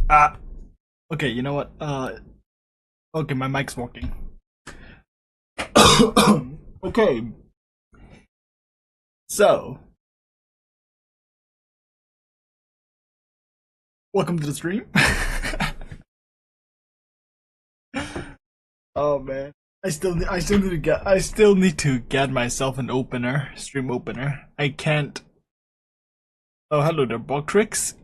Ah, okay, you know what? Okay, my mic's working. Okay, so welcome to the stream. Oh man, I still need to get myself an opener, stream opener. I can't. Oh, hello there, Tricks.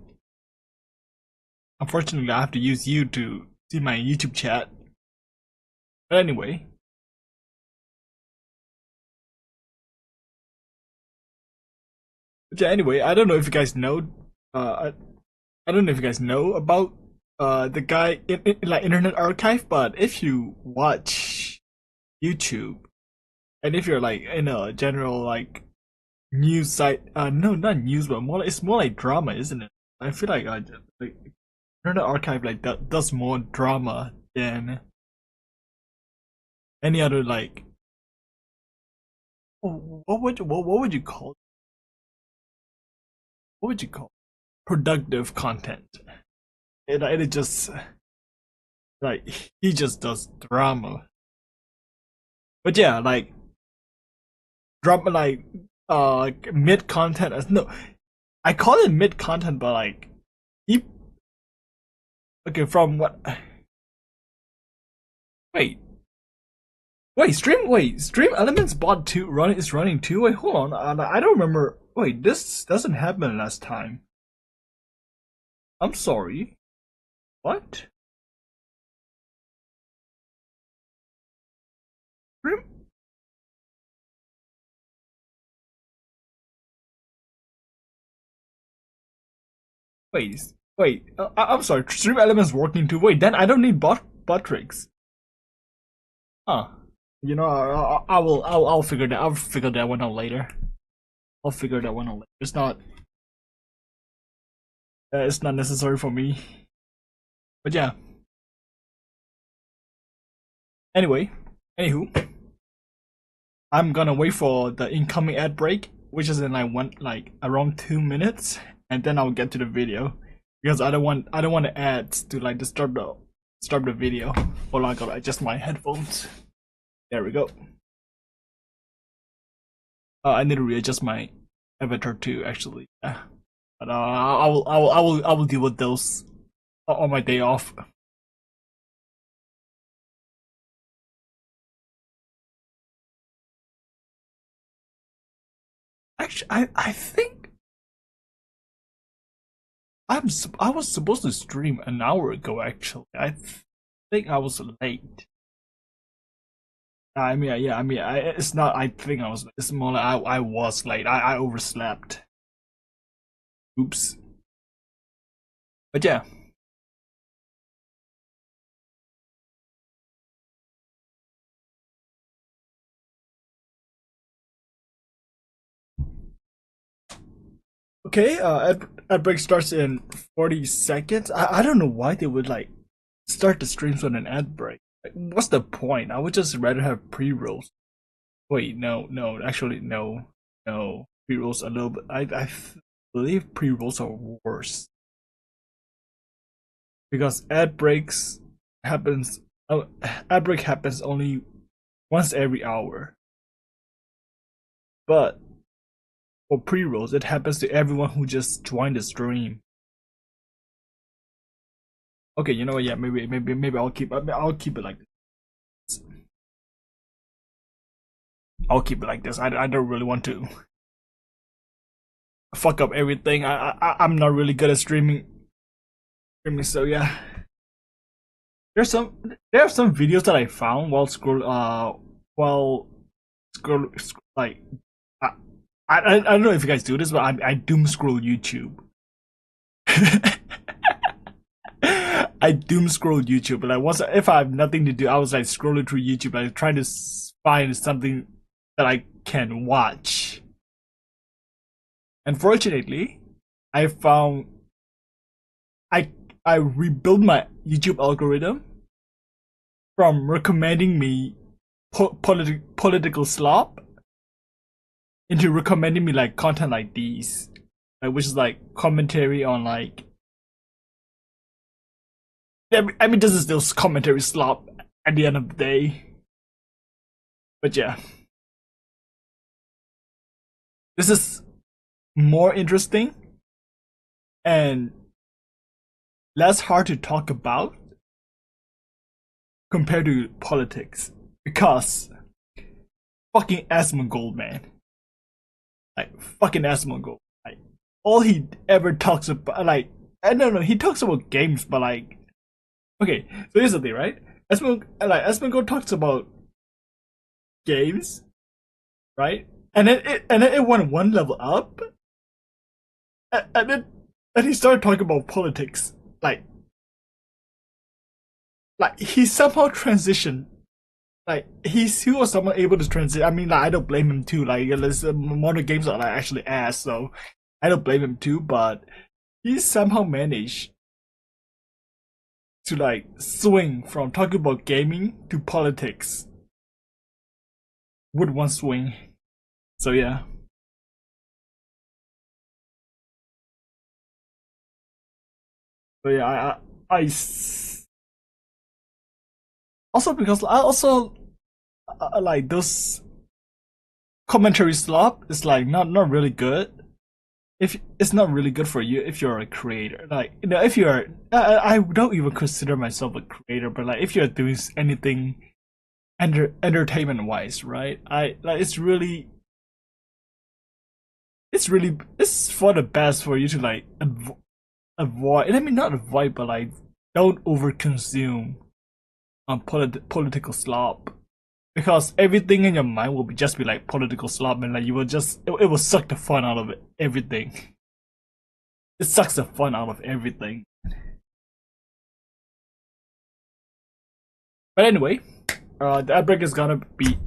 Unfortunately, I have to use you to see my YouTube chat. But anyway, yeah. Anyway, I don't know if you guys know. I don't know if you guys know about the guy in like Internet Archive, but if you watch YouTube and if you're like in a general like news site, no, not news, but it's more like drama, isn't it? I feel like Internet Archive like that does more drama than any other like what would you call what would you call productive content? It just like he just does drama. But yeah, like drama like mid content as no, I call it mid content, but like he okay from what wait stream elements bot 2 running is running too. Wait, hold on, I don't remember. Wait, this doesn't happen last time. I'm sorry, what? Stream wait, I'm sorry, stream elements working too. Wait, then I don't need bot tricks. Huh. You know, I'll figure that one out later. I'll figure that one out later. It's not necessary for me. But yeah. Anyway, anywho, I'm gonna wait for the incoming ad break, which is in like around 2 minutes, and then I'll get to the video because I don't want the ads to like disturb the video. Hold on, I gotta adjust my headphones. There we go. I need to readjust my avatar too, actually. Yeah. But I will deal with those on my day off. Actually, I think I was supposed to stream an hour ago. Actually, think I was late. I mean, yeah, I mean, it's not. I think I was. It's more like I was late. I overslept. Oops. But yeah. Okay. Ad break starts in 40 seconds. I don't know why they would like start the streams with an ad break. Like, what's the point? I would just rather have pre rolls. Wait, no, actually, no. Pre rolls a little bit. I believe pre rolls are worse because happens. Ad break happens only once every hour, but for pre rolls, it happens to everyone who just joined the stream. Okay, you know what? Yeah, maybe I'll keep it like this. I'll keep it like this. I don't really want to fuck up everything. I'm not really good at streaming, so yeah. There are some videos that I found while scroll like I, I don't know if you guys do this, but I doom scroll YouTube. I doom scroll YouTube, but like once if I have nothing to do, I was like scrolling through YouTube, like trying to find something that I can watch. Unfortunately, I found I I rebuilt my YouTube algorithm from recommending me political slop into recommending me like content like these, like, which is like commentary on like I mean, this is still commentary slop at the end of the day. But yeah, this is more interesting and less hard to talk about compared to politics because fucking Asmongold, man, like fucking Asmongold, like all he ever talks about, like I don't know, he talks about games, but like, okay, so here's the thing, right? Asmongold talks about games, right? And then it went one level up, and he started talking about politics, like he somehow transitioned. Like he was someone able to transition. I mean, like I don't blame him too. Like there's modern games are like actually ass, so I don't blame him too. But he somehow managed to like swing from talking about gaming to politics with one swing. So yeah. So yeah, I also because I also like those commentary slop is like not really good. If it's not really good for you if you're a creator, like you know, if you're I don't even consider myself a creator, but like if you're doing anything entertainment wise, right? I like it's for the best for you to like avoid. I mean, not avoid, but like don't overconsume on political slop because everything in your mind will just be like political slop, and like you will just it will suck the fun out of it, everything. It sucks the fun out of everything. But anyway, the ad break is gonna be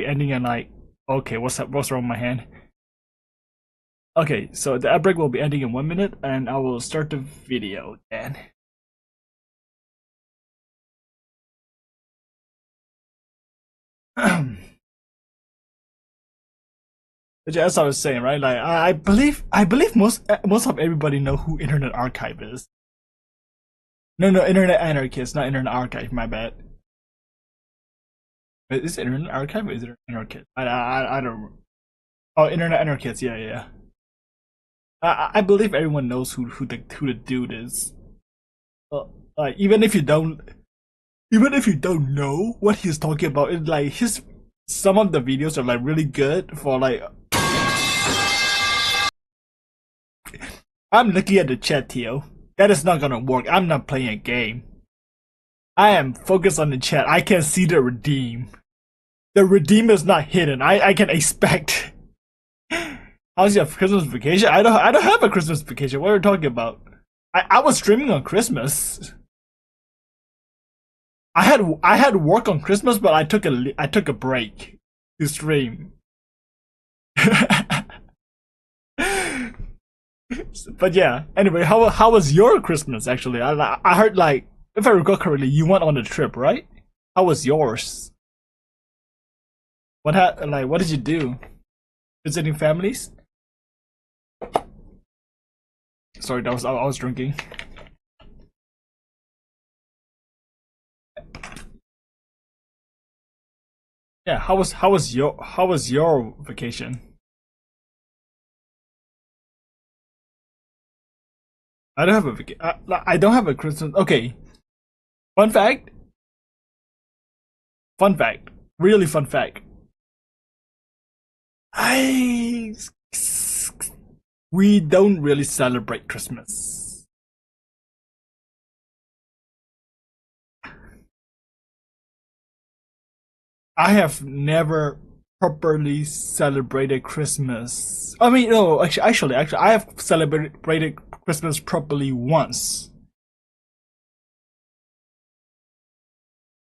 ending in like, okay, what's wrong with my hand? Okay, so the ad break will be ending in 1 minute, and I will start the video then. As I was saying, right? Like I believe most of everybody know who Internet Archive is. No, Internet Anarchist, not Internet Archive. My bad. Is it Internet Archive or is it Anarchist? I don't. Oh, Internet Anarchist. Yeah, yeah. I believe everyone knows who the dude is. Like even if you don't know what he's talking about, it like some of the videos are like really good for like. I'm looking at the chat, Tio. That is not gonna work. I'm not playing a game. I am focused on the chat. I can see the redeem. The redeem is not hidden. I can expect. How's your Christmas vacation? I don't have a Christmas vacation. What are you talking about? I was streaming on Christmas. I had work on Christmas, but I took a break to stream. But yeah. Anyway, how was your Christmas actually? I heard like if I recall correctly, you went on a trip, right? How was yours? What did you do? Visiting families? Sorry, I was drinking. Yeah, how was your vacation? I don't have a vacation. I don't have a Christmas. Okay. Fun fact. Fun fact. Really fun fact. I we don't really celebrate Christmas. I have never properly celebrated Christmas. I mean, no, actually, I have celebrated Christmas properly once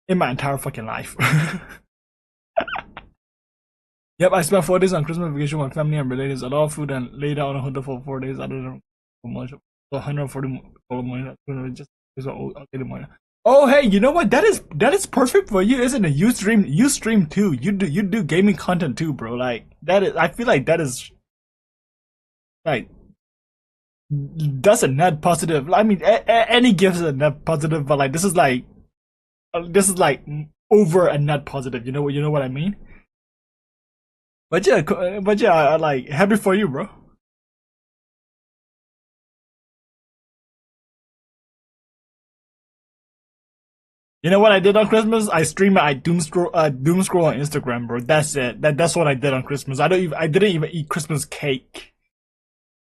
in my entire fucking life. Yep, I spent 4 days on Christmas vacation with family and relatives. A lot of food and laid out on a hotel for 4 days. I don't know how much. 140 just oh hey, you know what? That is perfect for you, isn't it? You stream too. You do gaming content too, bro. Like that is. I feel like that is like that's a net positive. I mean, any gift is a net positive, but like this is like over a net positive. You know what I mean? But yeah, but yeah, like happy for you, bro. You know what I did on Christmas? I streamed. I doom scroll on Instagram, bro. That's it. That's what I did on Christmas. I didn't even eat Christmas cake.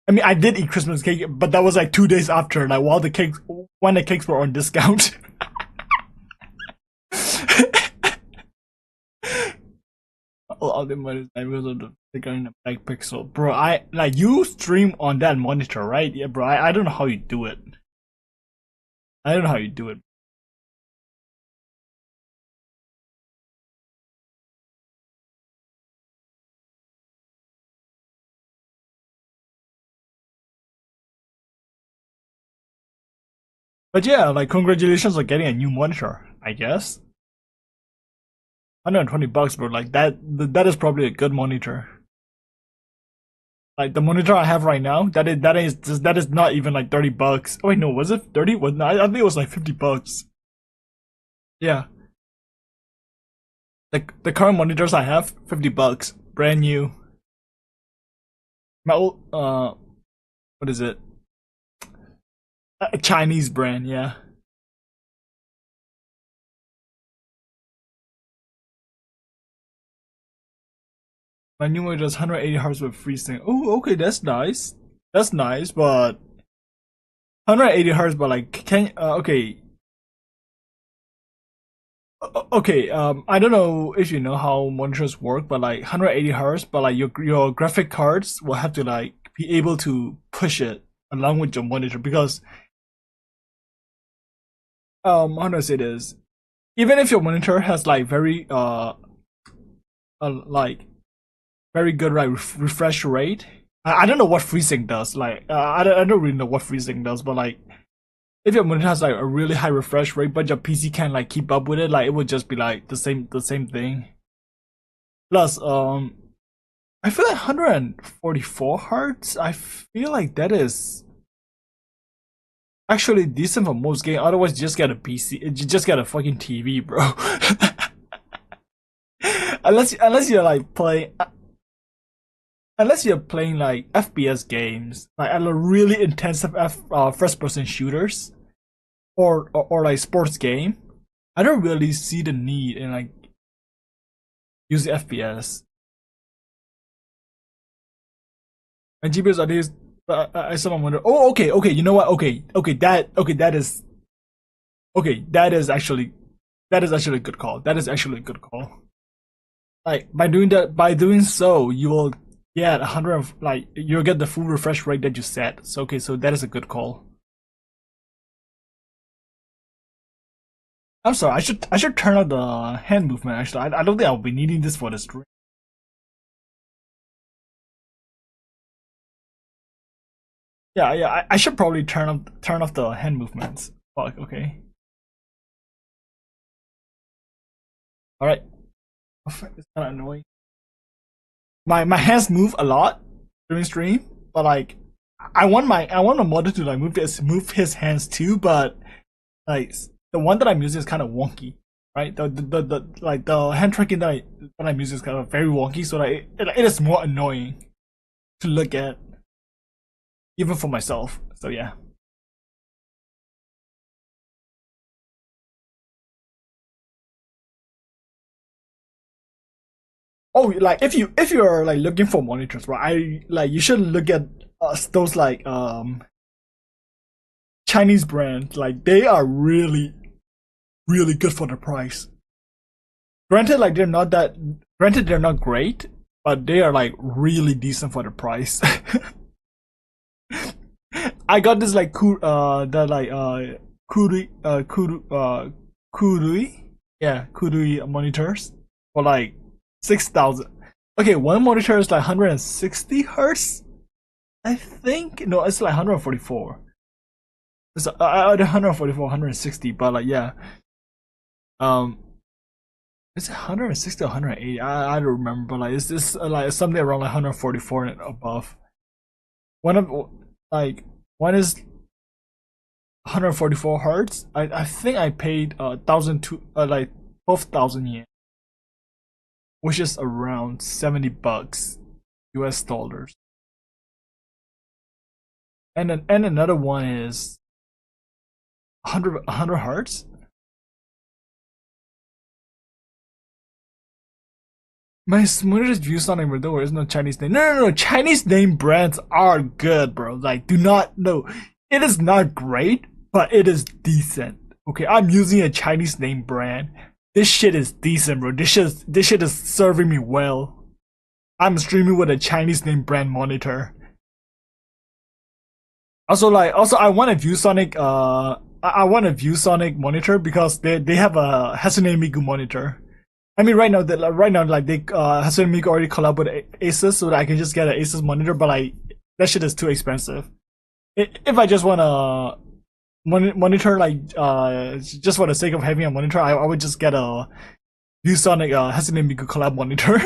I mean, I did eat Christmas cake, but that was like 2 days after, like while the cakes when the cakes were on discount. All the money I was on the figure in the back pixel, bro. I like you stream on that monitor, right? Yeah, bro. I don't know how you do it. I don't know how you do it. But yeah, like congratulations on getting a new monitor. I guess 120 bucks, bro. Like that is probably a good monitor. Like the monitor I have right now, that is not even like 30 bucks. Oh wait, no, was it 30? Was no, I think it was like 50 bucks. Yeah, the current monitors I have, 50 bucks, brand new. My old what is it? A Chinese brand, yeah. My new one does 180 hertz with FreeSync. Oh, okay, that's nice. That's nice, but 180 hertz, but like, can okay, okay. I don't know if you know how monitors work, but like 180 hertz, but like your graphic cards will have to like be able to push it along with your monitor because how do I say this? Even if your monitor has like very like very good like refresh rate. I don't know what FreeSync does. Like I don't really know what FreeSync does, but like if your monitor has like a really high refresh rate, but your PC can't like keep up with it, like it would just be like the same thing. Plus, I feel like 144 hertz. I feel like that is actually decent for most games. Otherwise, just get a PC. You just get a fucking TV, bro. Unless you're like playing unless you're playing like FPS games, like a really intensive first person shooters or like sports game, I don't really see the need in like using FPS. And GPUs are these. I someone wonder. Oh, okay, okay. You know what? Okay, okay. That is actually a good call. That is actually a good call. Like by doing so, you will get 100. Like you'll get the full refresh rate that you set. So okay, so that is a good call. I'm sorry. I should turn on the hand movement. Actually, I don't think I'll be needing this for the stream. Yeah, yeah. I should probably turn off the hand movements. Fuck. Okay. All right. Oh, fuck, it's kind of annoying. My hands move a lot during stream, but like I want my model to like move his hands too, but like the one that I'm using is kind of wonky, right? The like the hand tracking that I'm using is kind of very wonky, so like it is more annoying to look at even for myself. So yeah. Oh, like if you're like looking for monitors, right? I like you should look at those like Chinese brands. Like they are really good for the price. Granted, like they're not that. Granted, they're not great, but they are like really decent for the price. I got this like the like Kudui, yeah, Kudui monitors for like 6,000. Okay, one monitor is like 160 hertz. I think no, it's like 144. It's 144, 160, but like yeah, um, it's 160 or 180. I don't remember. But like it's this like something around like 144 and above. One of like One is 144 hertz. I think I paid 12,000 yen, which is around $70 US dollars. And then another one is 100 hertz. My smoothest views on it, there is no Chinese name. No. Chinese name brands are good, bro. Like, do not, no. It is not great, but it is decent. Okay, I'm using a Chinese name brand. This shit is decent, bro. This shit is serving me well. I'm streaming with a Chinese name brand monitor. Also, I want a ViewSonic, I want a ViewSonic monitor because they have a Hatsune Miku monitor. I mean, right now, Hatsune Miku already collab with Asus, so that I can just get an Asus monitor, but that shit is too expensive. If I just want a monitor, just for the sake of having a monitor, I would just get a ViewSonic Hatsune Miku collab monitor.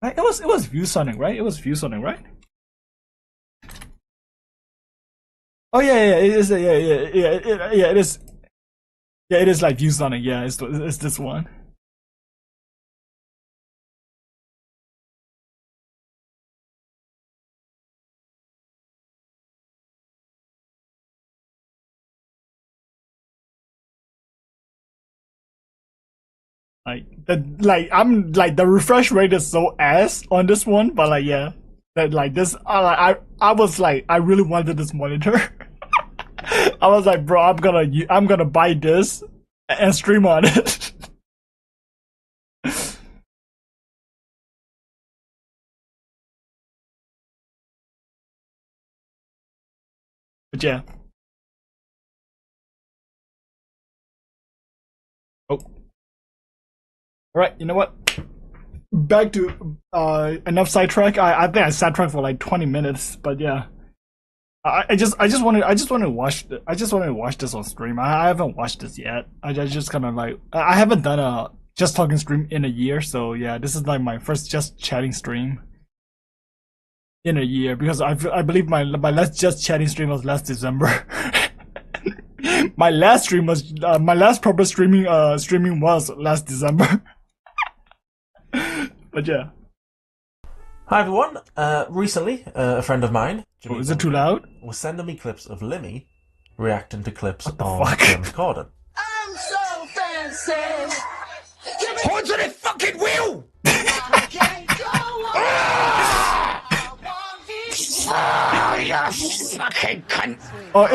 Right? It was ViewSonic, right? It was ViewSonic, right? Oh yeah, it is. Yeah, it is. Yeah, it is like ViewSonic. Yeah, it's this one. I'm like the refresh rate is so ass on this one, but like yeah, that like this I was like I really wanted this monitor. I was like, bro, I'm gonna buy this and stream on it. But yeah. Oh. Alright, you know what? Back to enough sidetrack. I think I sidetracked for like 20 minutes, but yeah. I just wanted to watch this on stream. I haven't watched this yet. I just kind of like I haven't done a just talking stream in a year, so yeah, this is like my first just chatting stream in a year because I believe my last just chatting stream was last December. My last stream was my last proper streaming was last December. But yeah. Hi everyone. Recently, a friend of mine, Jimmy, is it too loud? Was sending me clips of Limmy reacting to clips of fuck? James Corden. I'm so fancy. Hold to the fucking wheel! I can't go on. You fucking cunt! Oh,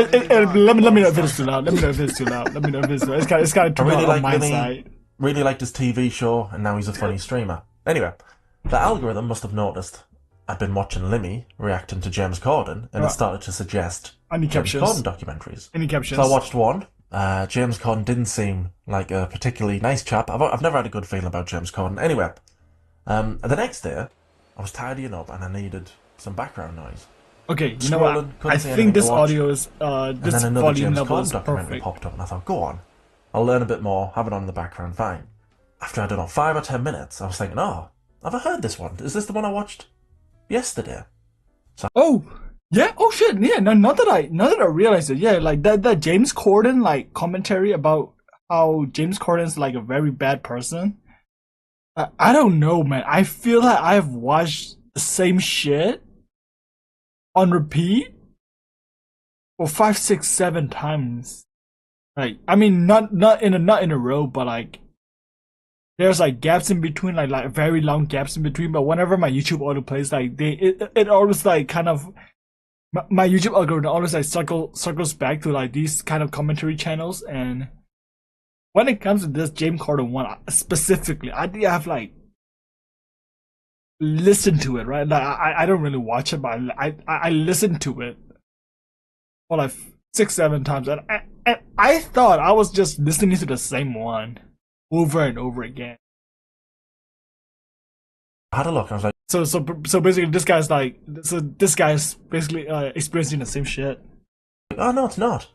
let me know if it's too loud. Let me know if it's too loud. Let me know if it's too loud. It's kind of too loud on my side. Really liked his TV show, and now he's a funny streamer. Anyway, the algorithm must have noticed I'd been watching Limmy reacting to James Corden, and it started to suggest James Corden documentaries. Any captions? So I watched one. James Corden didn't seem like a particularly nice chap. I've never had a good feeling about James Corden. Anyway, the next day, I was tidying up and I needed some background noise. Okay, you know what? I think this audio is this volume level is perfect. Popped up, and I thought, go on, I'll learn a bit more, have it on in the background, fine. After, I don't know, 5 or 10 minutes, I was thinking, oh, have I heard this one? Is this the one I watched yesterday? So, oh, yeah, oh shit, yeah, now that I realized it, yeah, like that James Corden, like, commentary about how James Corden's, like, a very bad person. I don't know, man. I feel like I've watched the same shit on repeat for 5, 6, 7 times. Like, I mean, not in a row, but like there's like gaps in between, like very long gaps in between. But whenever my YouTube auto plays, like it always like kind of my YouTube algorithm always like circles back to like these kind of commentary channels. And when it comes to this James Corden one specifically, I think I have like listened to it, right? Like I don't really watch it, but I listened to it for like 6, 7 times, and I thought I was just listening to the same one over and over again. I had a look, and I was like, so basically, this guy's basically experiencing the same shit. Oh no, it's not,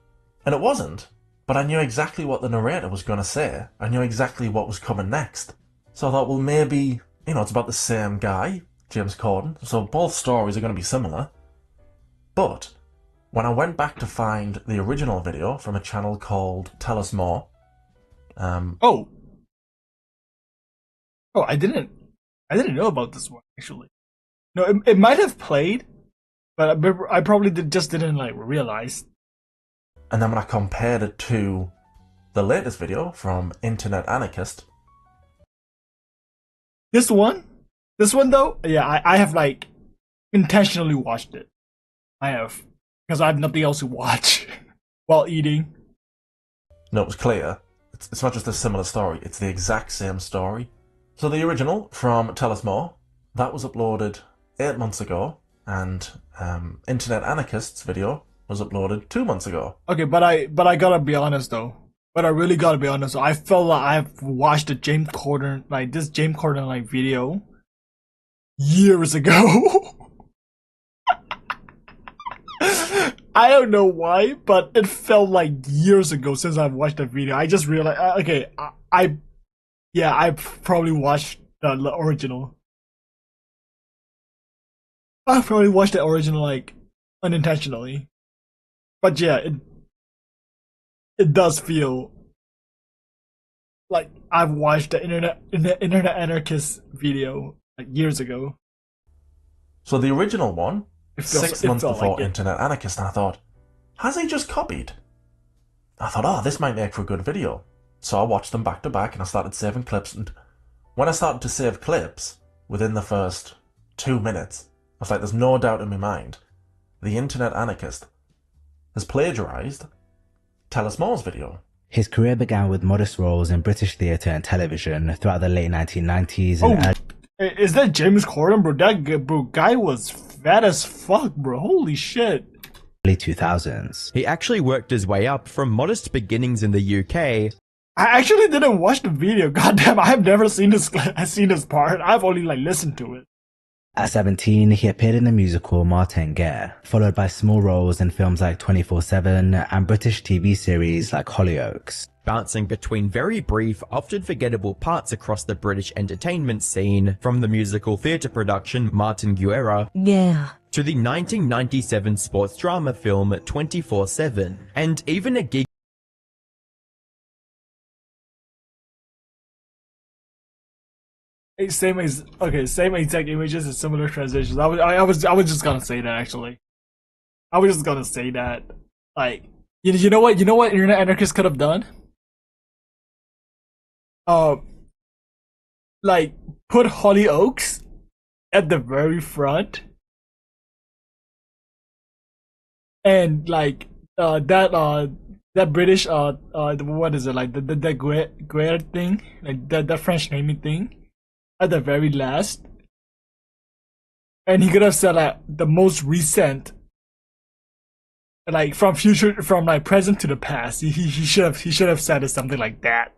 and it wasn't. But I knew exactly what the narrator was going to say. I knew exactly what was coming next. So I thought, well, maybe it's about the same guy, James Corden, so both stories are going to be similar. But when I went back to find the original video from a channel called ToS More, Oh, I didn't know about this one actually. No, it might have played, but I probably just didn't like realize. and then when I compared it to the latest video from Internet Anarchist, This one though, yeah, I have like intentionally watched it. I have, because I have nothing else to watch while eating. no, it was clear. It's not just a similar story, it's the exact same story. So the original from ToS More, that was uploaded 8 months ago, and Internet Anarchist's video was uploaded 2 months ago. Okay, but I gotta be honest though. But I really gotta be honest. I felt like I've watched the James Corden video years ago. I don't know why, but it felt like years ago since I've watched that video. I just realized, okay, I probably watched the original. I probably watched the original like unintentionally, but yeah, it does feel like I've watched the Internet Anarchist video like years ago. So the original one, It feels, 6 it months felt before like it. Internet Anarchist, and I thought, has he just copied? I thought, oh, this might make for a good video. So I watched them back to back and I started saving clips, and when I started to save clips, within the first 2 minutes, I was like, there's no doubt in my mind, the Internet Anarchist has plagiarised ToS More's video. His career began with modest roles in British theatre and television throughout the late 1990s and Is that James Corden, bro? That guy was fat as fuck, bro. Holy shit. early 2000s. He actually worked his way up from modest beginnings in the UK. I actually didn't watch the video. Goddamn, I have never seen this. Seen this part. I've only like listened to it. At 17, he appeared in the musical Martin Guerre, followed by small roles in films like 24/7 and British TV series like Hollyoaks. Bouncing between very brief, often forgettable parts across the British entertainment scene, from the musical theatre production Martin Guerre Yeah. to the 1997 sports drama film 24/7, and even a gig Same exact images and similar transitions. I was just gonna say that actually. I was just gonna say that. Like, you know what? You know what Internet Anarchist could have done? Like put Hollyoaks at the very front, and like that British what is it, like the Guerre thing, like that French naming thing at the very last, and he could have said like the most recent, like from like present to the past. He should have said it something like that.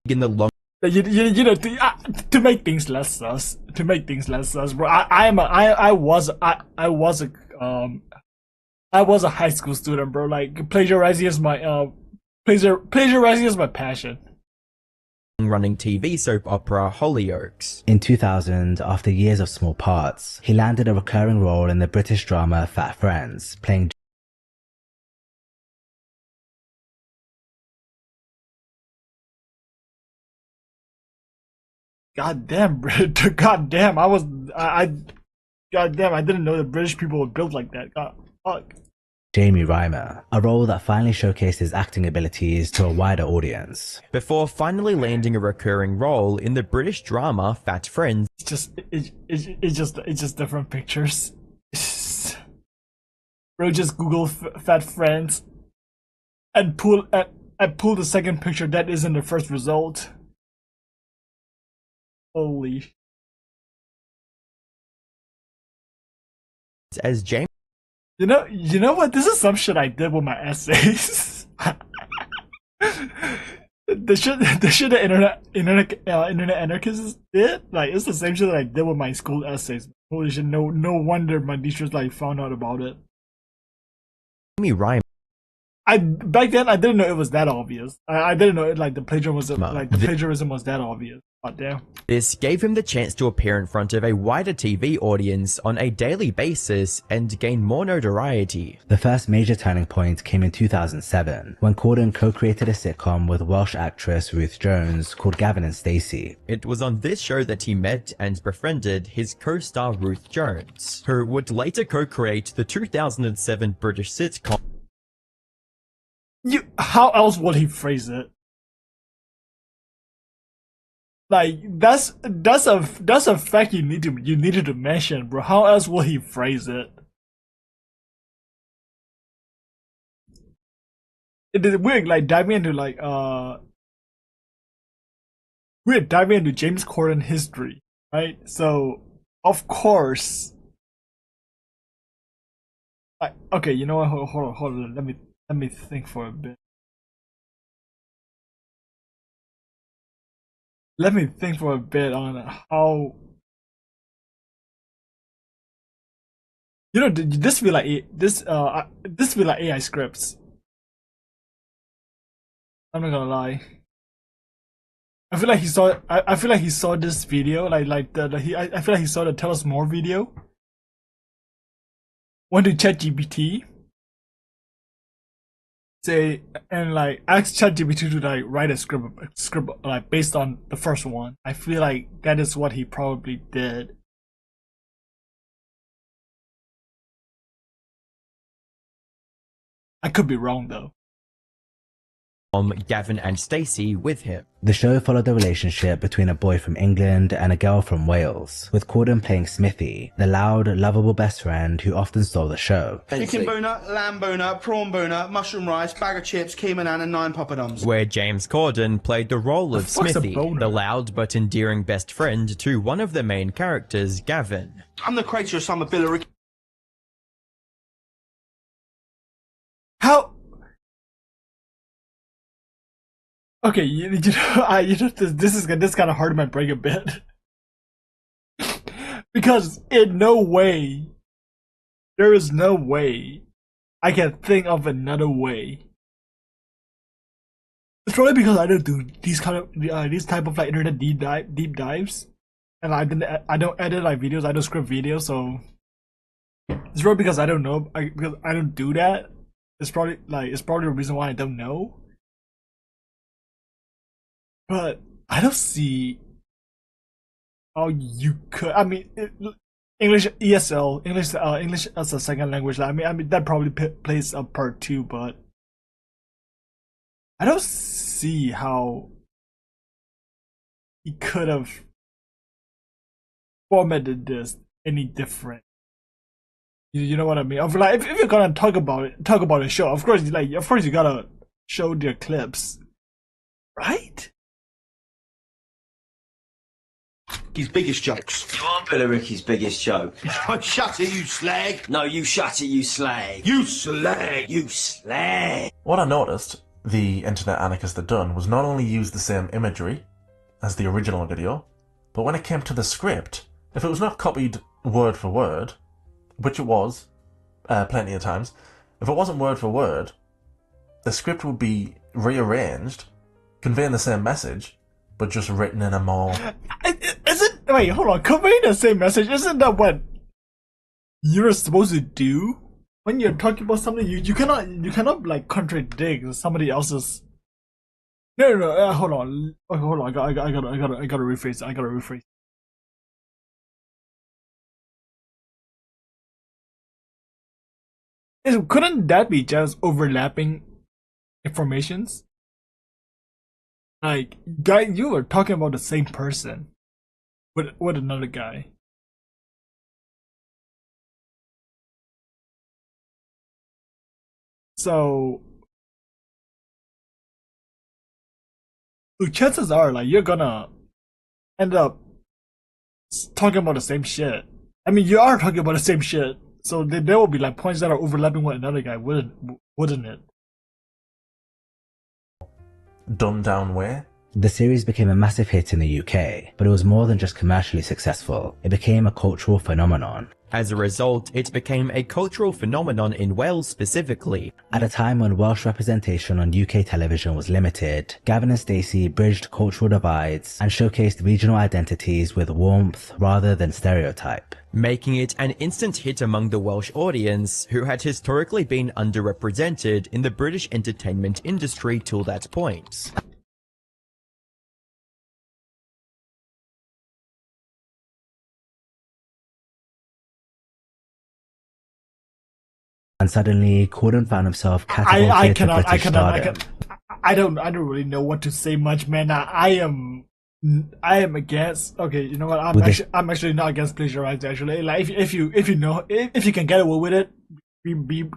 in the long You know, to make things less sus. To make things less sus, bro. I was a high school student, bro. Like plagiarizing is my plagiarizing is my passion. running TV soap opera Hollyoaks. In 2000, after years of small parts, he landed a recurring role in the British drama Fat Friends, playing God damn, bro. God damn, God damn, I didn't know the British people were built like that. God, fuck. Jamie Reimer, a role that finally showcased his acting abilities to a wider audience. Before finally landing a recurring role in the British drama Fat Friends. It's just different pictures. Bro, just Google Fat Friends and pull the second picture that isn't the first result. Holy. As James You know what? This is some shit I did with my essays. the shit that internet anarchists did, like it's the same shit that I did with my school essays. Holy shit! No wonder my teachers like found out about it. Reimer back then I didn't know it was that obvious. I didn't know it like the plagiarism was that obvious. God damn. This gave him the chance to appear in front of a wider TV audience on a daily basis and gain more notoriety. The first major turning point came in 2007, when Corden co-created a sitcom with Welsh actress Ruth Jones called Gavin and Stacey. It was on this show that he met and befriended his co-star Ruth Jones, who would later co-create the 2007 British sitcom. How else would he phrase it? Like that's a fact you needed to mention, bro. How else will he phrase it? We're like diving into we're diving into James Corden history, right? So of course, okay, you know what? Hold on. Let me think for a bit. Let me think for a bit on how, you know, this be like this be like AI scripts. I'm not gonna lie. I feel like he saw. I feel like he saw this video. I feel like he saw the Tell Us More video. Went to ChatGPT. Say and like ask ChatGPT to like write a script like based on the first one. I feel like that is what he probably did. I could be wrong though. Gavin and Stacey with him. The show followed the relationship between a boy from England and a girl from Wales, with Corden playing Smithy, the loud, lovable best friend who often stole the show. Chicken boner, lamb boner, prawn boner, mushroom rice, bag of chips, keema naan and 9 poppadoms. Where James Corden played the role of Smithy, the loud but endearing best friend to one of the main characters, Gavin. I'm the creator of Summer Billary. How? Okay, you know, this kind of hurt my brain a bit because in no way, there is no way I can think of another way. It's probably because I don't do these type of like internet deep dives, and I don't edit like videos. I don't script videos, so it's probably because I don't know. Because I don't do that. It's probably the reason why I don't know. But I don't see how you could. I mean, English ESL, English as a second language. I mean that probably plays a part too. But I don't see how he could have formatted this any different. You know what I mean? Like, if you're gonna talk about a show, of course you gotta show the clips, right? His biggest jokes. You are Billericay's biggest joke. Oh, shut it, you slag. No, you shut it, you slag. You slag. You slag. What I noticed the internet anarchist had done was not only use the same imagery as the original video, but when it came to the script, if it was not copied word for word, which it was plenty of times, if it wasn't word for word, the script would be rearranged, conveying the same message, but just written in a more... Wait, hold on. Conveying the same message, isn't that what you're supposed to do? When you're talking about something, you cannot like contradict somebody else's... No, hold on. Oh, hold on, I gotta rephrase. Couldn't that be just overlapping informations? Like, guy, you were talking about the same person with another guy. So chances are, like, you're gonna end up talking about the same shit. I mean, you are talking about the same shit, so there will be like points that are overlapping with another guy, wouldn't it? dumbed down way. The series became a massive hit in the UK, but it was more than just commercially successful. It became a cultural phenomenon. As a result, it became a cultural phenomenon in Wales specifically. At a time when Welsh representation on UK television was limited, Gavin and Stacey bridged cultural divides and showcased regional identities with warmth rather than stereotype, making it an instant hit among the Welsh audience, who had historically been underrepresented in the British entertainment industry till that point. And suddenly, Corden found himself catapulted to British stardom. I don't really know what to say much, man. I am against. Okay, you know what? I'm actually not against plagiarizing. Actually, like if you can get away with it,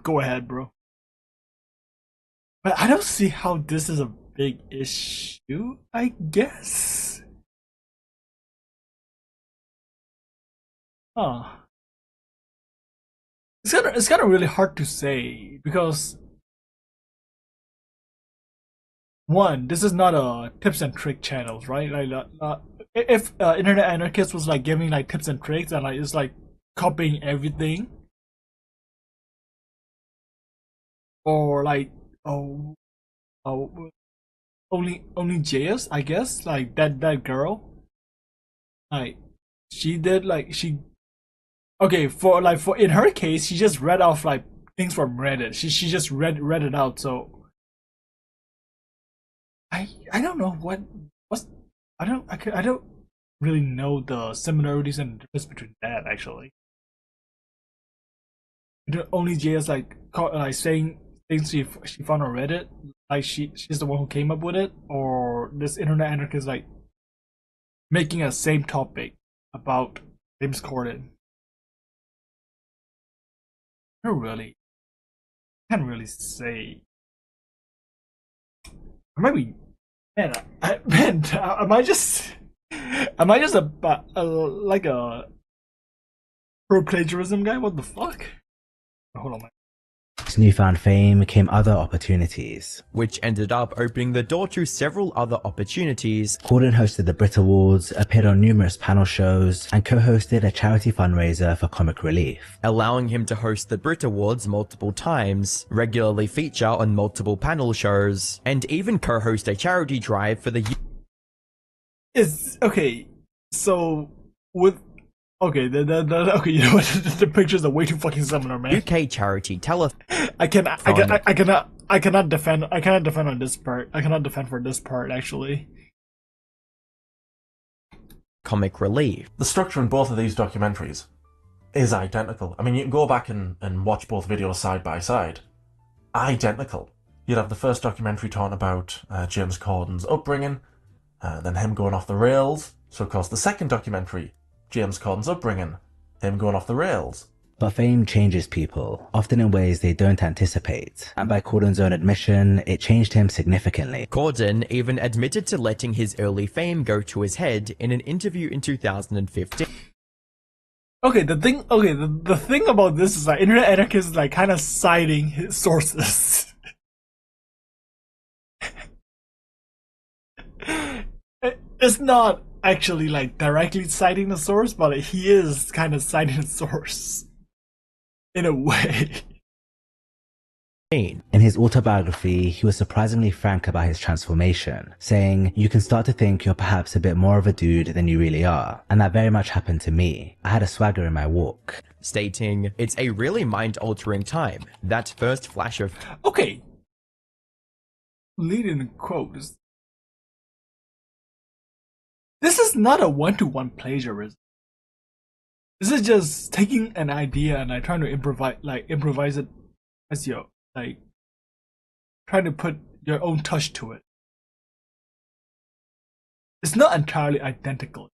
go ahead, bro. But I don't see how this is a big issue. I guess. Huh. It's kind of really hard to say because one, this is not a tips and trick channels, right? Like, if Internet Anarchist was like giving like tips and tricks and like it's like copying everything, or like only JS, I guess, like that girl, like she did like she. Okay, for in her case, she just read off like things from Reddit. She just read it out. So I don't know what's I don't really know the similarities and difference between that actually. Only JS like saying things she found on Reddit, like she's the one who came up with it, or this Internet Anarchist like making a same topic about James Corden. Can't really say. Or maybe, man, am I just like a pro plagiarism guy? What the fuck? Hold on, man. His newfound fame came other opportunities, which ended up opening the door to several other opportunities. Corden hosted the Brit Awards, appeared on numerous panel shows, and co-hosted a charity fundraiser for comic relief, allowing him to host the Brit Awards multiple times, regularly feature on multiple panel shows, and even co-host a charity drive for the okay, so with okay, okay, you know what? The pictures are way too fucking similar, man. UK charity telethon. I cannot defend on this part. I cannot defend for this part actually. Comic relief. The structure in both of these documentaries is identical. I mean, you can go back and watch both videos side by side. Identical. You'd have the first documentary talking about James Corden's upbringing, then him going off the rails. So of course the second documentary, James Corden's upbringing, him going off the rails. But fame changes people, often in ways they don't anticipate, and by Corden's own admission, it changed him significantly. Corden even admitted to letting his early fame go to his head in an interview in 2015. Okay, the thing about this is that Internet Anarchist is like kind of citing his sources. It's not actually like directly citing the source, but he is kind of citing the source in a way. In his autobiography, he was surprisingly frank about his transformation, saying, "You can start to think you're perhaps a bit more of a dude than you really are, and that very much happened to me. I had a swagger in my walk." Stating, "It's a really mind-altering time. That first flash of..." Okay. Leading quotes. This is not a one-to-one plagiarism. This is just taking an idea and trying to improvise it as your trying to put your own touch to it. It's not entirely identical.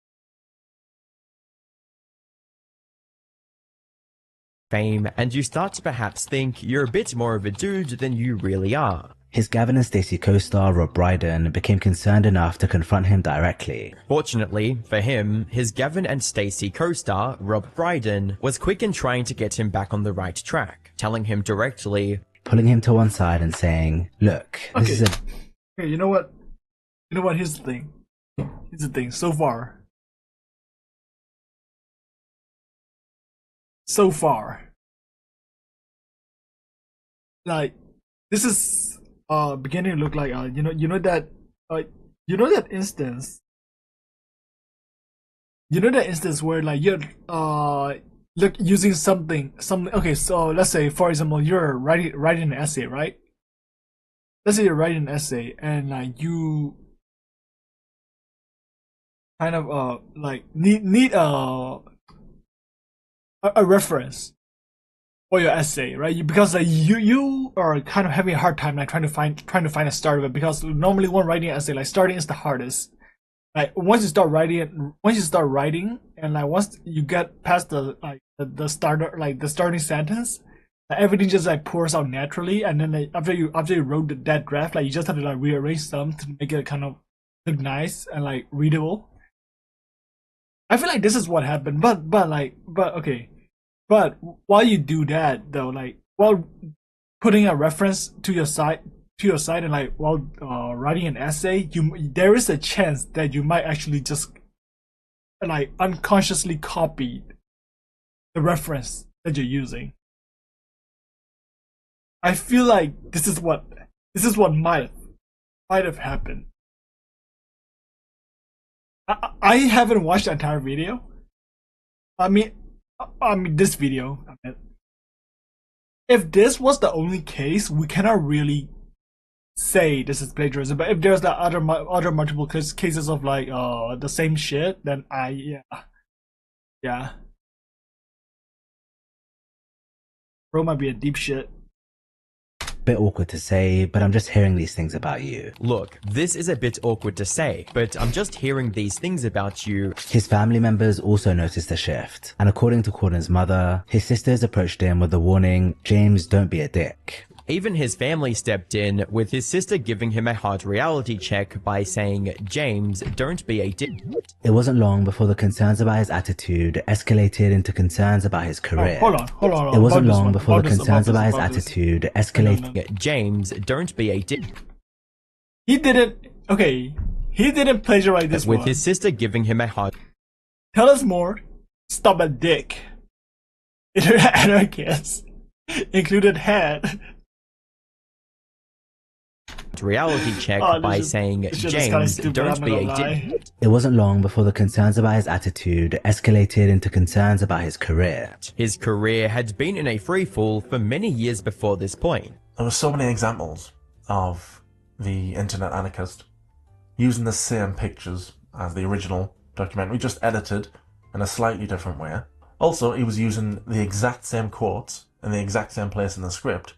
Fame, and you start to perhaps think you're a bit more of a dude than you really are. His Gavin and Stacey co-star Rob Brydon became concerned enough to confront him directly. Fortunately for him, his Gavin and Stacey co-star Rob Brydon was quick in trying to get him back on the right track, telling him directly, pulling him to one side and saying, "Look, this is a..." Okay, you know what? You know what? Here's the thing. Here's the thing. So far, like this is beginning to look like uh you know that instance where like you're look using something. Okay, so let's say for example you're writing an essay, right? Let's say you're writing an essay and like you kind of like need a reference for your essay, right? Because like you are kind of having a hard time like trying to find a start of it, because normally when writing an essay, like starting is the hardest. Like once you start writing, and like once you get past the like the starter, like the starting sentence, like, everything just like pours out naturally. And then like, after you wrote that draft, like you just have to like rearrange some to make it kind of look nice and like readable. I feel like this is what happened, but okay. But while you do that though, like while putting a reference to your site and like while writing an essay, there is a chance that you might actually just like unconsciously copy the reference that you're using. I feel like this is what might have happened. I haven't watched the entire video. I mean this video. If this was the only case, we cannot really say this is plagiarism. But if there's the other multiple cases of like the same shit, then yeah, bro might be a deep shit. Bit awkward to say, but I'm just hearing these things about you. Look, this is a bit awkward to say, but I'm just hearing these things about you. His family members also noticed the shift, and according to Corden's mother, his sisters approached him with the warning, James, don't be a dick. Even his family stepped in, with his sister giving him a hard reality check by saying, James, don't be a dick. It wasn't long before the concerns about his attitude escalated into concerns about his career. Hold on. It wasn't long before the concerns about his attitude escalated. James, don't be a dick. He didn't plagiarize this with one. his sister giving him a hard. Tell us more. Stop a dick. Anarchist included head. Reality check by saying, James, don't be a dick. It wasn't long before the concerns about his attitude escalated into concerns about his career. His career had been in a freefall for many years before this point. There were so many examples of the internet anarchist using the same pictures as the original documentary, just edited in a slightly different way. Also, he was using the exact same quotes in the exact same place in the script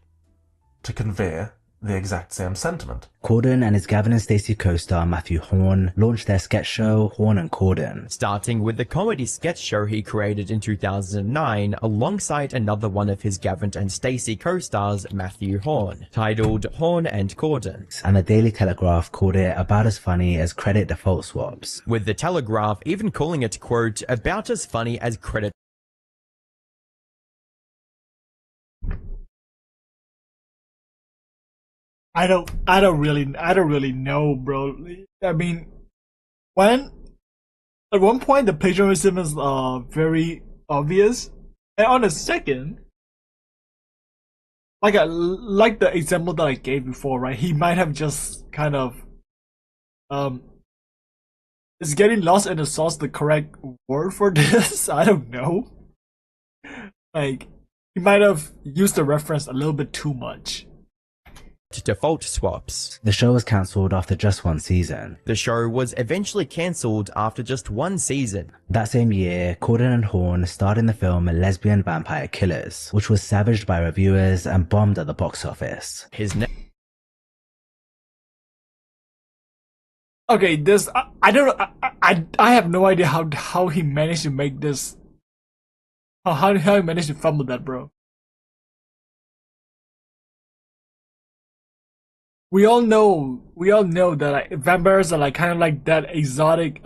to convey the exact same sentiment. Corden and his Gavin and Stacey co-star Matthew Horn launched their sketch show Horn and Corden, starting with the comedy sketch show he created in 2009 alongside another one of his Gavin and Stacey co-stars, Matthew Horn, titled Horn and Corden. And the Daily Telegraph called it about as funny as credit default swaps, with the Telegraph even calling it, quote, about as funny as credit. I don't really know, bro. I mean, at one point the plagiarism is very obvious, and on the second, like the example that I gave before, right? He might have just kind of is getting lost in the sauce the correct word for this? I don't know. Like he might have used the reference a little bit too much. Default swaps. The show was cancelled after just one season. The show was eventually cancelled after just one season. That same year, Corden and Horn starred in the film Lesbian Vampire Killers, which was savaged by reviewers and bombed at the box office. Okay, this I don't know. I have no idea how he managed to make this. How he managed to fumble that, bro. We all know that like, vampires are like kind of like that exotic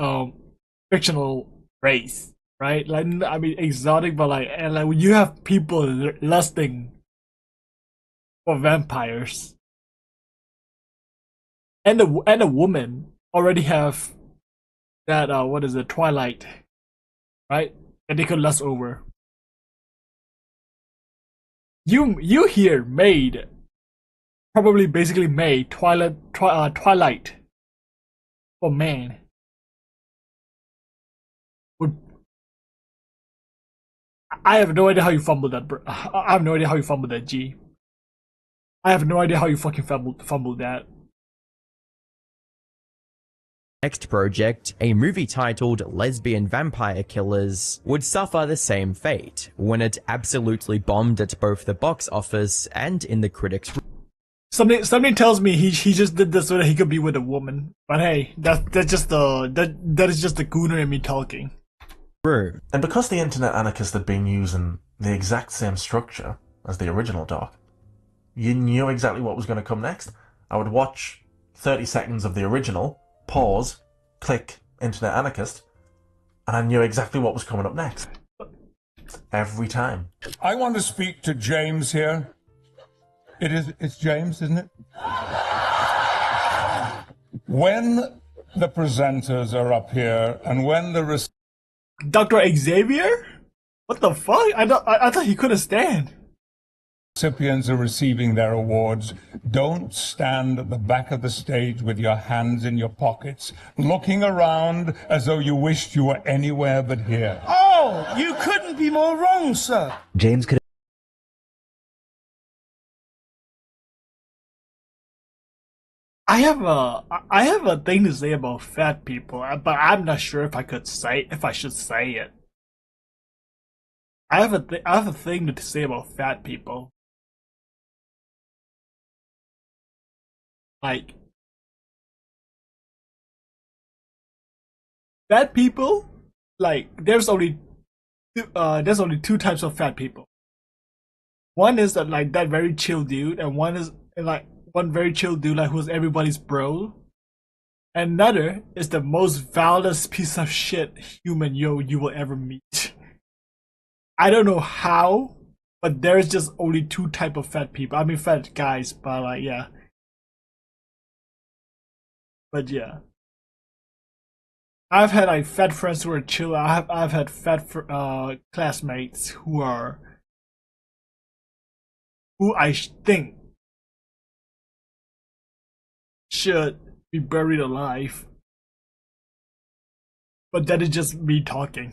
fictional race, right? Like I mean exotic, but like and like when you have people lusting for vampires, and a woman already have that what is it, Twilight, right? And they could lust over. You here made probably basically made Twilight for man. I have no idea how you fumbled that, bro. I have no idea how you fumbled that, G. I have no idea how you fucking fumbled that. Next project, a movie titled Lesbian Vampire Killers, would suffer the same fate when it absolutely bombed at both the box office and in the critics' Something tells me he just did this so that he could be with a woman. But hey, that's just that is just the gooner in me talking. room. And because the Internet Anarchist had been using the exact same structure as the original doc, you knew exactly what was going to come next. I would watch 30 seconds of the original, pause, click Internet Anarchist, and I knew exactly what was coming up next. Every time. I want to speak to James here. It's James, isn't it? When the presenters are up here and when the Dr. Xavier? What the fuck? I thought he couldn't stand. recipients are receiving their awards, don't stand at the back of the stage with your hands in your pockets, looking around as though you wished you were anywhere but here. Oh, you couldn't be more wrong, sir. James could I have a thing to say about fat people, but I'm not sure if I should say it. I have a thing to say about fat people. Like, fat people, like there's only two types of fat people. One is that very chill dude, and one is like one very chill dude like who's everybody's bro. Another is the most vilest piece of shit human you will ever meet. I don't know how, but there's just only two type of fat people. I mean fat guys, but like yeah. But yeah. I've had like fat friends who are chill. I've had fat classmates who I think should be buried alive. But that is just me talking.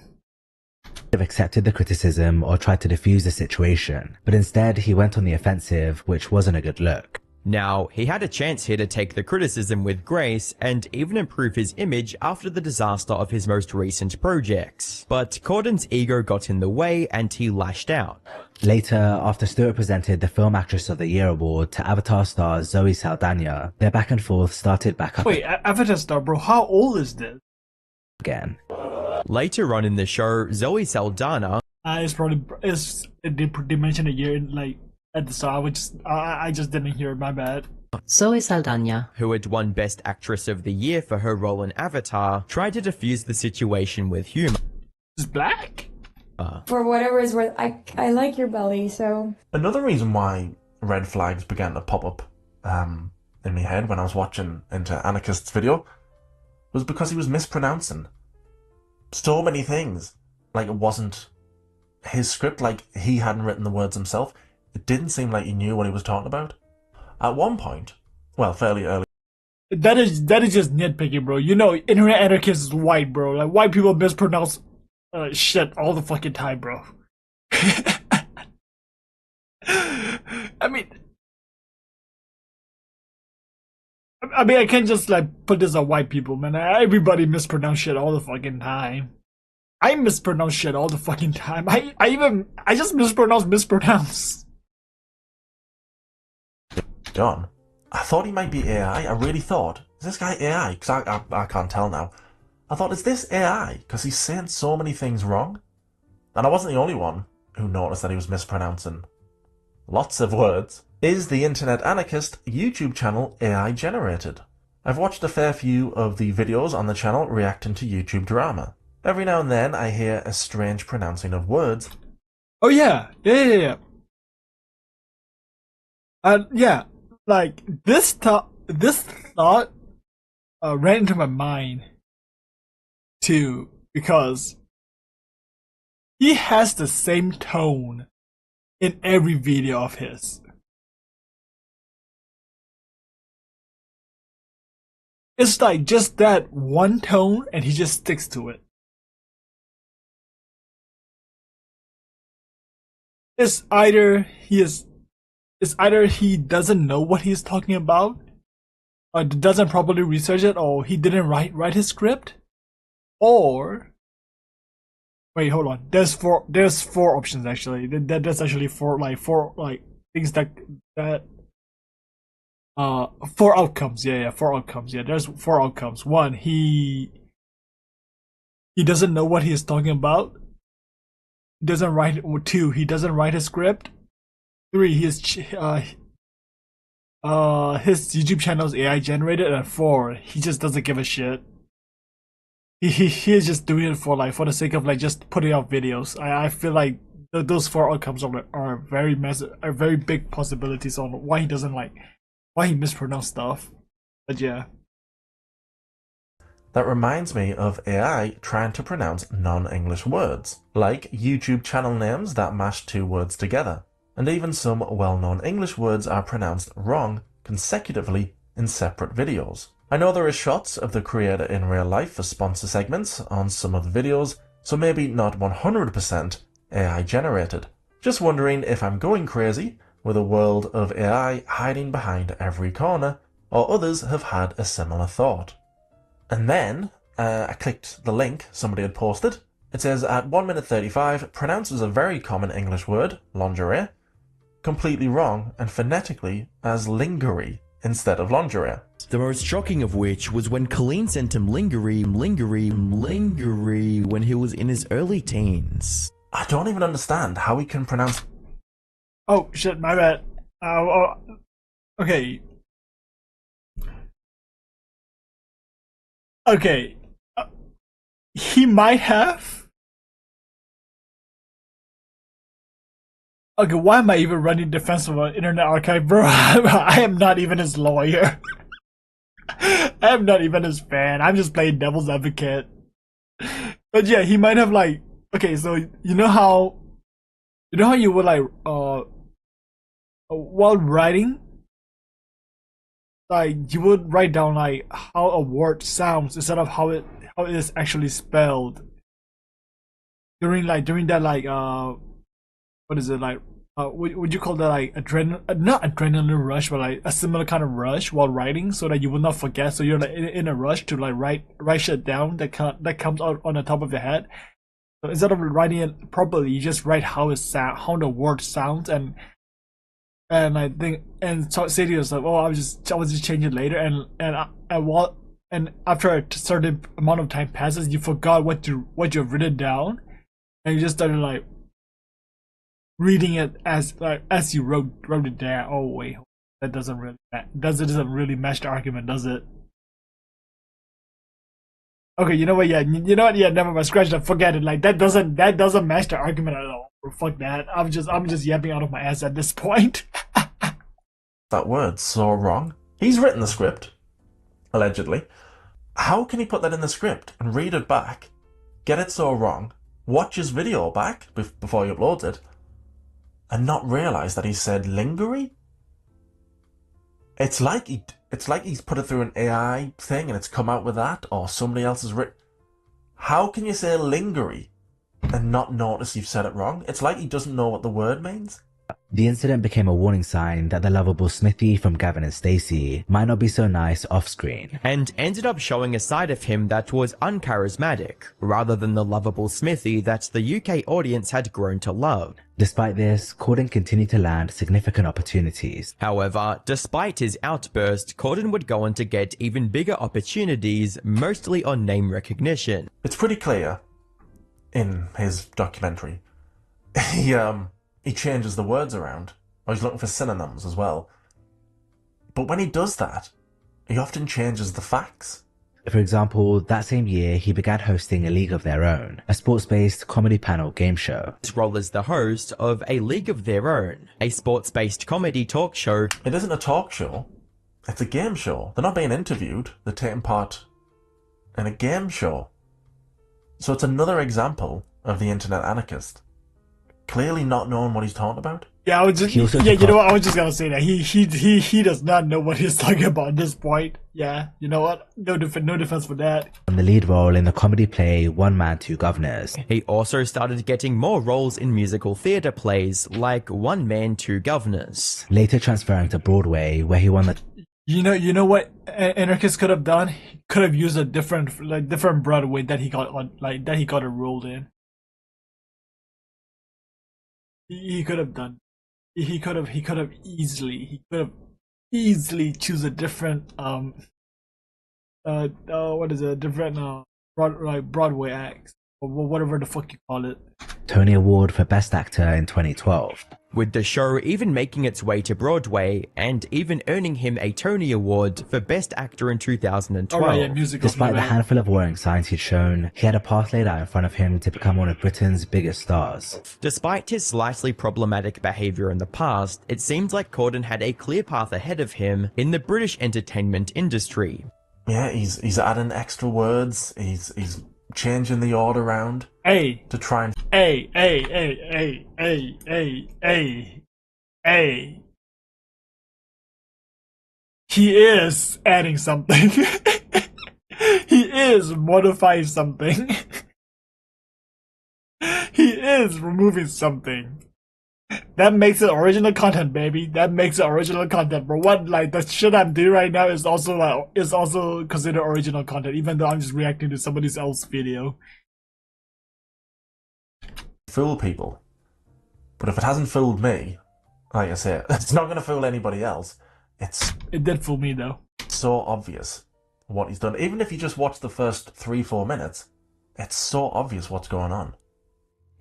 have accepted the criticism or tried to defuse the situation, but instead he went on the offensive, which wasn't a good look. Now, he had a chance here to take the criticism with grace and even improve his image after the disaster of his most recent projects. But Corden's ego got in the way and he lashed out. Later, after Stewart presented the Film Actress of the Year award to Avatar star Zoe Saldana, their back and forth started back up Wait, Avatar star, bro, how old is this? again. Later on in the show, Zoe Saldana, They mentioned a year like at the start. I just didn't hear it, my bad. Zoe Saldana, who had won Best Actress of the Year for her role in Avatar, tried to defuse the situation with humor. Is black? For whatever it's worth, I like your belly, so... Another reason why red flags began to pop up in my head when I was watching into Anarchist's video was because he was mispronouncing so many things. Like, it wasn't his script, like he hadn't written the words himself. It didn't seem like he knew what he was talking about. At one point, well, fairly early. That is just nitpicking, bro. You know, internet anarchist is white, bro. Like, white people mispronounce shit all the fucking time, bro. I mean, I can't just like put this on white people, man. Everybody mispronounce shit all the fucking time. I mispronounce shit all the fucking time. I just mispronounce. John, I thought he might be AI. I really thought, is this guy AI? Because I can't tell now. I thought, is this AI? Because he's saying so many things wrong. And I wasn't the only one who noticed that he was mispronouncing lots of words. Is the Internet Anarchist YouTube channel AI generated? I've watched a fair few of the videos on the channel reacting to YouTube drama. Every now and then I hear a strange pronouncing of words. Oh yeah. Yeah. Like this thought ran into my mind too, because he has the same tone in every video of his. It's like just that one tone and he just sticks to it. It's either he doesn't know what he's talking about, or doesn't properly research it, or he didn't write his script, or wait, hold on. There's four options actually. There's actually four things that four outcomes. Yeah, four outcomes. Yeah, there's four outcomes. One, he doesn't know what he is talking about. Doesn't write. Two, he doesn't write his script. Three, his YouTube channel is AI generated, and four, he just doesn't give a shit. He is just doing it for the sake of just putting out videos. I feel like those four outcomes are very big possibilities on why he doesn't why he mispronounced stuff. But yeah. That reminds me of AI trying to pronounce non-English words, like YouTube channel names that mash two words together, and even some well-known English words are pronounced wrong consecutively in separate videos. I know there are shots of the creator in real life for sponsor segments on some of the videos, so maybe not 100% AI generated. Just wondering if I'm going crazy with a world of AI hiding behind every corner, or others have had a similar thought. And then, I clicked the link somebody had posted. It says, at 1 minute 35, pronounces a very common English word, lingerie, completely wrong and phonetically as lingerie instead of lingerie. The most shocking of which was when Colleen sent him lingerie when he was in his early teens. I don't even understand how he can pronounce... Oh shit, my bad. Okay. Okay. He might have. Okay, why am I even running defense of an Internet Archive, bro? I am not even his lawyer. I am not even his fan. I'm just playing devil's advocate. But yeah, he might have okay, so you know how you would while writing, you would write down how a word sounds instead of how it is actually spelled during that what is it would you call that not adrenaline rush, but a similar kind of rush while writing, so that you will not forget, so you're in a rush to write shit down that comes out on the top of your head. So instead of writing it properly, you just write how the word sounds, and I think, and say to yourself, oh, I was just change it later, and after a certain amount of time passes, you forgot what you've written down, and you just started reading it as you wrote it down. Oh wait, that doesn't really match the argument, does it? Okay, you know what? Yeah, never mind. Scratch that. Forget it. That doesn't match the argument at all. Fuck that. I'm just yapping out of my ass at this point. That word's so wrong. He's written the script, allegedly. How can he put that in the script and read it back, get it so wrong, watch his video back before he uploads it, and not realize that he said lingerie? It's like he's put it through an AI thing and it's come out with that, or somebody else has written. How can you say lingerie and not notice you've said it wrong? It's like he doesn't know what the word means. The incident became a warning sign that the lovable Smithy from Gavin and Stacey might not be so nice off-screen, and ended up showing a side of him that was uncharismatic, rather than the lovable Smithy that the UK audience had grown to love. Despite this, Corden continued to land significant opportunities. However, despite his outburst, Corden would go on to get even bigger opportunities, mostly on name recognition. It's pretty clear in his documentary. He changes the words around, or he's looking for synonyms as well. But when he does that, he often changes the facts. For example, that same year, he began hosting A League of Their Own, a sports-based comedy panel game show. His role as the host of A League of Their Own, a sports-based comedy talk show. It isn't a talk show. It's a game show. They're not being interviewed. They're taking part in a game show. So it's another example of the internet anarchist clearly not knowing what he's talking about. Yeah, I was just you know what? I was just gonna say that he does not know what he's talking about at this point. Yeah, you know what? No defense for that. On the lead role in the comedy play One Man, Two Governors. He also started getting more roles in musical theatre plays like One Man, Two Governors. Later transferring to Broadway, where he won the You know what anarchist could have done? He could have used a different Broadway that he got a role in. He could have done. He could have easily choose a different different Broadway act or whatever the fuck you call it. Tony Award for Best Actor in 2012. With the show even making its way to Broadway and even earning him a Tony Award for Best Actor in 2012. Alright, yeah, musical. Despite the handful of warring signs he'd shown, he had a path laid out in front of him to become one of Britain's biggest stars. Despite his slightly problematic behaviour in the past, it seems like Corden had a clear path ahead of him in the British entertainment industry. Yeah, he's adding extra words. He's changing the order around. To try and he is adding something. He is modifying something. He is removing something. That makes it original content, baby. That makes it original content. But what, like, the shit I'm doing right now is also considered original content, even though I'm just reacting to somebody else's video. fool people. But if it hasn't fooled me, like I say, it's not going to fool anybody else. It did fool me, though. So obvious what he's done. Even if you just watch the first 3-4 minutes, it's so obvious what's going on.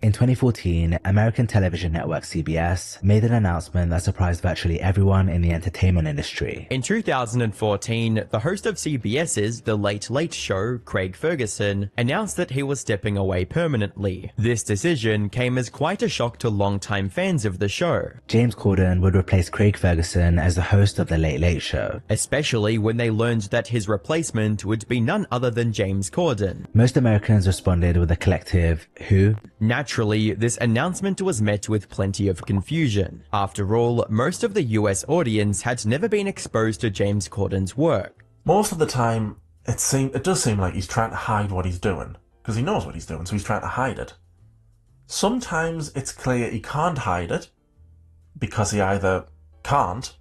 In 2014, American television network CBS made an announcement that surprised virtually everyone in the entertainment industry. In 2014, the host of CBS's The Late Late Show, Craig Ferguson, announced that he was stepping away permanently. This decision came as quite a shock to longtime fans of the show. James Corden would replace Craig Ferguson as the host of The Late Late Show, especially when they learned that his replacement would be none other than James Corden. Most Americans responded with a collective, "Who?" Naturally, this announcement was met with plenty of confusion. After all, most of the US audience had never been exposed to James Corden's work. Most of the time, it does seem like he's trying to hide what he's doing, because he knows what he's doing, so he's trying to hide it. Sometimes it's clear he can't hide it, because he either can't,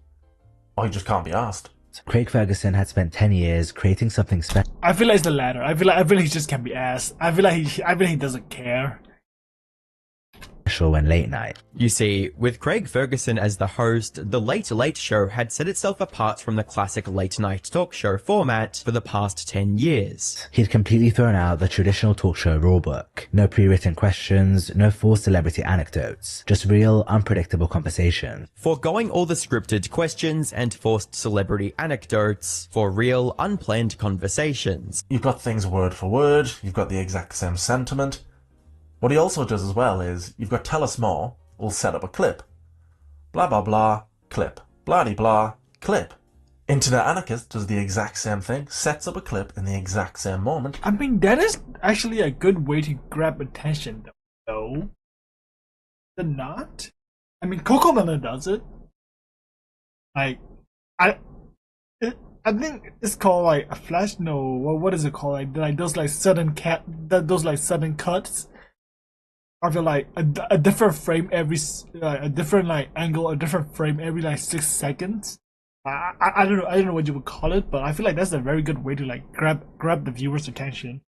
or he just can't be asked. Craig Ferguson had spent 10 years creating something special. I feel like it's the latter. I feel like he just can't be asked. I feel like he doesn't care. And late night. You see, with Craig Ferguson as the host, The Late Late Show had set itself apart from the classic late night talk show format for the past 10 years. He'd completely thrown out the traditional talk show rulebook. No pre-written questions, no forced celebrity anecdotes, just real, unpredictable conversation. Foregoing all the scripted questions and forced celebrity anecdotes for real, unplanned conversations. You've got things word for word, you've got the exact same sentiment. What he also does as well is, you've got Tell Us More, will set up a clip. Blah blah blah, clip. Blah-de-blah, clip. Internet Anarchist does the exact same thing, sets up a clip in the exact same moment. I mean, that is actually a good way to grab attention, though. Is it not? I mean, Coco Melon does it. Like, I think it's called like a flash. No, what is it called? Like those like sudden sudden cuts. I feel like a different frame every a different like angle, a different frame every like 6 seconds. I don't know what you would call it, but I feel like that's a very good way to like grab the viewer's attention.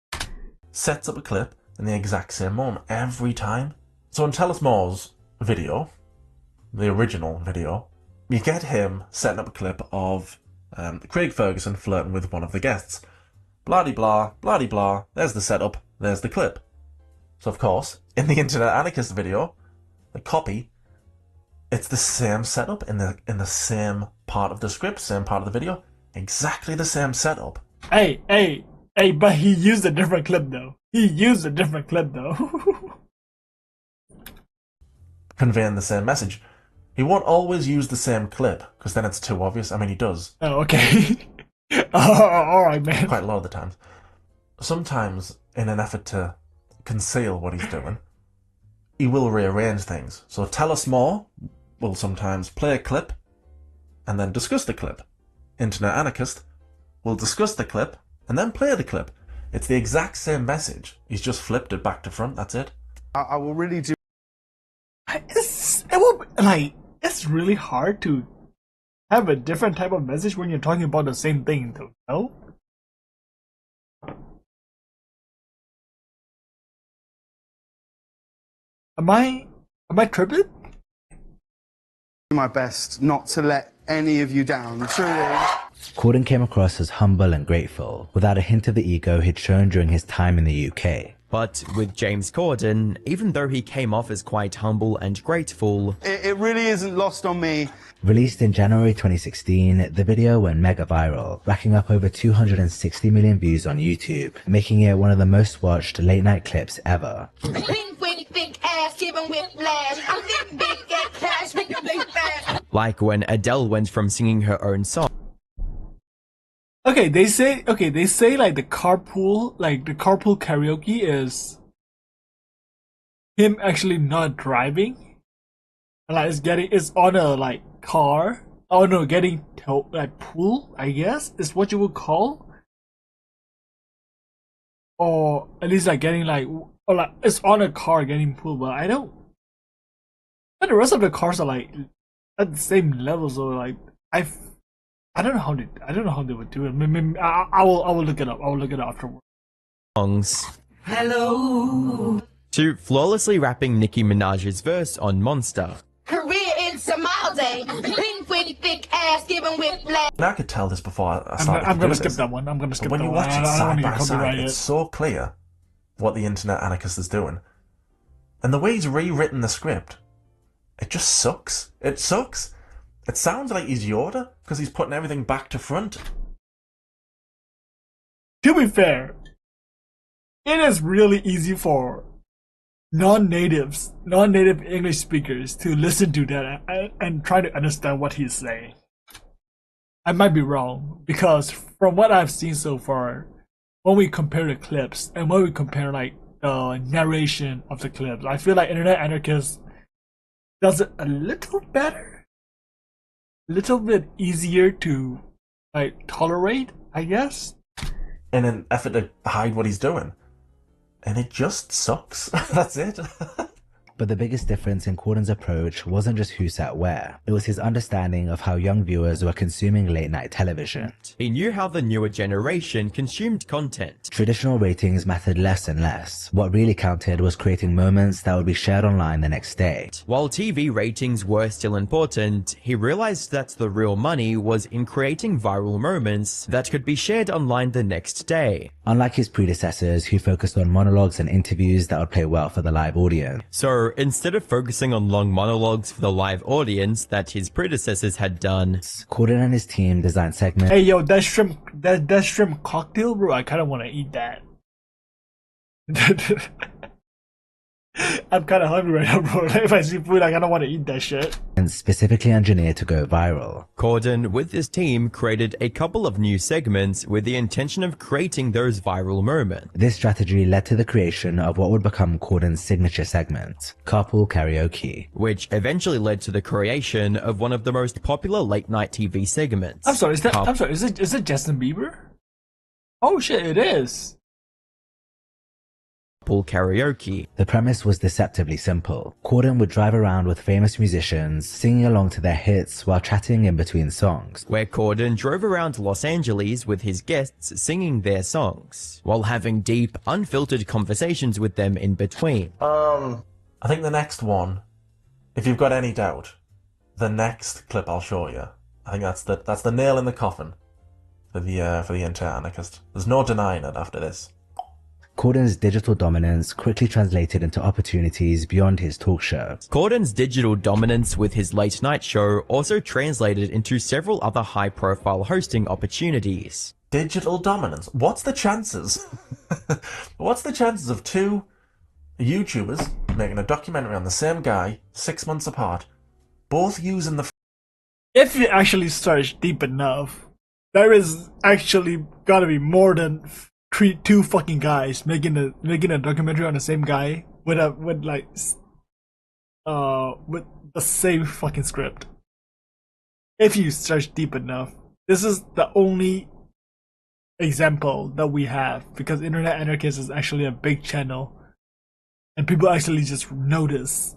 Sets up a clip in the exact same moment every time. So in Tell Us More's video, the original video, you get him setting up a clip of Craig Ferguson flirting with one of the guests. Blah-de-blah, blah-de-blah, there's the setup, there's the clip. So of course, in the Internet Anarchist video, the copy, it's the same setup in the same part of the script, same part of the video, exactly the same setup. Hey, but he used a different clip though. Conveying the same message. He won't always use the same clip, because then it's too obvious. I mean, he does. Oh, okay. Alright, man. Quite a lot of the times. Sometimes, in an effort to conceal what he's doing, he will rearrange things. So Tell Us More will sometimes play a clip and then discuss the clip. Internet Anarchist will discuss the clip and then play the clip. It's the exact same message. He's just flipped it back to front, that's it. I will really do. It's really hard to have a different type of message when you're talking about the same thing, though, no? Am I tripping? My best not to let any of you down. Truly. Corden came across as humble and grateful, without a hint of the ego he'd shown during his time in the UK. But with James Corden, even though he came off as quite humble and grateful, It really isn't lost on me. Released in January 2016, the video went mega viral, racking up over 260 million views on YouTube, making it one of the most watched late night clips ever. Like when Adele went from singing her own song Okay, they say like the carpool karaoke is him actually not driving. Like it's on a like car. Oh no, getting towed, like pool, I guess is what you would call. Or at least like getting like, or like it's on a car getting pulled, but I don't. But the rest of the cars are like at the same level, so like I don't know how they would do it. Maybe, I will look it up. I will look it up afterwards. songs Hello. to flawlessly rapping Nicki Minaj's verse on Monster. Career in some all day. Pink pretty thick ass giving whiplash. And I could tell this before I started I'm to gonna do skip this. that one. I'm gonna skip But when that you one. watch I it don't side want to by get side, copyrighted. it's so clear what the Internet Anarchist is doing. And the way he's rewritten the script, it just sucks. It sucks. It sounds like he's Yoda, because he's putting everything back to front. To be fair, it is really easy for non-native English speakers to listen to that and try to understand what he's saying. I might be wrong, because from what I've seen so far, when we compare the clips and when we compare like the narration of the clips, I feel like Internet Anarchist does it a little better, a little bit easier to like tolerate, I guess. In an effort to hide what he's doing. And it just sucks. That's it. But the biggest difference in Corden's approach wasn't just who sat where, it was his understanding of how young viewers were consuming late night television. He knew how the newer generation consumed content. Traditional ratings mattered less and less. What really counted was creating moments that would be shared online the next day. While TV ratings were still important, he realized that the real money was in creating viral moments that could be shared online the next day. Unlike his predecessors who focused on monologues and interviews that would play well for the live audience. So instead of focusing on long monologues for the live audience that his predecessors had done, Corden and his team designed segments. Hey yo, that shrimp cocktail, bro, I kinda wanna eat that. I'm kinda hungry right now, bro. Like, if I see food, I kinda wanna eat that shit. And specifically engineered to go viral. Corden, with his team, created a couple of new segments with the intention of creating those viral moments. This strategy led to the creation of what would become Corden's signature segment, Carpool Karaoke. Which eventually led to the creation of one of the most popular late-night TV segments. I'm sorry, is it Justin Bieber? Oh shit, it is. Carpool Karaoke. The premise was deceptively simple. Corden would drive around with famous musicians, singing along to their hits while chatting in between songs. Where Corden drove around Los Angeles with his guests singing their songs, while having deep, unfiltered conversations with them in between. I think the next one, if you've got any doubt, the next clip I'll show you, I think that's the nail in the coffin for the Internet Anarchist. There's no denying it after this. Corden's digital dominance quickly translated into opportunities beyond his talk show. Corden's digital dominance with his late night show also translated into several other high-profile hosting opportunities. Digital dominance? What's the chances? What's the chances of two YouTubers making a documentary on the same guy 6 months apart both using the If you actually search deep enough, there is actually gotta be more than two fucking guys making a documentary on the same guy with the same fucking script. If you search deep enough, this is the only example that we have, because Internet Anarchist is actually a big channel, and people actually just notice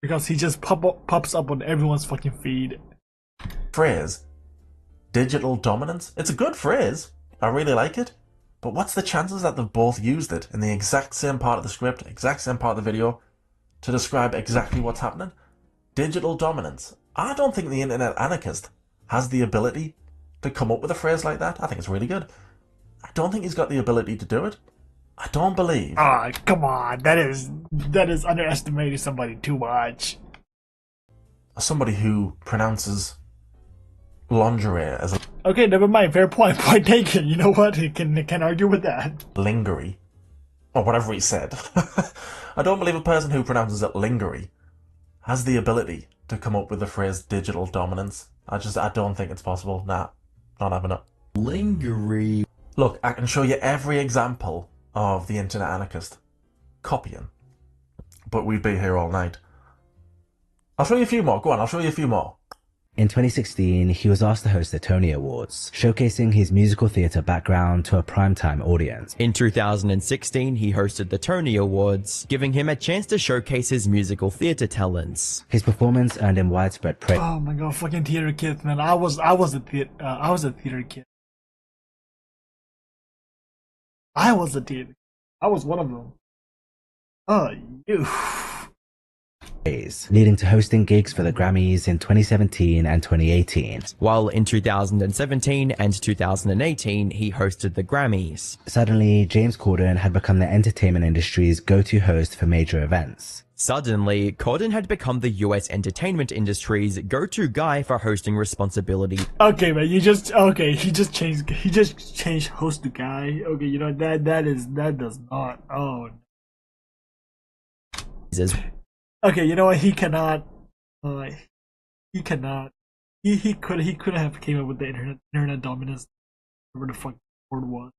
because he just pops up on everyone's fucking feed. phrase, digital dominance. It's a good phrase. I really like it. But what's the chances that they've both used it in the exact same part of the script, exact same part of the video, to describe exactly what's happening? Digital dominance. I don't think the Internet Anarchist has the ability to come up with a phrase like that. I think it's really good. I don't think he's got the ability to do it. I don't believe. Ah, come on, that is underestimating somebody too much. Somebody who pronounces lingerie as a Okay, never mind. Fair point. Point taken. You know what? He can argue with that. lingerie, or whatever he said. I don't believe a person who pronounces it lingerie has the ability to come up with the phrase digital dominance. I don't think it's possible. Nah, not having it. Lingerie. Look, I can show you every example of the Internet Anarchist copying, but we'd be here all night. I'll show you a few more. Go on, I'll show you a few more. In 2016, he was asked to host the Tony Awards, showcasing his musical theatre background to a primetime audience. In 2016, he hosted the Tony Awards, giving him a chance to showcase his musical theatre talents. His performance earned him widespread praise. Oh my god, fucking theater kids, man! I was a theater kid. I was a theater. I was one of them. Oh, you. Leading to hosting gigs for the Grammys in 2017 and 2018. While in 2017 and 2018, he hosted the Grammys. Suddenly, James Corden had become the entertainment industry's go-to host for major events. Suddenly, Corden had become the US entertainment industry's go-to guy for hosting responsibility. Okay, man, he just changed host to guy. Okay, you know that does not. Oh. Okay, you know what? He cannot. He cannot. He couldn't have came up with the internet dominance. Whatever the fuck word was.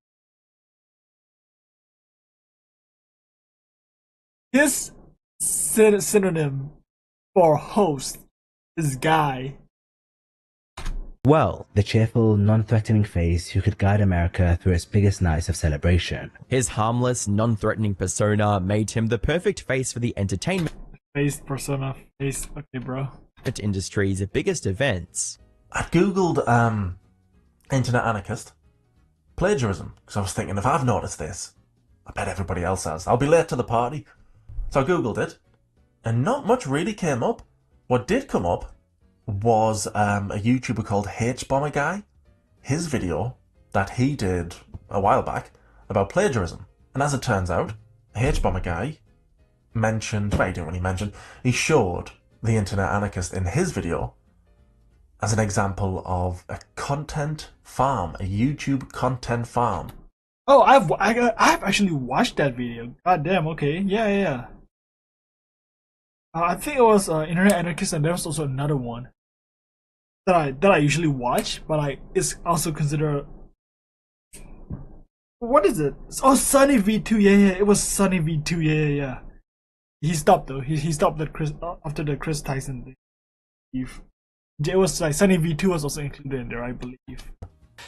His synonym for host is guy. Well, the cheerful, non-threatening face who could guide America through its biggest nights of celebration. His harmless, non-threatening persona made him the perfect face for the entertainment face. Okay, bro. Industry's biggest events. I googled Internet Anarchist plagiarism because I was thinking, if I've noticed this, I bet everybody else has. I'll be late to the party. So I googled it, and not much really came up. What did come up was a YouTuber called H-Bomber Guy. His video that he did a while back about plagiarism. And as it turns out, H-Bomber Guy mentioned, well, he didn't really mention, he showed the Internet Anarchist in his video as an example of a content farm, a YouTube content farm. Oh, I've actually watched that video. God damn. Okay. Yeah. I think it was Internet Anarchist, and there was also another one that I usually watch, but it's also considered. What is it? Oh, Sunny V2. Yeah. It was Sunny V2. Yeah. He stopped though. He stopped after the Chris Tyson thing. It was like Sunny V2 was also included in there, I believe.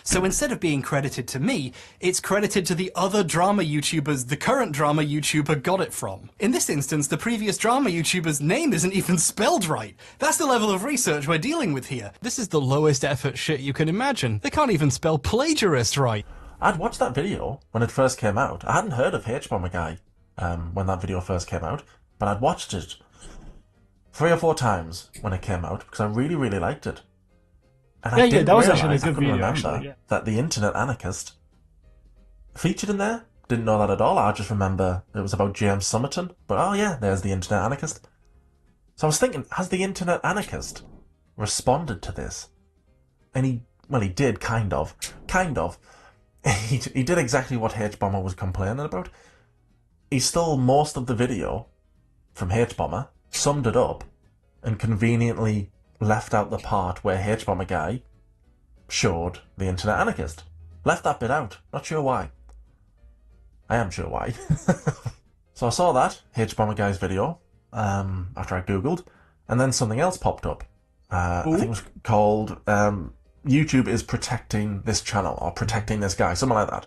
So instead of being credited to me, it's credited to the other drama YouTubers the current drama YouTuber got it from. In this instance, the previous drama YouTuber's name isn't even spelled right. That's the level of research we're dealing with here. This is the lowest effort shit you can imagine. They can't even spell plagiarist right. I'd watched that video when it first came out. I hadn't heard of H-Bomber Guy when that video first came out, but I'd watched it 3 or 4 times when it came out because I really, really liked it. And I didn't that was realise, actually a good I couldn't video, remember that the Internet Anarchist featured in there. Didn't know that at all. I just remember it was about James Somerton. But oh yeah, there's the Internet Anarchist. So I was thinking, has the Internet Anarchist responded to this? And he did, kind of. He did exactly what H-Bomber was complaining about. He stole most of the video from H-Bomber, summed it up, and conveniently left out the part where H-Bomber Guy showed the Internet Anarchist. Left that bit out. Not sure why. I am sure why. So I saw that H-Bomber Guy's video after I googled, and then something else popped up. I think it was called YouTube is protecting this channel or protecting this guy, something like that.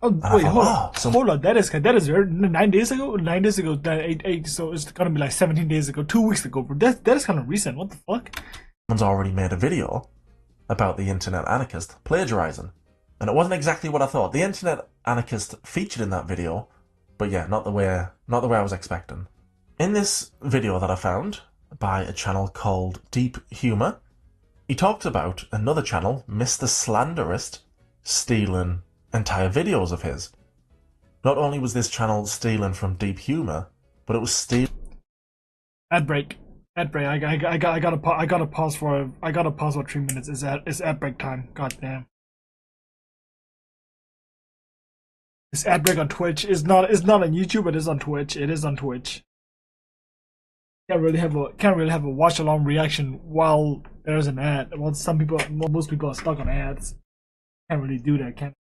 Oh wait, hold on. That is 9 days ago. 9 days ago. Eight. So it's gonna be like 17 days ago, 2 weeks ago. Bro. That is kind of recent. What the fuck? Someone's already made a video about the Internet Anarchist plagiarizing, and it wasn't exactly what I thought. The Internet Anarchist featured in that video, but yeah, not the way I was expecting. In this video that I found by a channel called Deep Humor, he talked about another channel, Mr. Slanderist, stealing entire videos of his. Not only was this channel stealing from Deep Humor, but it was stealing. Ad break. I gotta pause for 3 minutes. It's ad break time. God damn. It's ad break on Twitch. It's not on YouTube, but it's on Twitch. It is on Twitch. Can't really have a watch along reaction while there's an ad. Well, most people are stuck on ads. Can't really do that, can I?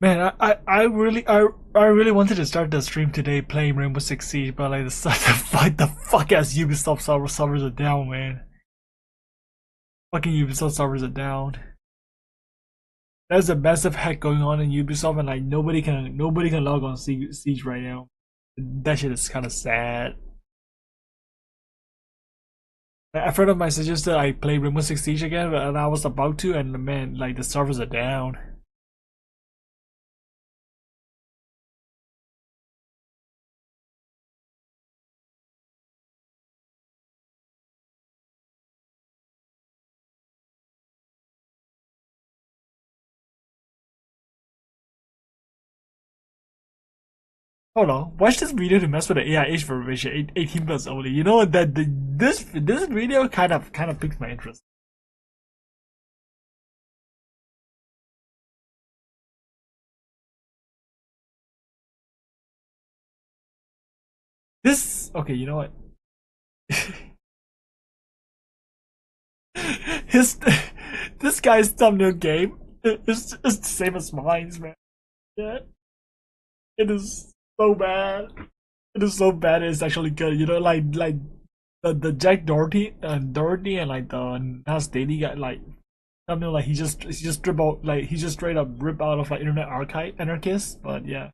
Man, I really wanted to start the stream today playing Rainbow Six Siege, but like the fuck ass Ubisoft servers are down, man. Fucking Ubisoft servers are down. There's a massive hack going on in Ubisoft, and like nobody can log on Siege right now. That shit is kind of sad. A friend of mine suggested I play Rainbow Six Siege again, and I was about to, and man, like the servers are down. Hold on, watch this video to mess with the AI age verification, 18 plus only. You know what? This video kind of piques my interest. Okay, you know what? This guy's thumbnail game is the same as mine, man. Yeah, it is so bad. It is so bad. It's actually good. You know, like the Jack Doherty and like the Nas Daily guy, like thumbnail, like he just strip out, like he just straight up rip out of like Internet Archive Anarchist. But yeah.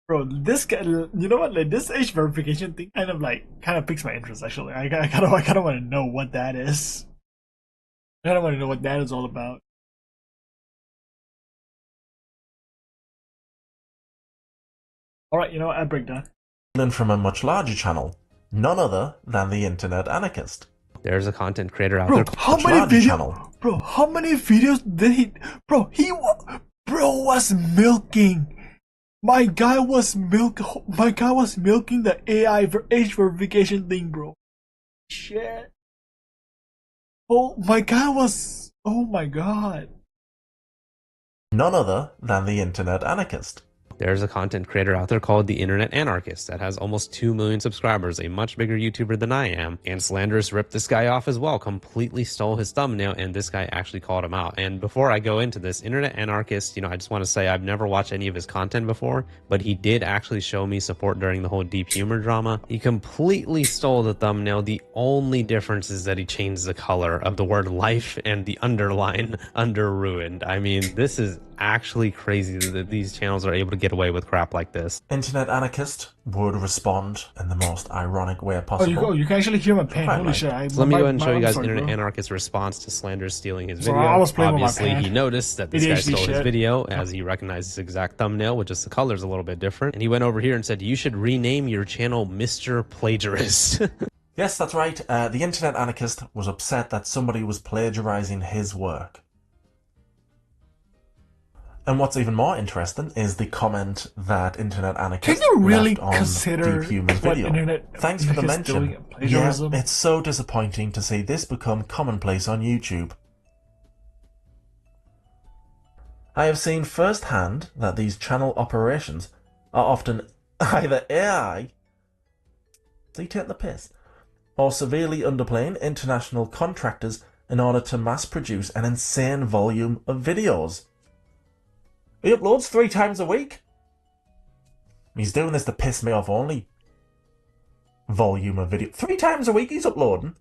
Bro, this guy, you know what? Like this age verification thing kind of piques my interest. Actually, I kind of want to know what that is. I kind of want to know what that is all about. All right, you know what? I break down. From a much larger channel, none other than the Internet Anarchist. There's a content creator out there. How many videos? Bro, how many videos did he? Bro, was milking. My guy was milking the AI age verification thing, bro. Shit. Oh my god. None other than the Internet Anarchist. There's a content creator out there called the Internet Anarchist that has almost 2 million subscribers, a much bigger YouTuber than I am. And Slanderous ripped this guy off as well, completely stole his thumbnail, and this guy actually called him out. And before I go into this, Internet Anarchist, you know, I just want to say I've never watched any of his content before, but he did actually show me support during the whole Deep Humor drama. He completely stole the thumbnail. The only difference is that he changed the color of the word life and the underline under ruined. I mean, this is actually crazy that these channels are able to get away with crap like this. Internet Anarchist would respond in the most ironic way Oh, possible. you can actually hear my pen. Quite Holy right. shit! So let me go ahead and show you I'm guys sorry, Internet bro. Anarchist's response to Slander stealing his So video. I was playing with my Obviously, pen. he noticed that this guy ADHD stole his shit. video as he recognized his exact thumbnail, with just the colors a little bit different. And he went over here and said, "You should rename your channel Mr. Plagiarist." Yes, that's right. The Internet Anarchist was upset that somebody was plagiarizing his work. And what's even more interesting is the comment that Internet Anarchist Can you really left on consider Deep Human's what video. Internet Thanks for the Anarchist doing mention. plagiarism? Yeah, it's so disappointing to see this become commonplace on YouTube. I have seen firsthand that these channel operations are often either AI, so you take the piss, or severely underplaying international contractors in order to mass produce an insane volume of videos. He uploads 3 times a week. He's doing this to piss me off only. Volume of video. 3 times a week he's uploading.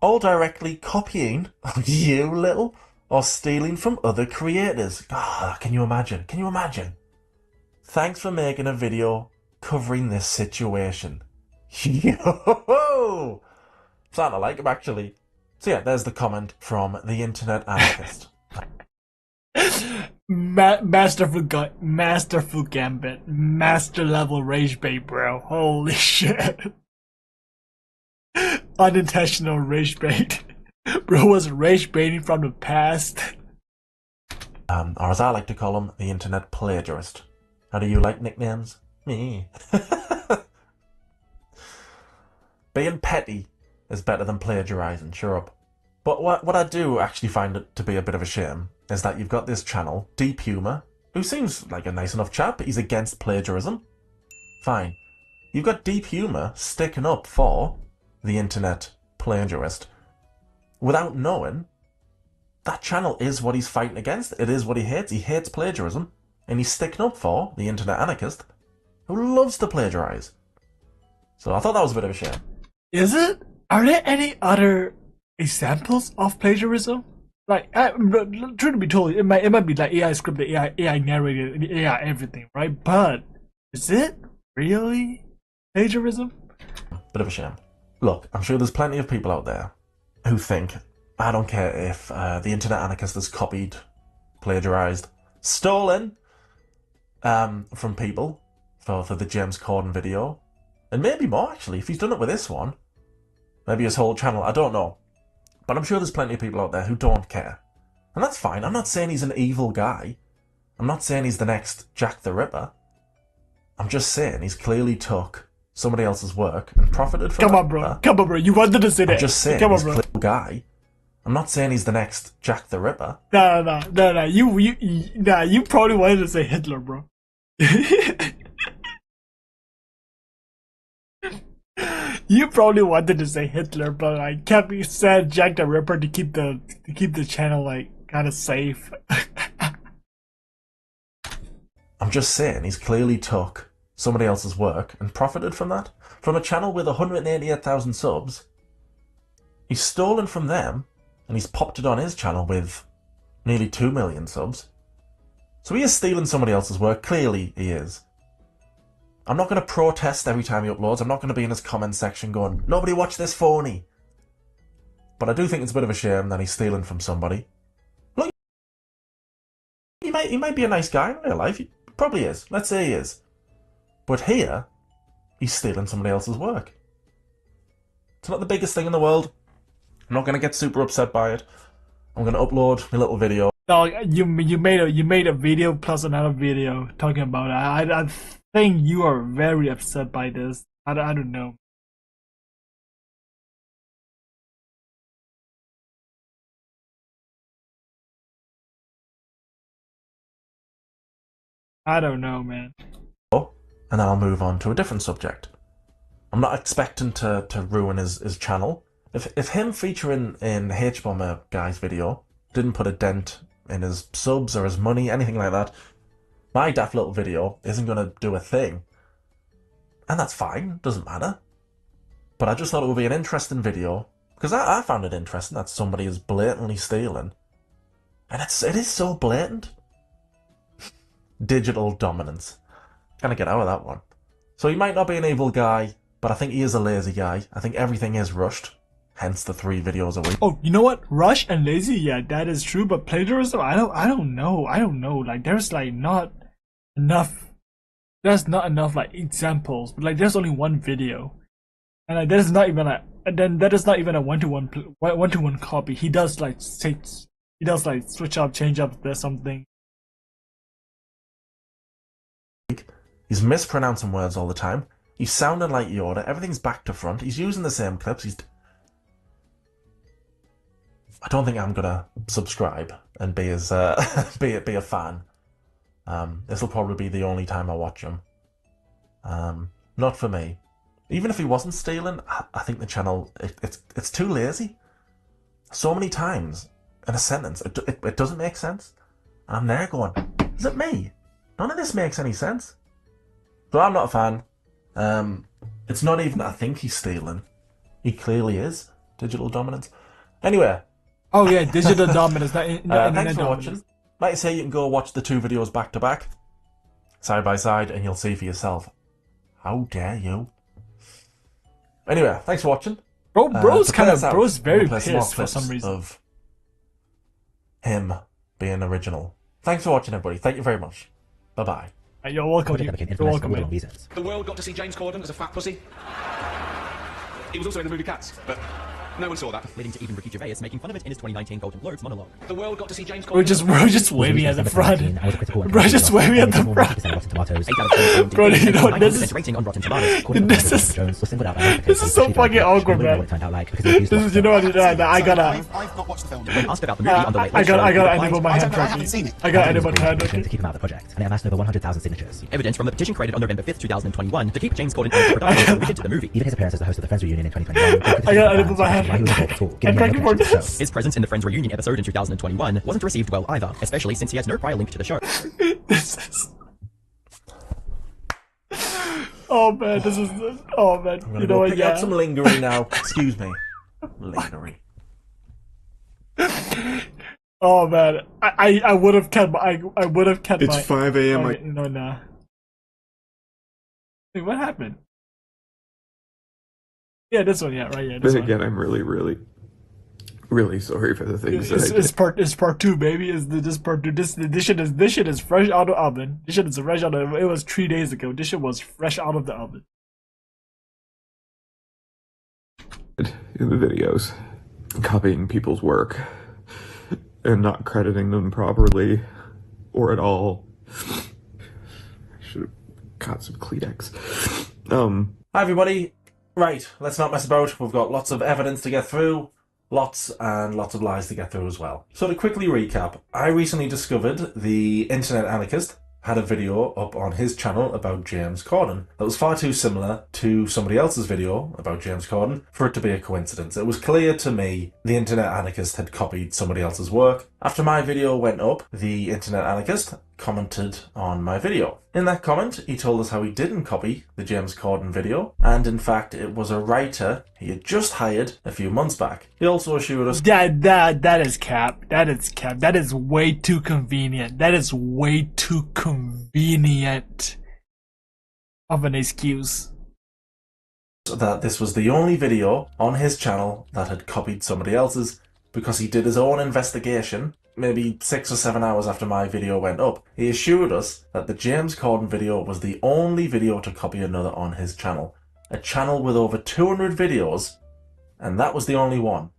All directly copying you little or stealing from other creators. God, can you imagine? Can you imagine? Thanks for making a video covering this situation. Yo! Starting to like him actually. So yeah, there's the comment from the Internet Anarchist. Masterful gambit, master level rage bait, bro. Holy shit! Unintentional rage bait. Bro was rage baiting from the past. Or as I like to call him, the Internet Plagiarist. How do you like nicknames? Me. Being petty is better than plagiarizing, sure up. But what I do actually find it to be a bit of a shame is that you've got this channel, Deep Humor, who seems like a nice enough chap. He's against plagiarism. Fine. You've got Deep Humor sticking up for the Internet Plagiarist without knowing that channel is what he's fighting against. It is what he hates. He hates plagiarism, and he's sticking up for the Internet Anarchist who loves to plagiarize. So I thought that was a bit of a shame. Is it? Are there any other examples of plagiarism? Like, truth to be told, it might be like AI scripted, AI narrated, AI everything, right? But is it really plagiarism? Bit of a shame. Look, I'm sure there's plenty of people out there who think, I don't care if the Internet Anarchist has copied, plagiarized, stolen from people for the James Corden video. And maybe more, actually, if he's done it with this one. Maybe his whole channel, I don't know. But I'm sure there's plenty of people out there who don't care. And that's fine. I'm not saying he's an evil guy. I'm not saying he's the next Jack the Ripper. I'm just saying he's clearly took somebody else's work and profited from it. Come on, bro. You wanted to say that. I'm just saying Come on, he's bro. a clever guy. I'm not saying he's the next Jack the Ripper. No. You probably wanted to say Hitler, bro. You probably wanted to say Hitler, but I kept said Jack the Ripper to keep the channel like kind of safe. I'm just saying he's clearly took somebody else's work and profited from that. From a channel with 188,000 subs, he's stolen from them and he's popped it on his channel with nearly 2 million subs. So he is stealing somebody else's work. Clearly he is. I'm not going to protest every time he uploads. I'm not going to be in his comment section going, nobody watch this phony. But I do think it's a bit of a shame that he's stealing from somebody. Look, he might be a nice guy in real life. He probably is. Let's say he is. But here, he's stealing somebody else's work. It's not the biggest thing in the world. I'm not going to get super upset by it. I'm going to upload my little video. No, you made a video plus another video talking about it. I think you are very upset by this. I don't know. I don't know, man. And then I'll move on to a different subject. I'm not expecting to ruin his channel. If him featuring in H-Bomber guy's video didn't put a dent in his subs or his money, anything like that, my daft little video isn't going to do a thing. And that's fine, doesn't matter. But I just thought it would be an interesting video, because I found it interesting that somebody is blatantly stealing. And it is so blatant. digital dominance. Kind of get out of that one. So he might not be an evil guy, but I think he is a lazy guy. I think everything is rushed, hence the 3 videos a week. Oh, you know what? Rush and lazy, yeah, that is true. But plagiarism, I don't know. Like, there's like not enough. There's not enough like examples. But like, there's only one video, and like, that is not even like. And then that is not even a one-to-one copy. He does like switch up, change up. There's something. He's mispronouncing words all the time. He's sounding like Yoda. Everything's back to front. He's using the same clips. I don't think I'm gonna subscribe and be as be a fan. This will probably be the only time I watch him. Not for me. Even if he wasn't stealing, I think the channel it's too lazy. So many times in a sentence, it doesn't make sense. I'm there going, is it me? None of this makes any sense. So I'm not a fan. It's not even I think he's stealing. He clearly is. Digital dominance. Anyway. Oh yeah, digital dominance. Thanks for watching. Like I say, you can go watch the 2 videos back to back, side by side, and you'll see for yourself. How dare you? Anyway, thanks for watching. Bro's very pissed for some reason. Of him being original. Thanks for watching, everybody. Thank you very much. Bye bye. You're welcome. You're welcome. The world got to see James Corden as a fat pussy. He was also in the movie Cats, but no one saw that. Leading to even Ricky Gervais making fun of it in his 2019 Golden Globes monologue. The world got to see James Corden. We're just waving at the front. Bro, just waving at the front. Bro, you know, this is so fucking awkward, man. This is, you know what, I gotta enable my hand tracking. I gotta enable my hand tracking. To keep him out of the project, and it amassed over 100,000 signatures. Evidence from the petition created on November 5th, 2021 to keep James Corden out of production related to the movie. Even his appearance as the host of the Friends reunion in 2021. I gotta enable my hand tracking. His presence in the Friends reunion episode in 2021 wasn't received well either, especially since he has no prior link to the show. Oh man, this is. Oh man, I'm gonna go pick out some lingering now. Excuse me. Lingering. Oh man, I would have kept my. I would have kept it's my. 5 a.m. Oh, no, nah. Wait, what happened? Yeah, this one. Yeah, right. Yeah. Then again, I'm really sorry for the things that I did. It's part 2, baby. This part 2. This shit is fresh out of the oven. This shit is fresh out of. It was 3 days ago. This shit was fresh out of the oven. In the videos, copying people's work and not crediting them properly or at all. I should have got some Kleenex. Hi everybody. Right, let's not mess about. We've got lots of evidence to get through. Lots and lots of lies to get through as well. So to quickly recap, I recently discovered the Internet Anarchist had a video up on his channel about James Corden that was far too similar to somebody else's video about James Corden for it to be a coincidence. It was clear to me the Internet Anarchist had copied somebody else's work. After my video went up, the Internet Anarchist commented on my video. In that comment, he told us how he didn't copy the James Corden video, and in fact it was a writer he had just hired a few months back. He also assured us that is cap. That is cap. That is way too convenient. That is way too convenient of an excuse. That this was the only video on his channel that had copied somebody else's, because he did his own investigation maybe 6 or 7 hours after my video went up. He assured us that the James Corden video was the only video to copy another on his channel. A channel with over 200 videos, and that was the only one.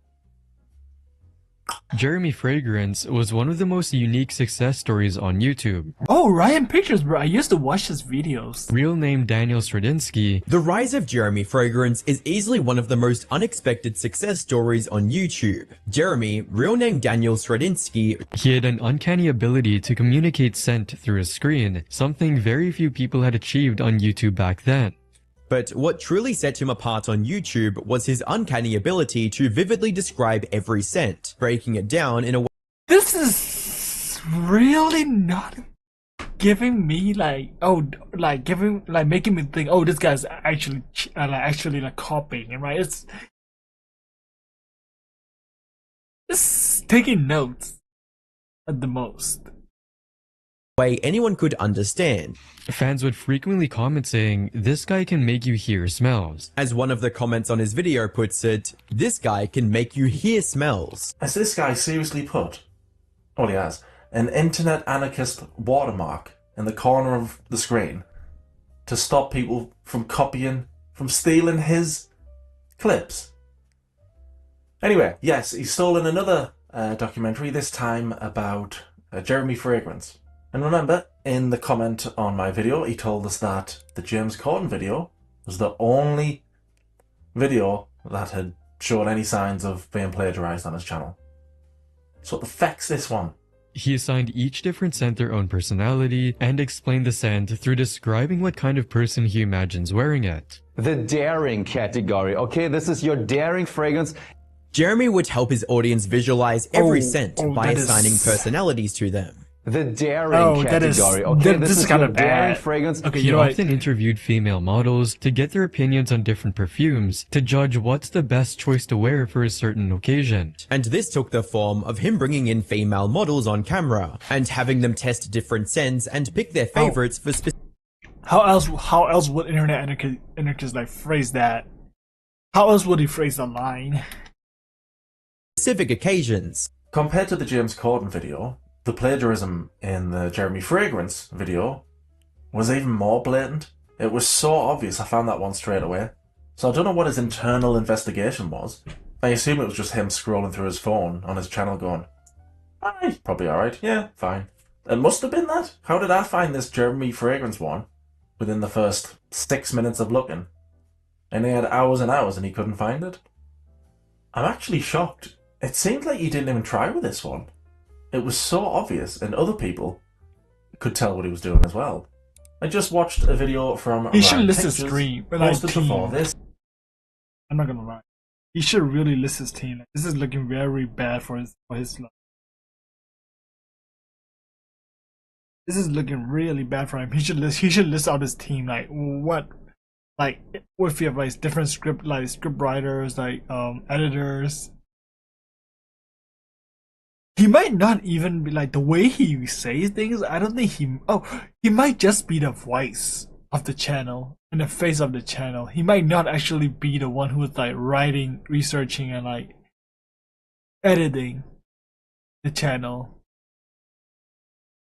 Jeremy Fragrance was one of the most unique success stories on YouTube. Oh, Ryan Pictures, bro. I used to watch his videos. Real name Daniel Stradinsky. The rise of Jeremy Fragrance is easily one of the most unexpected success stories on YouTube. Jeremy, real name Daniel Stradinsky, he had an uncanny ability to communicate scent through a screen, something very few people had achieved on YouTube back then. But what truly set him apart on YouTube was his uncanny ability to vividly describe every scent, breaking it down in a way. This is really not giving me making me think, oh, this guy's actually copying, right? It's taking notes at the most. way anyone could understand. Fans would frequently comment saying, "This guy can make you hear smells." As one of the comments on his video puts it, "This guy can make you hear smells." Has this guy seriously put, well he has, an internet anarchist watermark in the corner of the screen to stop people from copying, from stealing his clips? Anyway, yes, he's stolen another documentary, this time about Jeremy Fragrance. And remember, in the comment on my video, he told us that the James Corden video was the only video that had shown any signs of being plagiarized on his channel. So what the feck's this one? He assigned each different scent their own personality and explained the scent through describing what kind of person he imagines wearing it. The daring category, okay? This is your daring fragrance. Jeremy would help his audience visualize every scent by assigning personalities to them. The daring category, okay? This is kind of bad. Fragrance. Okay, He often interviewed female models to get their opinions on different perfumes to judge what's the best choice to wear for a certain occasion. And this took the form of him bringing in female models on camera and having them test different scents and pick their favorites for specific. How else would internet anarchists like phrase that? How else would he phrase the line? Specific occasions. Compared to the James Corden video, the plagiarism in the Jeremy Fragrance video was even more blatant. It was so obvious, I found that one straight away. So I don't know what his internal investigation was. I assume it was just him scrolling through his phone on his channel going, "Aye, probably alright, yeah, fine." It must have been that. How did I find this Jeremy Fragrance one within the first 6 minutes of looking? And he had hours and hours and he couldn't find it? I'm actually shocked. It seemed like he didn't even try with this one. It was so obvious, and other people could tell what he was doing as well. I just watched a video from He should Ryan list his Pictures, stream, but like posted before team. this. I'm not gonna lie. He should really list his team. This is looking very bad for his life. This is looking really bad for him. He should list out his team. Like what, like if you have like different script writers, like editors. He might not even be like the way he says things. I don't think he might just be the voice of the channel and the face of the channel. He might not actually be the one who is like writing, researching, and like editing the channel.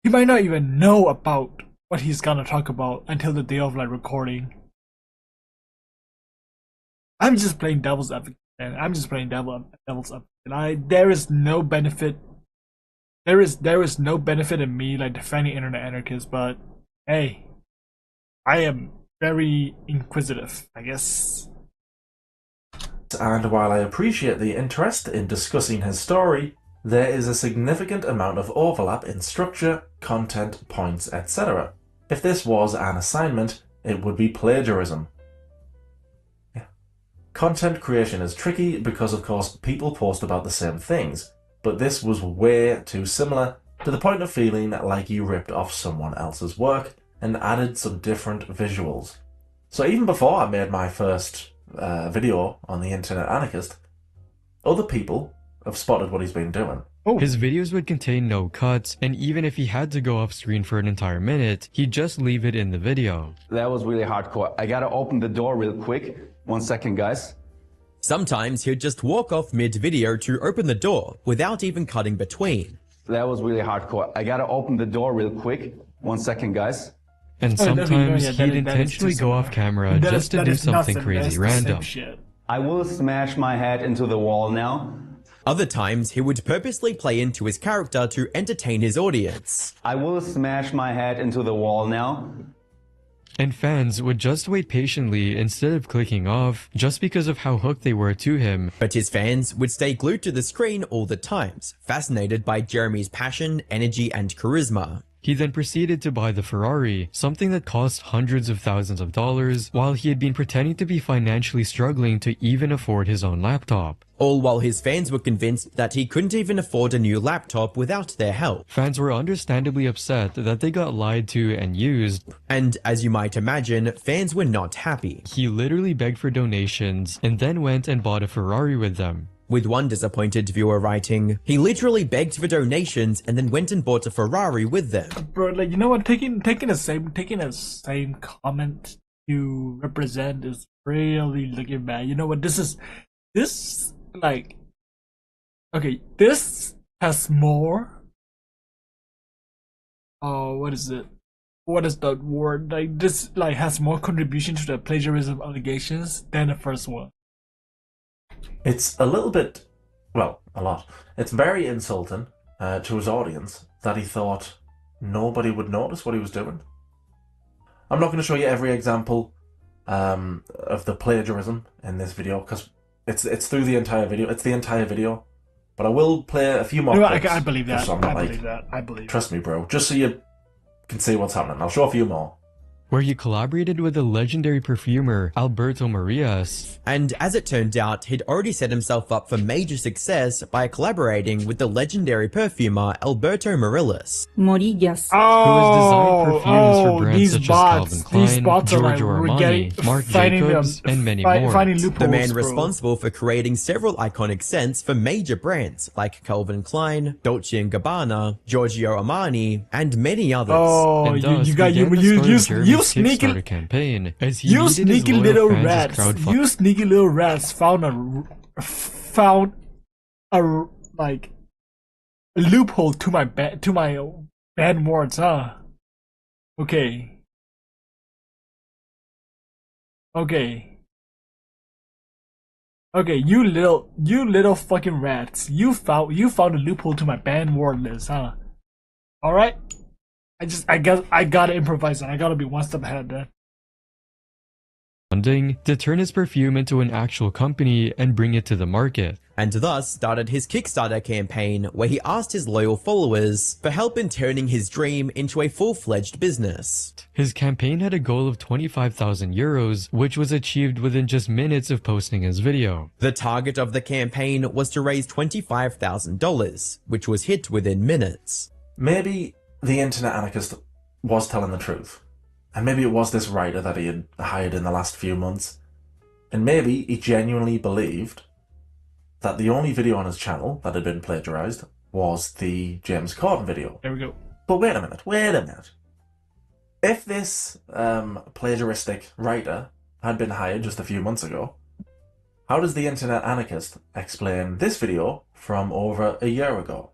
He might not even know about what he's gonna talk about until the day of like recording. I'm just playing devil's advocate, and I'm just playing devil's advocate. There is no benefit. There is no benefit in me like defending internet anarchists, but hey, I am very inquisitive, I guess. And while I appreciate the interest in discussing his story, there is a significant amount of overlap in structure, content, points, etc. If this was an assignment, it would be plagiarism. Yeah. Content creation is tricky because of course people post about the same things, but this was way too similar to the point of feeling like you ripped off someone else's work and added some different visuals. So even before I made my first video on the Internet Anarchist, other people have spotted what he's been doing. His videos would contain no cuts, and even if he had to go off screen for an entire minute, he'd just leave it in the video. That was really hardcore. I gotta open the door real quick. 1 second, guys. Sometimes he'd just walk off mid-video to open the door without even cutting between. That was really hardcore. I gotta open the door real quick. 1 second, guys. And sometimes he'd intentionally go off camera just to do something crazy random. I will smash my head into the wall now. Other times, he would purposely play into his character to entertain his audience. I will smash my head into the wall now. And fans would just wait patiently instead of clicking off, just because of how hooked they were to him. But his fans would stay glued to the screen all the times, fascinated by Jeremy's passion, energy, and charisma. He then proceeded to buy the Ferrari, something that cost hundreds of thousands of dollars, while he had been pretending to be financially struggling to even afford his own laptop. All while his fans were convinced that he couldn't even afford a new laptop without their help. Fans were understandably upset that they got lied to and used. And as you might imagine, fans were not happy. He literally begged for donations and then went and bought a Ferrari with them. with one disappointed viewer writing, "He literally begged for donations and then went and bought a Ferrari with them." Bro, like, you know what? Taking the same comment to represent is really looking bad. You know what? This like, okay, this has more. Oh, what is it? What is the word? Like, this like has more contribution to the plagiarism allegations than the first one. It's a little bit, well, a lot. It's very insulting to his audience that he thought nobody would notice what he was doing. I'm not going to show you every example of the plagiarism in this video because it's through the entire video. It's the entire video, but I will play a few more clips. I believe that. So I believe that. I believe. Trust me, bro. Just so you can see what's happening. I'll show a few more. Where he collaborated with the legendary perfumer Alberto Marias. And as it turned out, he'd already set himself up for major success by collaborating with the legendary perfumer Alberto Marias. Morillas. Who has designed perfumes for brands such bots, as Calvin Klein, Giorgio Armani, Marc Jacobs, and many more. The man responsible for creating several iconic scents for major brands like Calvin Klein, Dolce & Gabbana, Giorgio Armani, and many others. Oh, you sneaky campaign as he you sneaky little rats. You sneaky little rats found a like a loophole to my bad words, huh? Okay. Okay, you little fucking rats. You found a loophole to my bad word list, huh? All right. I gotta improvise and I gotta be one step ahead of that. Funding to turn his perfume into an actual company and bring it to the market. And thus started his Kickstarter campaign where he asked his loyal followers for help in turning his dream into a full-fledged business. His campaign had a goal of 25,000 euros, which was achieved within just minutes of posting his video. The target of the campaign was to raise $25,000, which was hit within minutes. Maybe the internet anarchist was telling the truth. And maybe it was this writer that he had hired in the last few months. And maybe he genuinely believed that the only video on his channel that had been plagiarized was the James Corden video. There we go. But wait a minute. If this plagiaristic writer had been hired just a few months ago, how does the internet anarchist explain this video from over a year ago?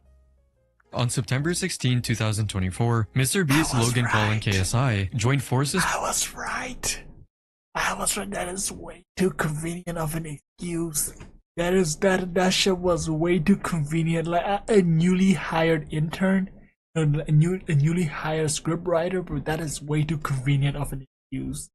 On September 16, 2024, Mr. Beast, Logan Paul, and KSI joined forces. I was right. That is way too convenient of an excuse. That shit was way too convenient. Like a newly hired intern, a newly hired scriptwriter, but that is way too convenient of an excuse.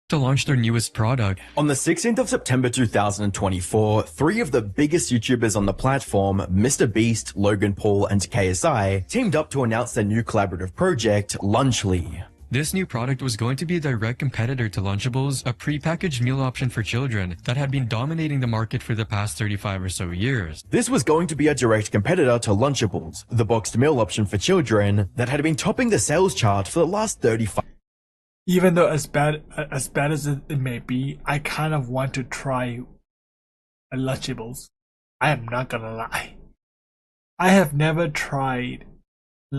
To launch their newest product. On the 16th of September 2024, three of the biggest YouTubers on the platform, Mr. Beast, Logan Paul, and KSI, teamed up to announce their new collaborative project, Lunchly. This new product was going to be a direct competitor to Lunchables, a pre-packaged meal option for children that had been dominating the market for the past 35 or so years. This was going to be a direct competitor to Lunchables, the boxed meal option for children that had been topping the sales chart for the last 35. Even though as bad as it may be, I kind of want to try Lunchables. I am not gonna lie. I have never tried a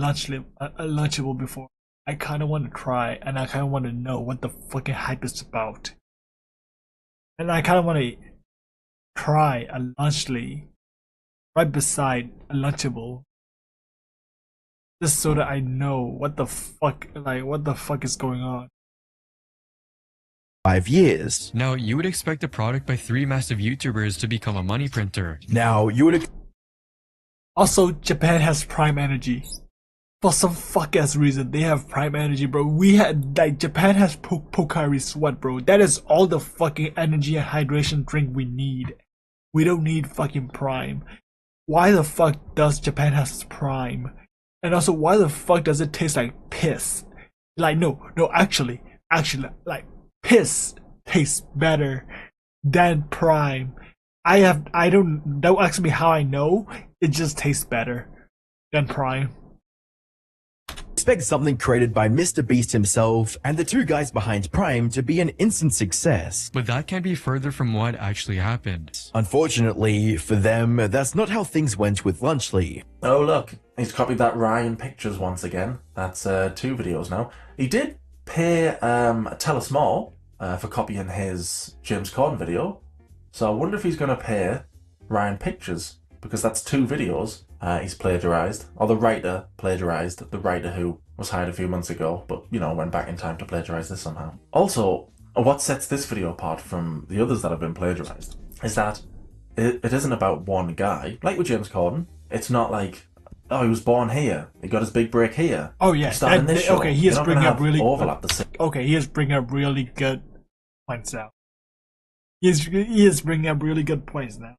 Lunchable before. I kind of want to try, and I kind of want to know what the fucking hype is about. And I kind of want to try a Lunchly right beside a Lunchable, just so that I know what the fuck is going on. 5 years. Now, you would expect a product by three massive YouTubers to become a money printer. Now, you would... Also, Japan has Prime Energy. For some fuck-ass reason, they have Prime Energy, bro. Japan has Pocari Sweat, bro. That is all the fucking energy and hydration drink we need. We don't need fucking Prime. Why the fuck does Japan has Prime? And also, why the fuck does it taste like piss? Like, no, actually, like, piss tastes better than Prime. Don't ask me how I know. It just tastes better than Prime. expect something created by Mr. Beast himself and the two guys behind Prime to be an instant success. But that can't be further from what actually happened. Unfortunately, for them, that's not how things went with Lunchley. Oh look, he's copied that Ryan Pictures once again. That's 2 videos now. He did pay ToS More for copying his James Corden video. So I wonder if he's going to pay Ryan Pictures, because that's 2 videos he's plagiarised, or the writer plagiarised, the writer who was hired a few months ago, but, you know, went back in time to plagiarise this somehow. Also, what sets this video apart from the others that have been plagiarised is that it isn't about one guy. Like with James Corden, it's not like, oh, he was born here, he got his big break here. Oh yeah, starting this show. Okay, he is bringing up really overlap the same. Okay, he is bringing up really good points now. He is bringing up really good points now.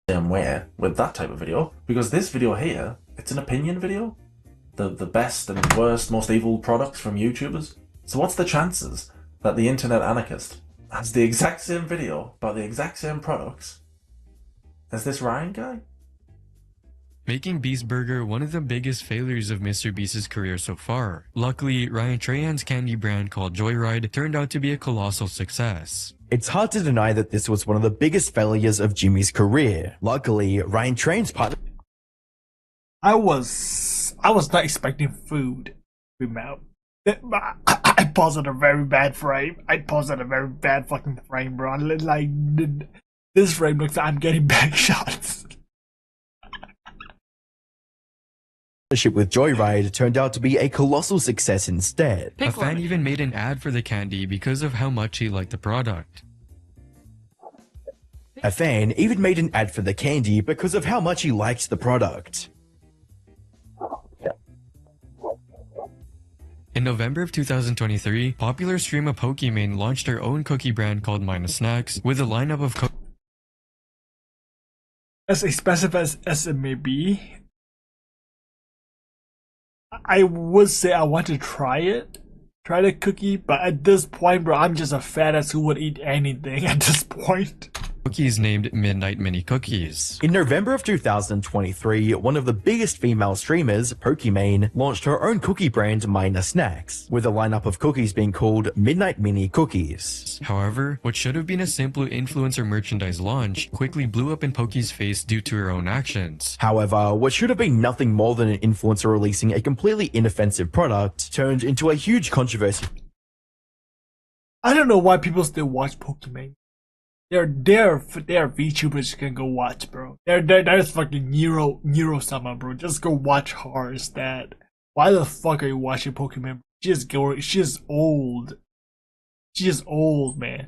Same way with that type of video, because this video here, it's an opinion video. The best and worst, most evil products from YouTubers. So what's the chances that the internet anarchist has the exact same video about the exact same products as this Ryan guy? Making Beast Burger one of the biggest failures of Mr. Beast's career so far. Luckily, Ryan Trahan's candy brand called Joyride turned out to be a colossal success. It's hard to deny that this was one of the biggest failures of Jimmy's career. Luckily, Ryan Trahan's partner... I was not expecting food to be out. I paused at a very bad frame. I paused at a very bad fucking frame, bro. Like, this frame looks like I'm getting back shots. With Joyride turned out to be a colossal success instead. A fan even made an ad for the candy because of how much he liked the product. A fan even made an ad for the candy because of how much he liked the product. In November of 2023, popular streamer Pokimane launched her own cookie brand called Minus Snacks with a lineup of As expensive as it may be, I would say I want to try the cookie, but at this point, bro, I'm just a fat ass who would eat anything at this point. Cookies named Midnight Mini Cookies. In November of 2023, one of the biggest female streamers, Pokimane, launched her own cookie brand Minor Snacks, with a lineup of cookies being called Midnight Mini Cookies. However, what should have been a simple influencer merchandise launch quickly blew up in Poki's face due to her own actions. However, what should have been nothing more than an influencer releasing a completely inoffensive product turned into a huge controversy. I don't know why people still watch Pokimane. They're VTubers you can go watch, bro. There's fucking Neuro Sama, bro. Just go watch her instead. Why the fuck are you watching Pokemon? She's old. She's old, man.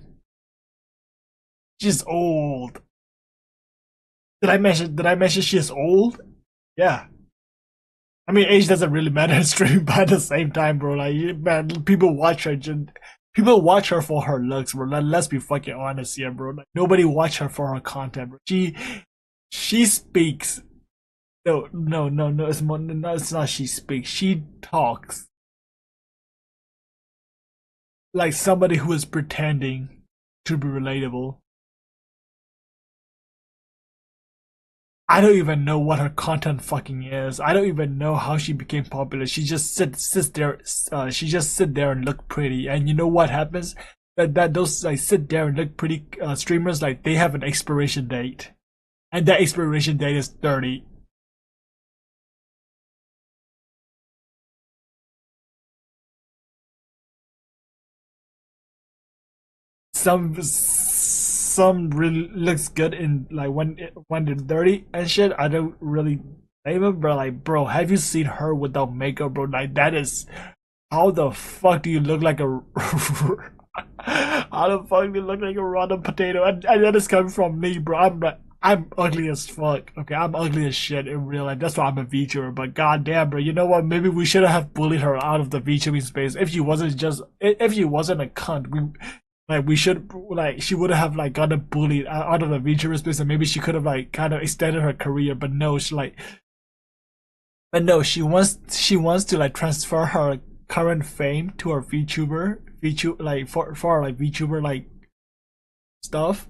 She's old. Did I mention she's old? Yeah. I mean, age doesn't really matter in streaming, but at the same time, bro, like, man, people watch her. People watch her for her looks, bro. Let's be fucking honest here, bro. Like, nobody watch her for her content, bro. She speaks. No. It's more. No, it's not. She speaks. She talks like somebody who is pretending to be relatable. I don't even know what her content fucking is. I don't even know how she became popular. She just sits there. She just sit there and look pretty. And you know what happens? That those like sit there and look pretty streamers, like, they have an expiration date, and that expiration date is 30. Some really looks good in like when they're 30 and shit. I don't really blame it, but like, bro, have you seen her without makeup, bro? Like, that is, how the fuck do you look like a how the fuck do you look like a rotten potato? And that is coming from me, bro. I'm ugly as fuck. Okay, I'm ugly as shit in real life. That's why I'm a VTuber. But goddamn, bro, you know what? Maybe we should have bullied her out of the VTubing space. If she wasn't a cunt, she would have like gotten bullied out of the VTuber space, and maybe she could have like kind of extended her career. But no, she wants to like transfer her current fame to her VTuber like for like VTuber like stuff,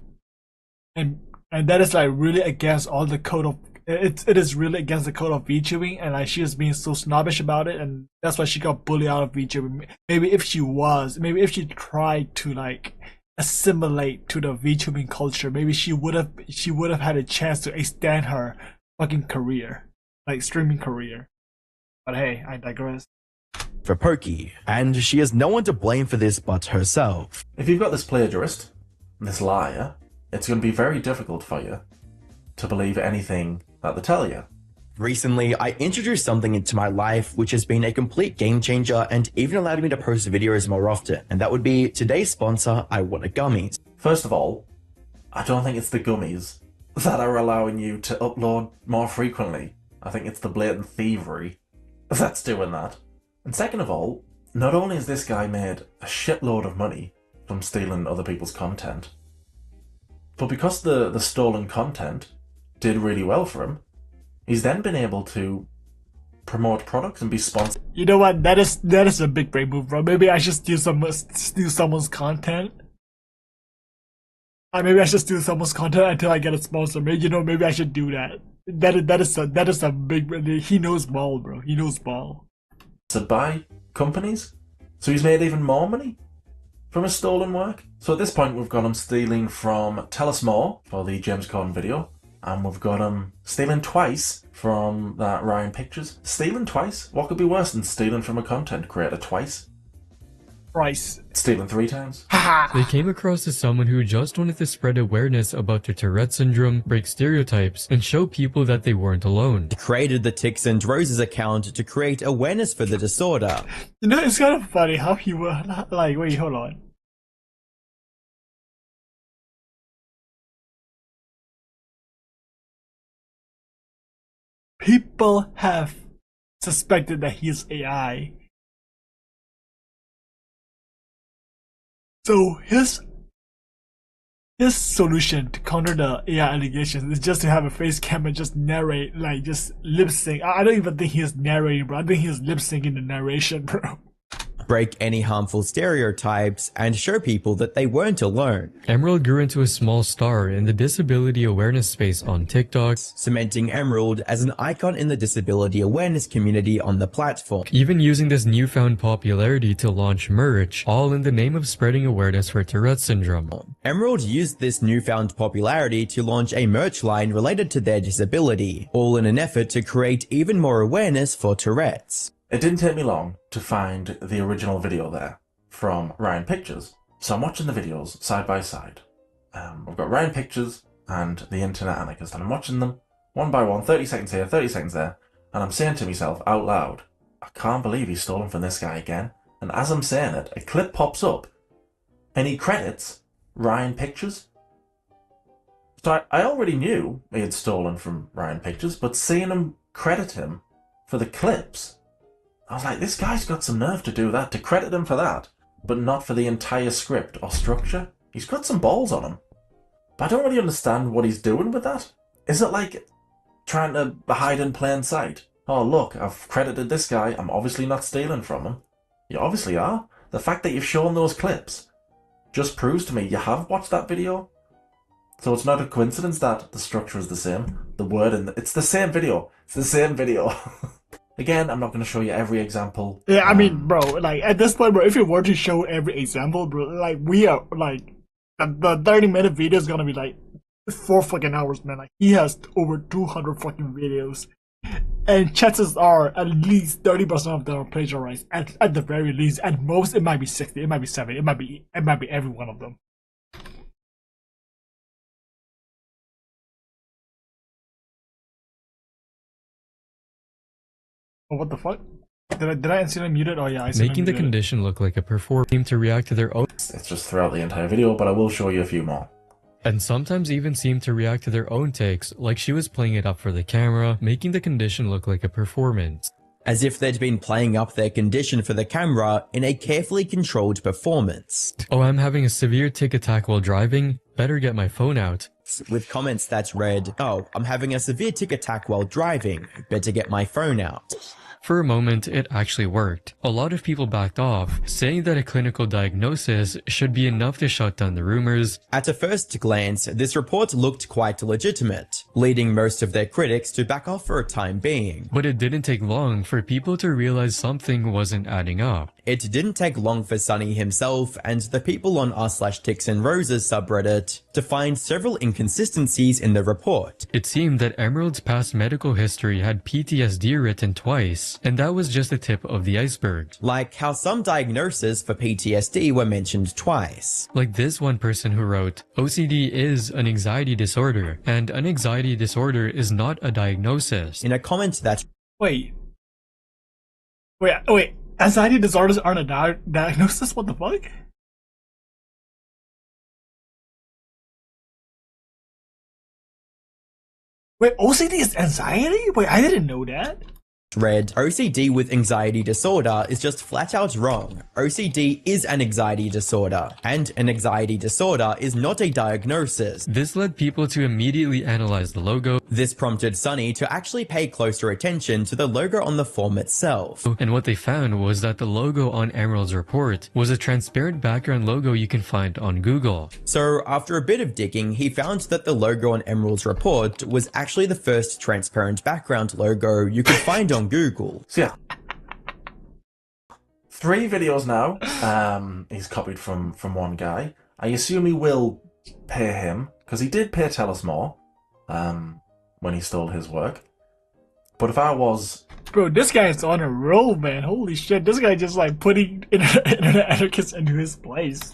and that is like really against all the code of it is really against the code of VTubing, and like she was being so snobbish about it, and that's why she got bullied out of VTubing. Maybe if she tried to like assimilate to the VTubing culture, maybe she would have had a chance to extend her fucking career, like streaming career. But hey, I digress. For Pokey, and she has no one to blame for this but herself. If you've got this plagiarist, this liar, it's going to be very difficult for you to believe anything that they tell you. Recently, I introduced something into my life which has been a complete game changer and even allowed me to post videos more often, and that would be today's sponsor, I Want a Gummies. First of all, I don't think it's the gummies that are allowing you to upload more frequently. I think it's the blatant thievery that's doing that. And second of all, not only has this guy made a shitload of money from stealing other people's content, but because the stolen content did really well for him, he's then been able to promote products and be sponsored. You know what? That is a big brain move, bro. Maybe I should steal someone's content. Maybe I should steal someone's content until I get a sponsor. Maybe maybe I should do that. That is a big. He knows ball, bro. He knows ball. By companies, so he's made even more money from his stolen work. So at this point, we've got him stealing from Tell Us More for the James Corden video. And we've got him stealing twice from that Ryan Pictures. Stealing twice? What could be worse than stealing from a content creator twice? Twice. Stealing 3 times. They came across as someone who just wanted to spread awareness about their Tourette syndrome, break stereotypes, and show people that they weren't alone. Created the Ticks and Roses account to create awareness for the disorder. You know, it's kind of funny how he was like, wait, hold on. People have suspected that he's AI. So his solution to counter the AI allegations is just to have a face cam and just narrate, like just lip sync. I don't even think he's narrating, bro. I think he's lip syncing the narration, bro. Break any harmful stereotypes and show people that they weren't alone. Emerald grew into a small star in the disability awareness space on TikTok, cementing Emerald as an icon in the disability awareness community on the platform. Even using this newfound popularity to launch merch, all in the name of spreading awareness for Tourette syndrome. Emerald used this newfound popularity to launch a merch line related to their disability, all in an effort to create even more awareness for Tourette's. It didn't take me long to find the original video there from Ryan Pictures. So I'm watching the videos side by side. We've got Ryan Pictures and the Internet Anarchist, and I'm watching them one by one, 30 seconds here, 30 seconds there, and I'm saying to myself out loud, I can't believe he's stolen from this guy again. And as I'm saying it, a clip pops up and he credits Ryan Pictures. So I already knew he had stolen from Ryan Pictures, but seeing him credit him for the clips, I was like, this guy's got some nerve to do that, to credit him for that, but not for the entire script or structure. He's got some balls on him. But I don't really understand what he's doing with that. Is it like trying to hide in plain sight? Oh look, I've credited this guy, I'm obviously not stealing from him. You obviously are. The fact that you've shown those clips just proves to me you have watched that video. So it's not a coincidence that the structure is the same. The word it's the same video. It's the same video. Again, I'm not going to show you every example. Yeah, I mean, bro, like, at this point, bro, if you were to show every example, bro, like, we are, like, the 30-minute video is going to be, like, 4 fucking hours, man. Like, he has over 200 fucking videos. And chances are, at least 30% of them are plagiarized. At the very least. At most, it might be 60, it might be 70, it might be every one of them. Oh, what the fuck? Did I accidentally mute it? Oh yeah, I making the condition look like a performer seem to react to their own. It's just throughout the entire video, but I will show you a few more. And sometimes even seem to react to their own takes, like she was playing it up for the camera, making the condition look like a performance. As if they'd been playing up their condition for the camera in a carefully controlled performance. Oh, I'm having a severe tic attack while driving, better get my phone out. With comments that read, oh, I'm having a severe tic attack while driving, better get my phone out. For a moment, it actually worked. A lot of people backed off, saying that a clinical diagnosis should be enough to shut down the rumors. At a first glance, this report looked quite legitimate, leading most of their critics to back off for a time being. But it didn't take long for people to realize something wasn't adding up. It didn't take long for Sunny himself and the people on r/TixandRoses subreddit to find several inconsistencies in the report. It seemed that Emerald's past medical history had PTSD written twice, and that was just the tip of the iceberg. Like how some diagnoses for PTSD were mentioned twice. Like this one person who wrote, OCD is an anxiety disorder, and an anxiety disorder is not a diagnosis. In a comment that... Wait. Anxiety disorders aren't a diagnosis? What the fuck? Wait, OCD is anxiety? Wait, I didn't know that. Read, OCD with anxiety disorder is just flat out wrong. OCD is an anxiety disorder, and an anxiety disorder is not a diagnosis. This led people to immediately analyze the logo. This prompted Sunny to actually pay closer attention to the logo on the form itself. And what they found was that the logo on Emerald's report was a transparent background logo you can find on Google. So after a bit of digging, he found that the logo on Emerald's report was actually the first transparent background logo you could find on Google. So yeah, 3 videos now. He's copied from one guy. I assume he will pay him, because he did pay ToS more when he stole his work. But if I was... Bro, this guy's on a roll, man. Holy shit, this guy just like putting internet anarchists into his place.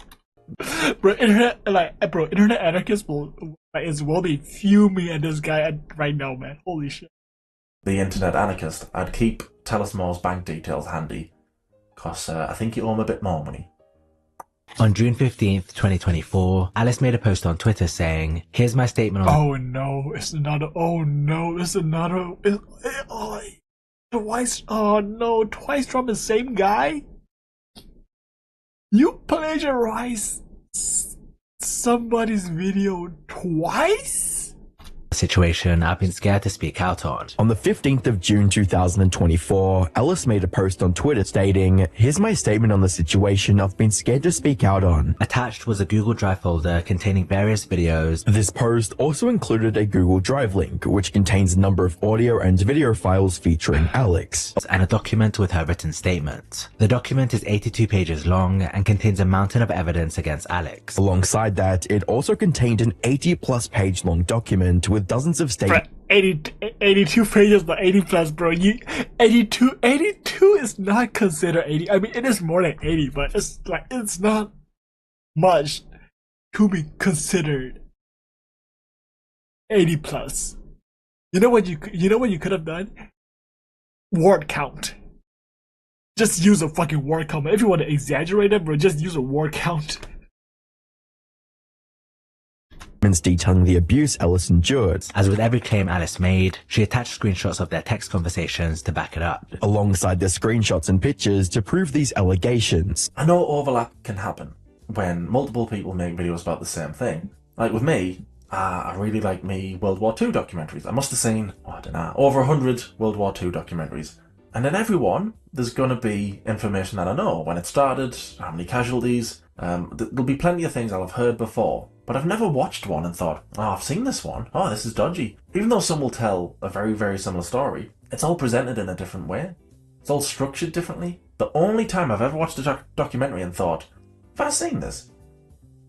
Bro, internet anarchists will be fuming at this guy right now, man. Holy shit. The internet anarchist, I'd keep ToS More's bank details handy, because I think you owe him a bit more money. On June 15th, 2024, Alice made a post on Twitter saying, "Here's my statement on..." Oh no, it's another... Oh no, it's another... Twice... Oh no, twice from the same guy? You plagiarized somebody's video twice? Situation I've been scared to speak out on. On the 15th of June 2024, Alice made a post on Twitter stating, "Here's my statement on the situation I've been scared to speak out on." Attached was a Google Drive folder containing various videos. This post also included a Google Drive link, which contains a number of audio and video files featuring Alex. And a document with her written statement. The document is 82 pages long and contains a mountain of evidence against Alex. Alongside that, it also contained an 80+ page long document with dozens of statements. 82 pages, but 80 plus, bro. 82 is not considered 80. I mean, it is more than 80, but it's not much to be considered 80 plus. You know what you could have done? Word count. Just use a fucking word count. If you want to exaggerate it, bro, just use a word count. Detailing the abuse Alice endured. As with every claim Alice made, she attached screenshots of their text conversations to back it up. Alongside the screenshots and pictures to prove these allegations. I know overlap can happen when multiple people make videos about the same thing. Like with me, I really like me World War II documentaries. I must have seen, I don't know, over 100 World War II documentaries. And in every one, there's going to be information that I know. When it started, how many casualties. There'll be plenty of things I'll have heard before. But I've never watched one and thought, oh, I've seen this one. Oh, this is dodgy. Even though some will tell a very, very similar story, it's all presented in a different way. It's all structured differently. The only time I've ever watched a documentary and thought, have I seen this?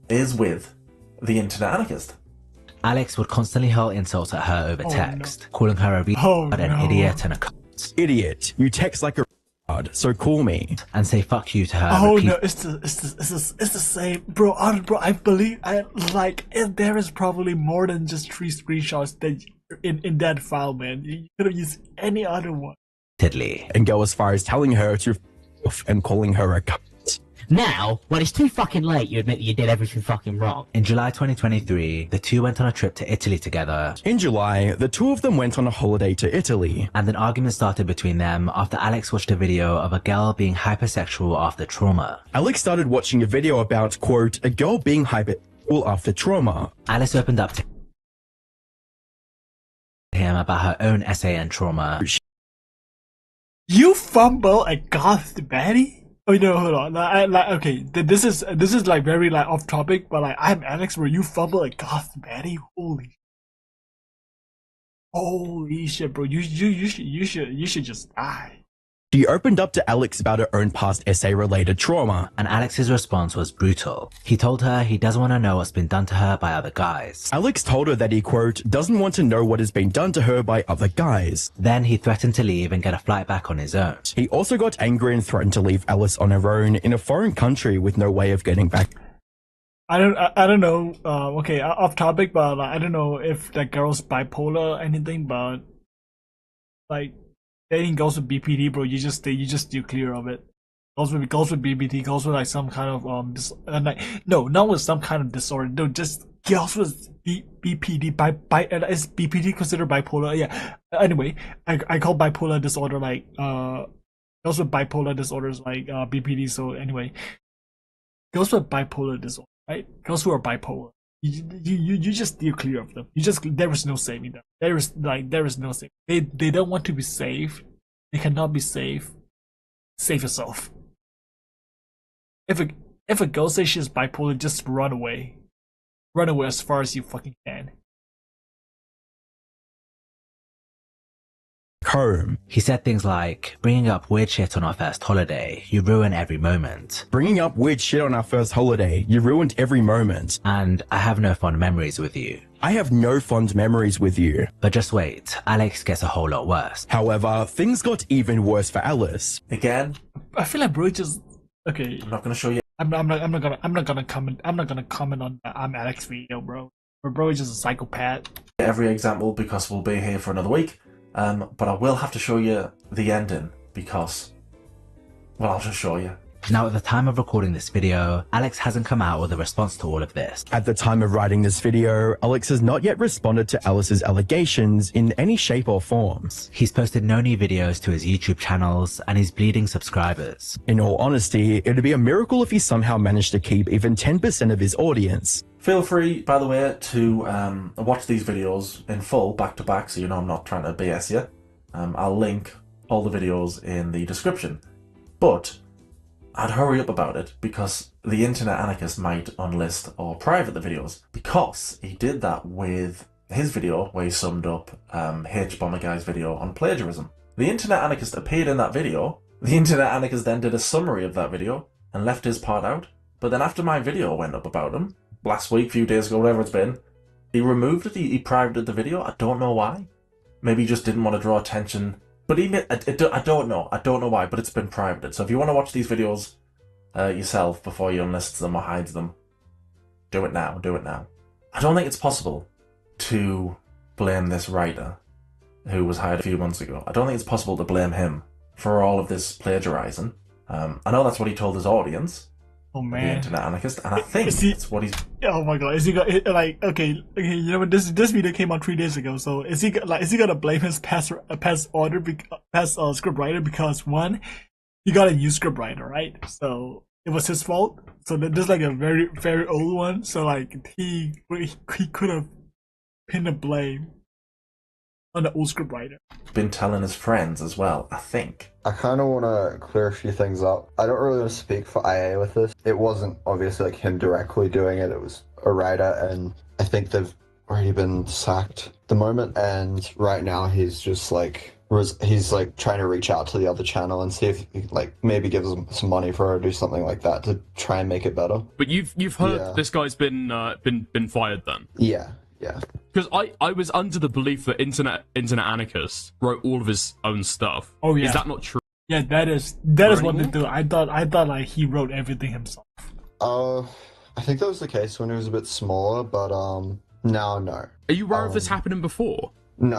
Is with the internet anarchist. Alex would constantly hurl insults at her over text, calling her a an idiot and a cunt. Idiot, you text like a so call me. And say fuck you to her. Oh no, it's the same, bro. I believe there is probably more than just 3 screenshots that in that file, man. You could have used any other one. And go as far as telling her to f and calling her a cunt. Now, when it's too fucking late, you admit that you did everything fucking wrong. In July 2023, the two went on a trip to Italy together. In July, the two of them went on a holiday to Italy. And an argument started between them after Alex watched a video of a girl being hypersexual after trauma. Alex started watching a video about, quote, a girl being hypersexual after trauma. Alice opened up to him about her own essay and trauma. You fumble a goth baddie? Oh no, hold on. Okay, this is like very like off topic, but like I'm Alex, where you fumble a goth baddie. Holy shit, bro! You should just die. She opened up to Alex about her own past essay-related trauma. And Alex's response was brutal. He told her he doesn't want to know what's been done to her by other guys. Alex told her that he, quote, doesn't want to know what has been done to her by other guys. Then he threatened to leave and get a flight back on his own. He also got angry and threatened to leave Alice on her own in a foreign country with no way of getting back. I don't know. Okay, off topic, but I don't know if that girl's bipolar or anything, but like dating girls with BPD, bro, you just steer clear of it. Girls with BPD, girls with like some kind of no, not with some kind of disorder. No, just girls with BPD. Is BPD considered bipolar? Yeah. Anyway, I call bipolar disorder like girls with bipolar disorders like BPD. So anyway, girls with bipolar disorder. Right? Girls who are bipolar, you just steer clear of them. There is no saving them. There is no saving. They don't want to be saved. They cannot be saved. Save yourself. If a girl says she's bipolar, just run away. Run away as far as you fucking can. Home. He said things like, bringing up weird shit on our first holiday, you ruin every moment. Bringing up weird shit on our first holiday, you ruined every moment. And I have no fond memories with you. I have no fond memories with you. But just wait, Alex gets a whole lot worse. However, things got even worse for Alice. Again, I feel like bro just okay. I'm not gonna show you. I'm not gonna comment on that I'm Alex video, bro. Bro is just a psychopath. Every example because we'll be here for another week. But I will have to show you the ending because, well, I'll just show you. Now, at the time of recording this video, Alex hasn't come out with a response to all of this. At the time of writing this video, Alex has not yet responded to Alice's allegations in any shape or forms. He's posted no new videos to his YouTube channels, and he's bleeding subscribers. In all honesty, it'd be a miracle if he somehow managed to keep even 10% of his audience. Feel free, by the way, to watch these videos in full, back to back, so you know I'm not trying to BS you. I'll link all the videos in the description. But I'd hurry up about it because the internet anarchist might unlist or private the videos, because he did that with his video where he summed up H-Bomber Guy's video on plagiarism. The internet anarchist appeared in that video. The internet anarchist then did a summary of that video and left his part out. But then after my video went up about him, last week, few days ago, whatever it's been, he removed it, he privated the video. I don't know why. Maybe he just didn't want to draw attention. But I don't know why, but it's been privated. So if you want to watch these videos yourself before he unlists them or hides them, do it now, I don't think it's possible to blame this writer who was hired a few months ago. I don't think it's possible to blame him for all of this plagiarizing. I know that's what he told his audience. Oh man, the internet anarchist, and I think that's what he's. Oh my god, is he like okay? You know what? This video came out 3 days ago, so is he gonna blame his past script writer because one, he got a new script writer, right? So it was his fault. So there's like a very old one. So like he could have pinned the blame on the old script writer. Been telling his friends as well, I think. I kind of want to clear a few things up. I don't really want to speak for IA with this. It wasn't obviously like him directly doing it. It was a writer, and I think they've already been sacked at the moment. And right now he's just like, he's like trying to reach out to the other channel and see if he like maybe gives them some money for her or do something like that to try and make it better. But you've heard this guy's been fired then? Yeah. Because I was under the belief that internet anarchist wrote all of his own stuff. Oh yeah. Is that not true? Yeah, that is what they do. I thought like he wrote everything himself. I think that was the case when he was a bit smaller, but now no. Are you aware of this happening before? No.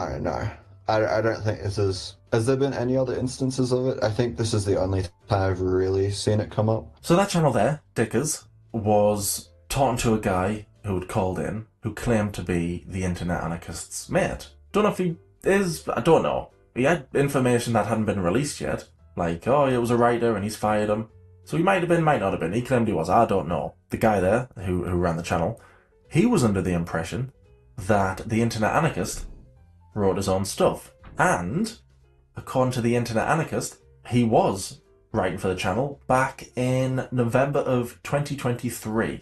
I don't think this is. Has there been any other instances of it? I think this is the only time I've really seen it come up. So that channel there, Dickers, was talking to a guy who had called in, who claimed to be the internet anarchist's mate. Don't know if he is, I don't know. He had information that hadn't been released yet. Like, oh, it was a writer and he's fired him. So he might have been, might not have been. He claimed he was, I don't know. The guy there, who ran the channel, he was under the impression that the internet anarchist wrote his own stuff. And according to the Internet Anarchist, he was writing for the channel back in November of 2023.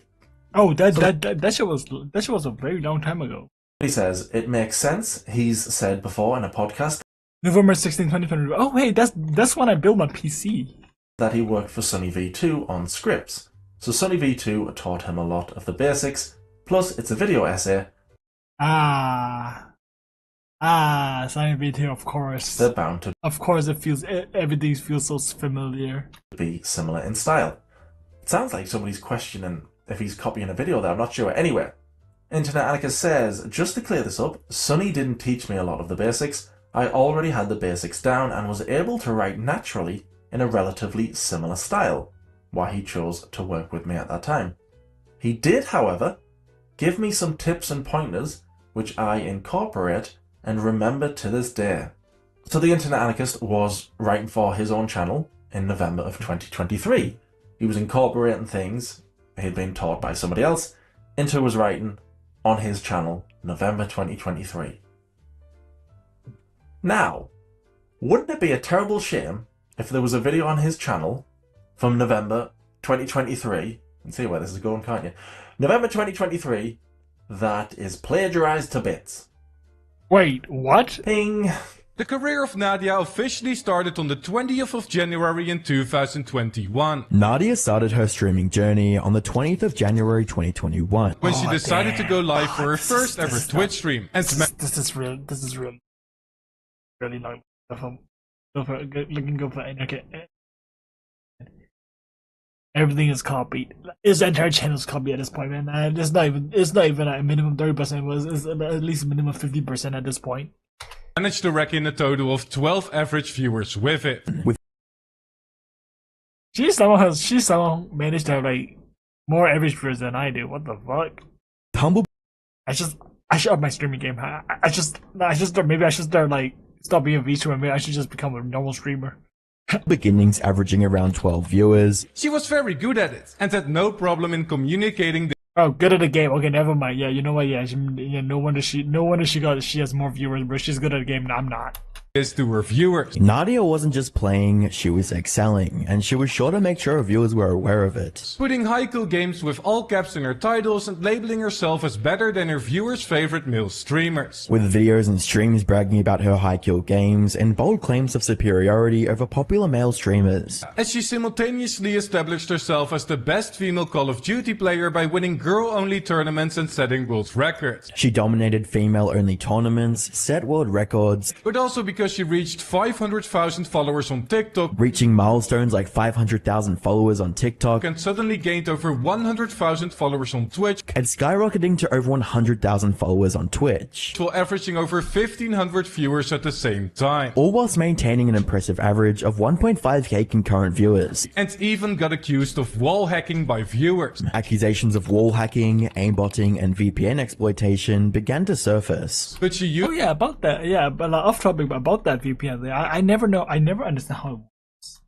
Oh, that shit was a very long time ago. He says, it makes sense. He's said before in a podcast November 16, 2020. Oh, hey, that's when I built my PC. That he worked for Sunny V2 on scripts. So Sunny V2 taught him a lot of the basics, plus it's a video essay. Sunny V2, of course. They're bound to Of course, everything feels so familiar. Be similar in style. It sounds like somebody's questioning if he's copying a video there, I'm not sure. Anyway, Internet Anarchist says, just to clear this up, Sunny didn't teach me a lot of the basics. I already had the basics down and was able to write naturally in a relatively similar style, why he chose to work with me at that time. He did, however, give me some tips and pointers which I incorporate and remember to this day. So the Internet Anarchist was writing for his own channel in November of 2023. He was incorporating things he'd been taught by somebody else into his writing on his channel November 2023. Now, wouldn't it be a terrible shame if there was a video on his channel from November 2023, you can see where this is going, can't you? November 2023, that is plagiarized to bits. Wait, what? Ping. The career of Nadia officially started on the 20th of January in 2021. Nadia started her streaming journey on the 20th of January 2021. When she decided to go live for her first ever Twitch stream. And this is real. Really long. Looking go for okay. Everything is copied. His entire channel is copied at this point, man. It's not even a minimum 30%. It's at least a minimum 50% at this point. Managed to rack in a total of 12 average viewers with it. She somehow managed to have like more average viewers than I do. What the fuck? Humble. I should up my streaming game. Maybe I should start like stop being a VTuber. Maybe I should just become a normal streamer. Beginnings averaging around 12 viewers. She was very good at it and had no problem in communicating. Oh, good at the game. Okay, never mind. Yeah, you know what? Yeah, no wonder she has more viewers, but she's good at the game and I'm not. Is to her viewers. Nadia wasn't just playing, she was excelling, and she was sure to make sure her viewers were aware of it. Putting haiku games with all caps in her titles and labeling herself as better than her viewers' favorite male streamers. With videos and streams bragging about her high-kill games and bold claims of superiority over popular male streamers. As she simultaneously established herself as the best female Call of Duty player by winning girl-only tournaments and setting world records. She dominated female-only tournaments, set world records, but also because she reached 500,000 followers on TikTok, reaching milestones like 500,000 followers on TikTok, and suddenly gained over 100,000 followers on Twitch, and skyrocketing to over 100,000 followers on Twitch, while averaging over 1,500 viewers at the same time. All whilst maintaining an impressive average of 1.5k concurrent viewers. And even got accused of wall hacking by viewers. Accusations of wall hacking, aimbotting, and VPN exploitation began to surface. But she used— Oh yeah, about that. Yeah, but off topic about that VPN. I never understand how it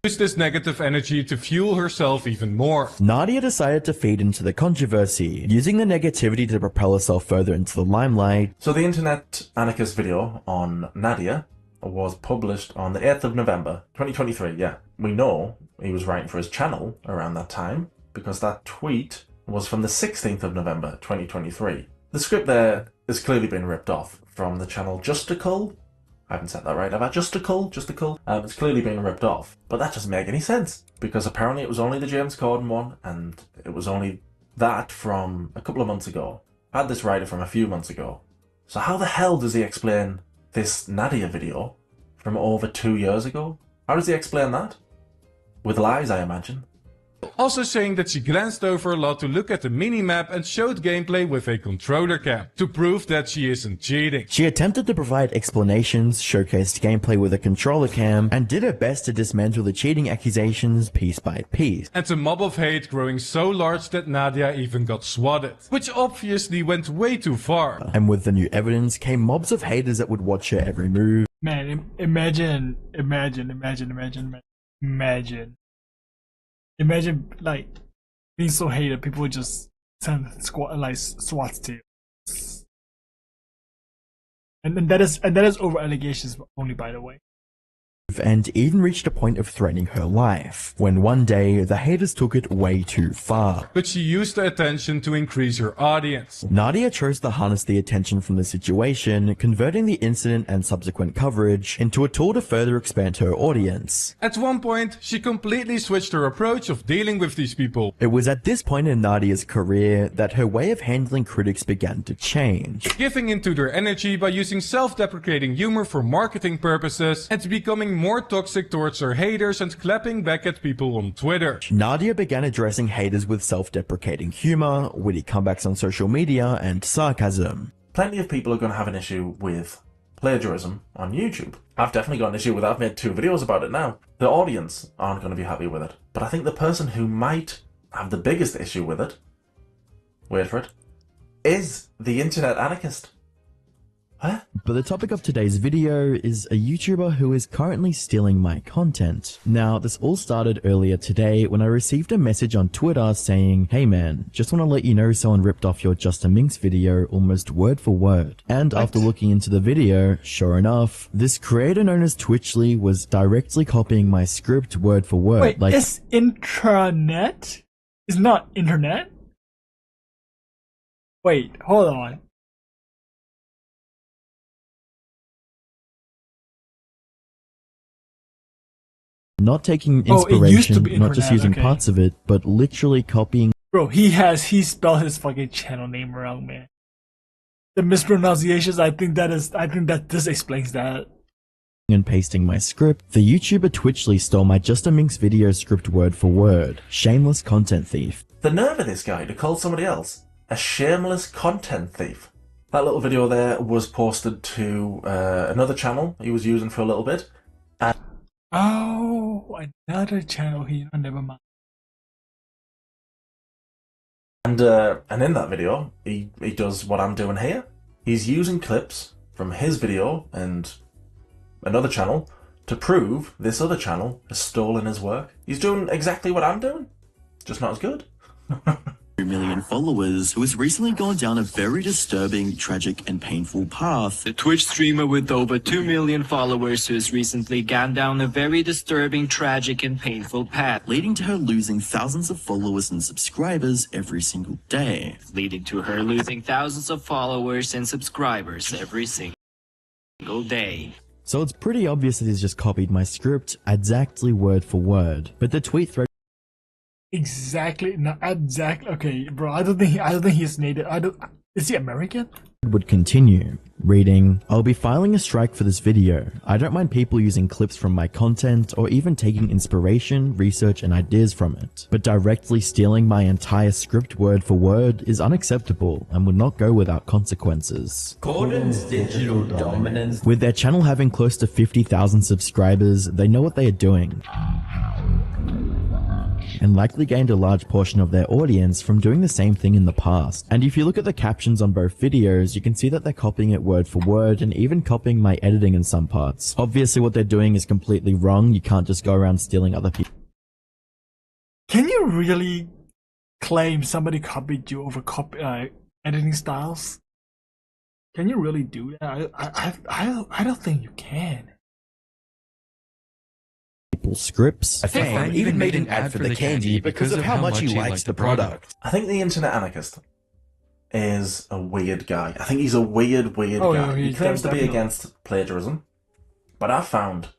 used this negative energy to fuel herself even more. Nadia decided to feed into the controversy, using the negativity to propel herself further into the limelight. So the Internet Anarchist video on Nadia was published on the 8th of November 2023. Yeah, we know he was writing for his channel around that time because that tweet was from the 16th of November 2023. The script there has clearly been ripped off from the channel Justical. I haven't said that right, have I? Justical? It's clearly been ripped off. But that doesn't make any sense, because apparently it was only the James Corden one, and it was only that from a couple of months ago. I had this writer from a few months ago. So how the hell does he explain this Nadia video from over 2 years ago? How does he explain that? With lies, I imagine. Also saying that she glanced over a lot to look at the mini-map and showed gameplay with a controller cam, to prove that she isn't cheating. She attempted to provide explanations, showcased gameplay with a controller cam, and did her best to dismantle the cheating accusations piece by piece. And a mob of hate growing so large that Nadia even got swatted, which obviously went way too far. And with the new evidence came mobs of haters that would watch her every move. Man, imagine like being so hated, people would just send SWATs to you. And that is over allegations only, by the way. and even reached a point of threatening her life, when one day the haters took it way too far. But she used the attention to increase her audience. Nadia chose to harness the attention from the situation, converting the incident and subsequent coverage into a tool to further expand her audience. At one point, she completely switched her approach of dealing with these people. It was at this point in Nadia's career that her way of handling critics began to change. Giving into their energy by using self-deprecating humor for marketing purposes and becoming more toxic towards her haters and clapping back at people on Twitter. Nadia began addressing haters with self-deprecating humor, witty comebacks on social media, and sarcasm. Plenty of people are going to have an issue with plagiarism on YouTube. I've definitely got an issue with it. I've made 2 videos about it now. The audience aren't going to be happy with it. But I think the person who might have the biggest issue with it, wait for it, is the internet anarchist. Huh? But the topic of today's video is a YouTuber who is currently stealing my content. Now, this all started earlier today when I received a message on Twitter saying, "Hey man, just want to let you know someone ripped off your Just a Minx video almost word for word." And after looking into the video, sure enough, this creator known as Twitchly was directly copying my script word for word. Wait, it's intranet? It's not internet? Wait, hold on. Not taking Oh, it used to inspiration, be not just internet, using okay. parts of it, but literally copying. Bro, he spelled his fucking channel name wrong, man. The mispronunciations, I think that this explains that. And pasting my script, the YouTuber Twitchly stole my Just a Minx video script word for word. Shameless content thief. The nerve of this guy to call somebody else a shameless content thief. That little video there was posted to another channel he was using for a little bit. And Oh, another channel here. Never mind. And in that video, he does what I'm doing here. He's using clips from his video and another channel to prove this other channel has stolen his work. He's doing exactly what I'm doing, just not as good. 2 million followers who has recently gone down a very disturbing, tragic and painful path. The Twitch streamer with over 2 million followers who has recently gone down a very disturbing, tragic and painful path, leading to her losing thousands of followers and subscribers every single day. leading to her losing thousands of followers and subscribers every single day. So it's pretty obvious that he's just copied my script exactly word for word. But the tweet thread Exactly, not exactly. Okay, bro. I don't think he's native. Is he American? would continue, reading, "I'll be filing a strike for this video. I don't mind people using clips from my content or even taking inspiration, research and ideas from it. But directly stealing my entire script word for word is unacceptable and would not go without consequences." Gordon's digital dominance. With their channel having close to 50,000 subscribers, they know what they are doing. And likely gained a large portion of their audience from doing the same thing in the past. And if you look at the captions on both videos, you can see that they're copying it word for word and even copying my editing in some parts. Obviously what they're doing is completely wrong. You can't just go around stealing other people. Can you really claim somebody copied you over editing styles? Can you really do that? I don't think you can. Scripts. A fan even made an ad for the candy because of how much he likes the product. I think the internet anarchist is a weird guy. I think he's a weird guy. Yeah, he claims to be definitely. against plagiarism, but I've found,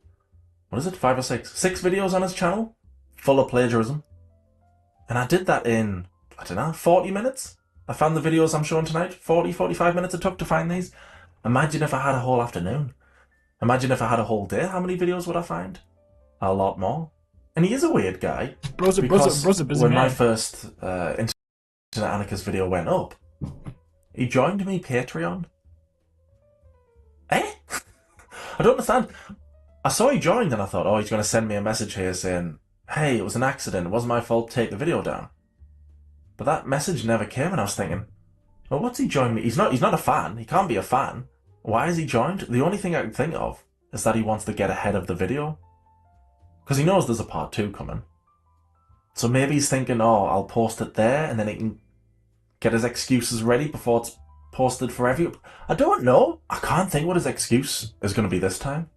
what is it, 5 or 6 videos on his channel full of plagiarism. And I did that in, I don't know, 40 minutes. I found the videos I'm showing tonight, 45 minutes it took to find these. Imagine if I had a whole afternoon. Imagine if I had a whole day, how many videos would I find? A lot more. And he is a weird guy. Bro's a busy when man. my first Internet Anarchist video went up, he joined me Patreon. Eh? I don't understand. I saw he joined and I thought, oh, he's going to send me a message here saying, hey, it was an accident, it wasn't my fault, take the video down. But that message never came and I was thinking, well, what's he joined me? He's not a fan. He can't be a fan. Why is he joined? The only thing I can think of is that he wants to get ahead of the video. Because he knows there's a part 2 coming. So maybe he's thinking, oh, I'll post it there and then he can get his excuses ready before it's posted for everyone. I don't know. I can't think what his excuse is going to be this time.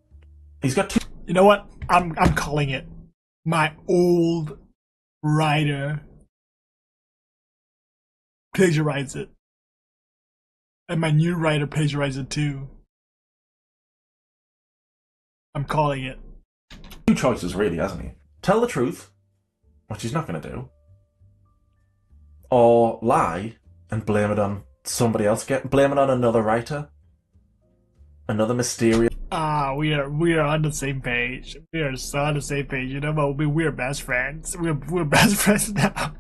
He's got You know what? I'm calling it. My old writer plagiarized it. And my new writer plagiarized it too. I'm calling it. Two choices really, hasn't he? Tell the truth, which he's not going to do, or lie and blame it on somebody else. Blame it on another writer, another mysterious. We are on the same page. We are so on the same page. You know, but we're best friends. We're best friends now.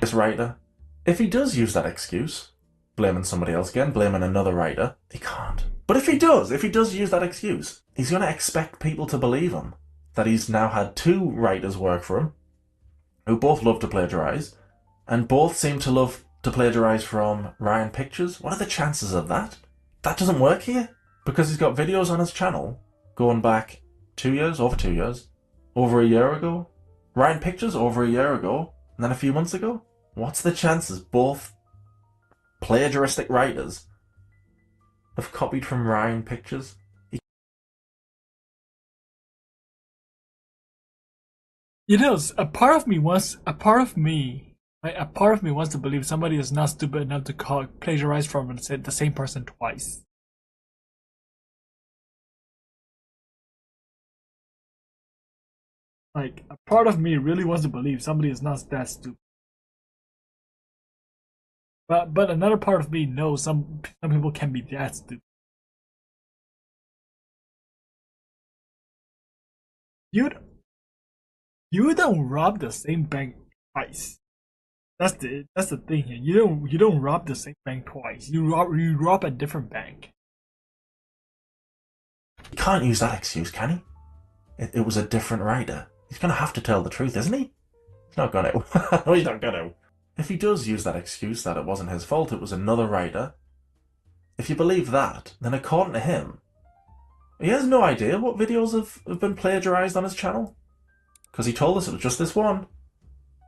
This writer, if he does use that excuse, blaming somebody else again, blaming another writer, he can't. But if he does use that excuse, he's going to expect people to believe him that he's now had two writers work for him, who both love to plagiarize, and both seem to love to plagiarize from Ryan Pictures. What are the chances of that? That doesn't work here, because he's got videos on his channel going back 2 years, over 2 years, over a year ago. Ryan Pictures over a year ago, and then a few months ago. What's the chances both plagiaristic writers have copied from Ryan Pictures? You know, a part of me wants to believe somebody is not stupid enough to plagiarize from the same person twice. Like, a part of me really wants to believe somebody is not that stupid. But another part of me knows some people can be that stupid. You don't rob the same bank twice. That's the thing here. You don't rob the same bank twice. You rob a different bank. He can't use that excuse, can he? It was a different writer. He's going to have to tell the truth, isn't he? He's not going to. No, he's not going to. If he does use that excuse that it wasn't his fault, it was another writer, if you believe that, then according to him, he has no idea what videos have been plagiarized on his channel. Because he told us it was just this one.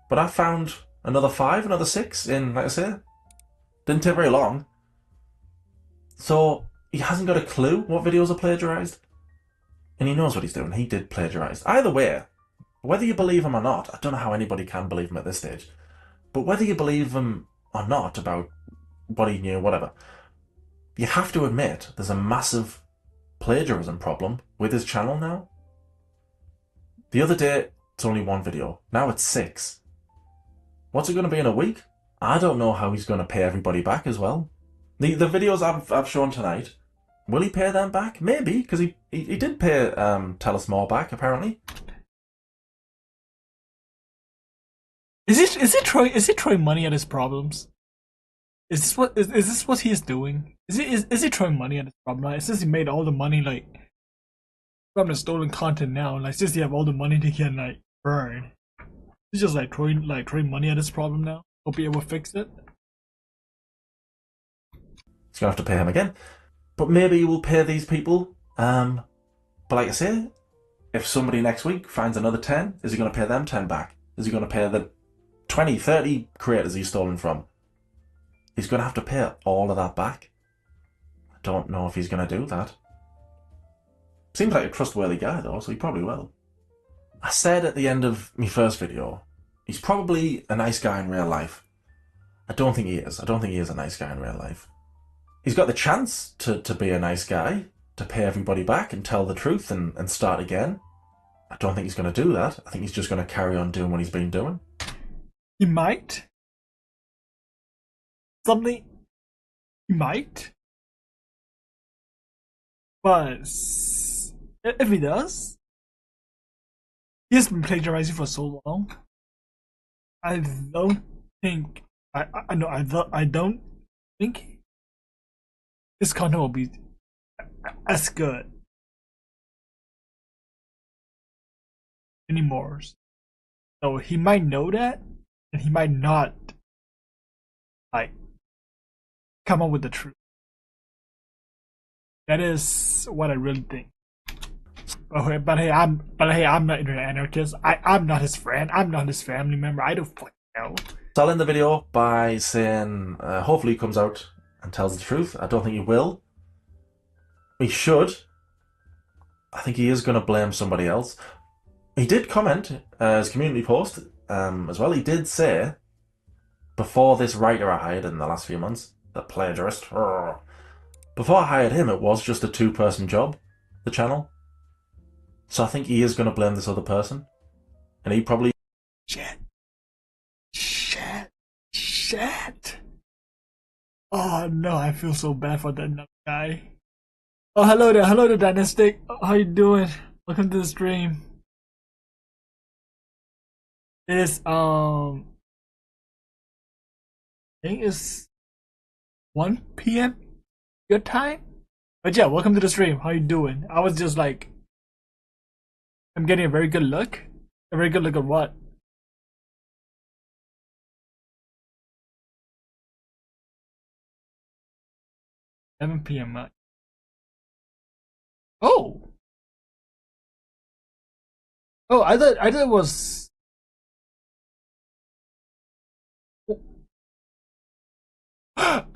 But I found another 5, another 6 in, like I say, didn't take very long. So he hasn't got a clue what videos are plagiarized. And he knows what he's doing. He did plagiarize. Either way, whether you believe him or not, I don't know how anybody can believe him at this stage. But whether you believe him or not about what he knew, whatever, you have to admit there's a massive plagiarism problem with his channel now. The other day, it's only 1 video. Now it's 6. What's it going to be in a week? I don't know how he's going to pay everybody back as well. The videos I've shown tonight, will he pay them back? Maybe, because he did pay Tell Us More back, apparently. Is it throwing money at his problems? Is this what he's doing? Is he throwing money at his problem? Like, since he made all the money like from the stolen content now, like since he have all the money he can like burn, he's just like throwing money at his problem now. Hope he will fix it. He's gonna have to pay him again, but maybe he will pay these people. But like I say, if somebody next week finds another 10, is he gonna pay them 10 back? Is he gonna pay the 20, 30 creators he's stolen from? He's gonna have to pay all of that back. I don't know if he's gonna do that. Seems like a trustworthy guy though, so he probably will. I said at the end of my first video, he's probably a nice guy in real life. I don't think he is. I don't think he is a nice guy in real life. He's got the chance to be a nice guy, to pay everybody back and tell the truth and start again. I don't think he's going to do that. I think he's just going to carry on doing what he's been doing. He might. He might. But if he does, he has been plagiarizing for so long. I don't think I don't think his content will be as good anymore. So he might know that, and he might not like come up with the truth. That is what I really think. But hey, I'm not an anarchist. I'm not his friend. I'm not his family member. I don't fucking know. So I'll end the video by saying hopefully he comes out and tells the truth. I don't think he will. He should. I think he is going to blame somebody else. He did comment his community post as well. He did say before this writer I hired in the last few months, the plagiarist. Before I hired him, it was just a 2-person job, the channel. So I think he is going to blame this other person, and he probably. Shit. Oh no, I feel so bad for that guy. Oh, hello there, Dynastic. How you doing? Welcome to the stream. It is I think it's 1 p.m. your time. But yeah, welcome to the stream. How you doing? I was just like, I'm getting a very good look. A very good look at what? Seven p.m. Oh. Oh, I thought it was.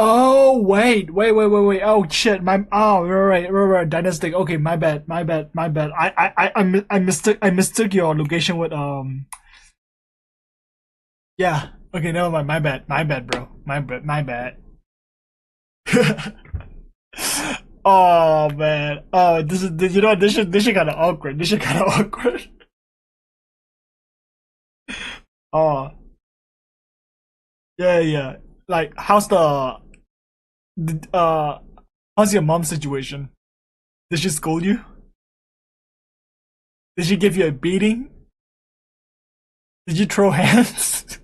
Oh wait. Oh shit. Right. Dynastic. Okay, my bad. I mistook your location with Yeah. Okay, never mind. My bad, bro. My bad. Oh man. Oh, this is, you know, this shit kind of awkward. Oh. Yeah. Like, how's how's your mom situation? Did she scold you? Did she give you a beating? Did you throw hands?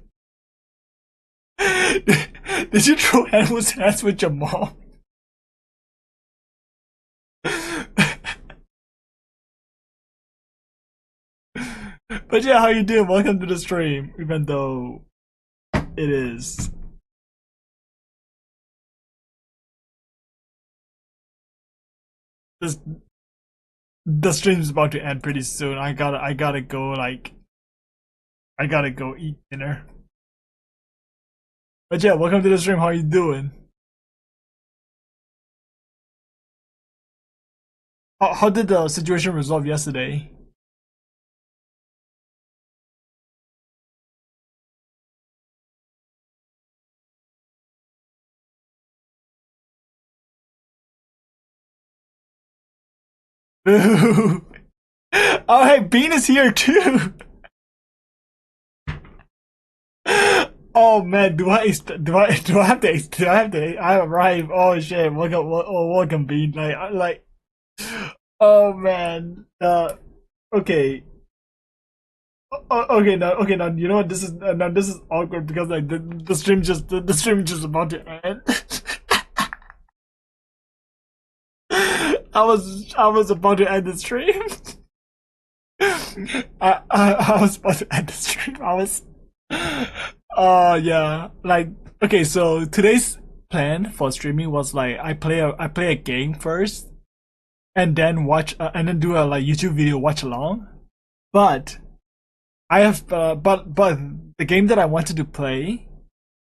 Did you throw hands with your mom? But yeah, how you doing? Welcome to the stream, even though it is. The stream's about to end pretty soon. I gotta go, like, I gotta go eat dinner. But yeah, welcome to the stream. How you doing? How did the situation resolve yesterday? Oh hey, Bean is here too. Oh man, do I have to I arrive? Oh shit! Welcome, Bean. Like, oh man. Okay. Okay, now you know what? This is awkward because like the stream just about to end. I was about to end the stream. I was about to end the stream. Yeah. Like, okay, so today's plan for streaming was like I play a game first, and then and then do a like YouTube video watch along. But I have but the game that I wanted to play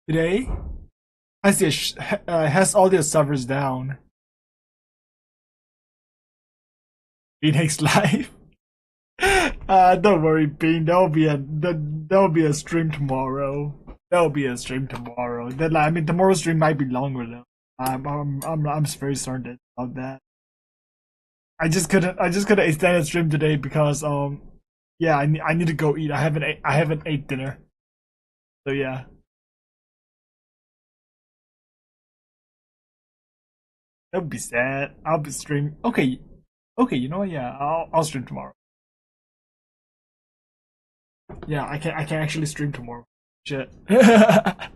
today has all the servers down. Phoenix Live. Don't worry, Bean. There'll be a stream tomorrow. Then, I mean, tomorrow's stream might be longer though. I'm very certain about that. I just couldn't extend the stream today because yeah, I need to go eat. I haven't ate dinner. So yeah. That would be sad. I'll be streaming. Okay, you know what? Yeah, I'll stream tomorrow. Yeah, I can actually stream tomorrow. Shit. But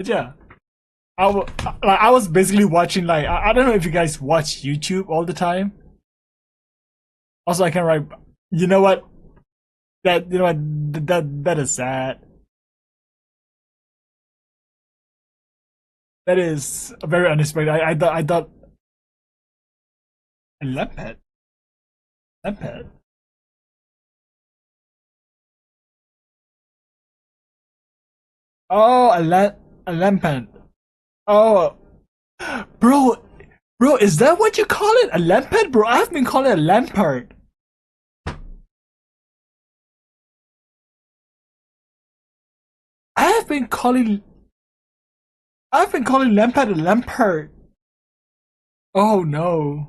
yeah, I was basically watching, like, I don't know if you guys watch YouTube all the time. Also, I can write. You know what? That is sad. That is very unexpected. I thought a lampet. Oh, a lampet. Oh, bro, Bro, is that what you call it? A lampad? Bro, I've been calling it a lampard. I've been calling lampad a lampard. Oh no.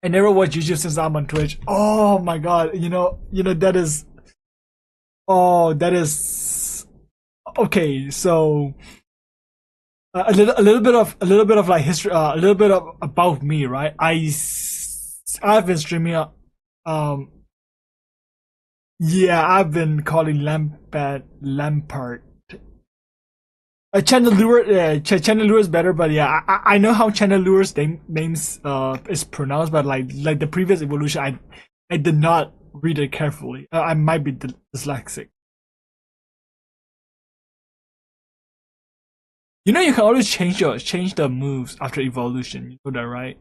I never watched YouTube since I'm on Twitch. Oh my god, you know that is. Oh, that is. Okay, so a little bit of like history, a little bit of about me, right? I've been streaming. Yeah, I've been calling Lampard. Chandelure is better, but yeah, I know how Chandelure's names is pronounced, but like the previous evolution, I did not read it carefully. I might be dyslexic. You know, you can always change the moves after evolution. You know that, right?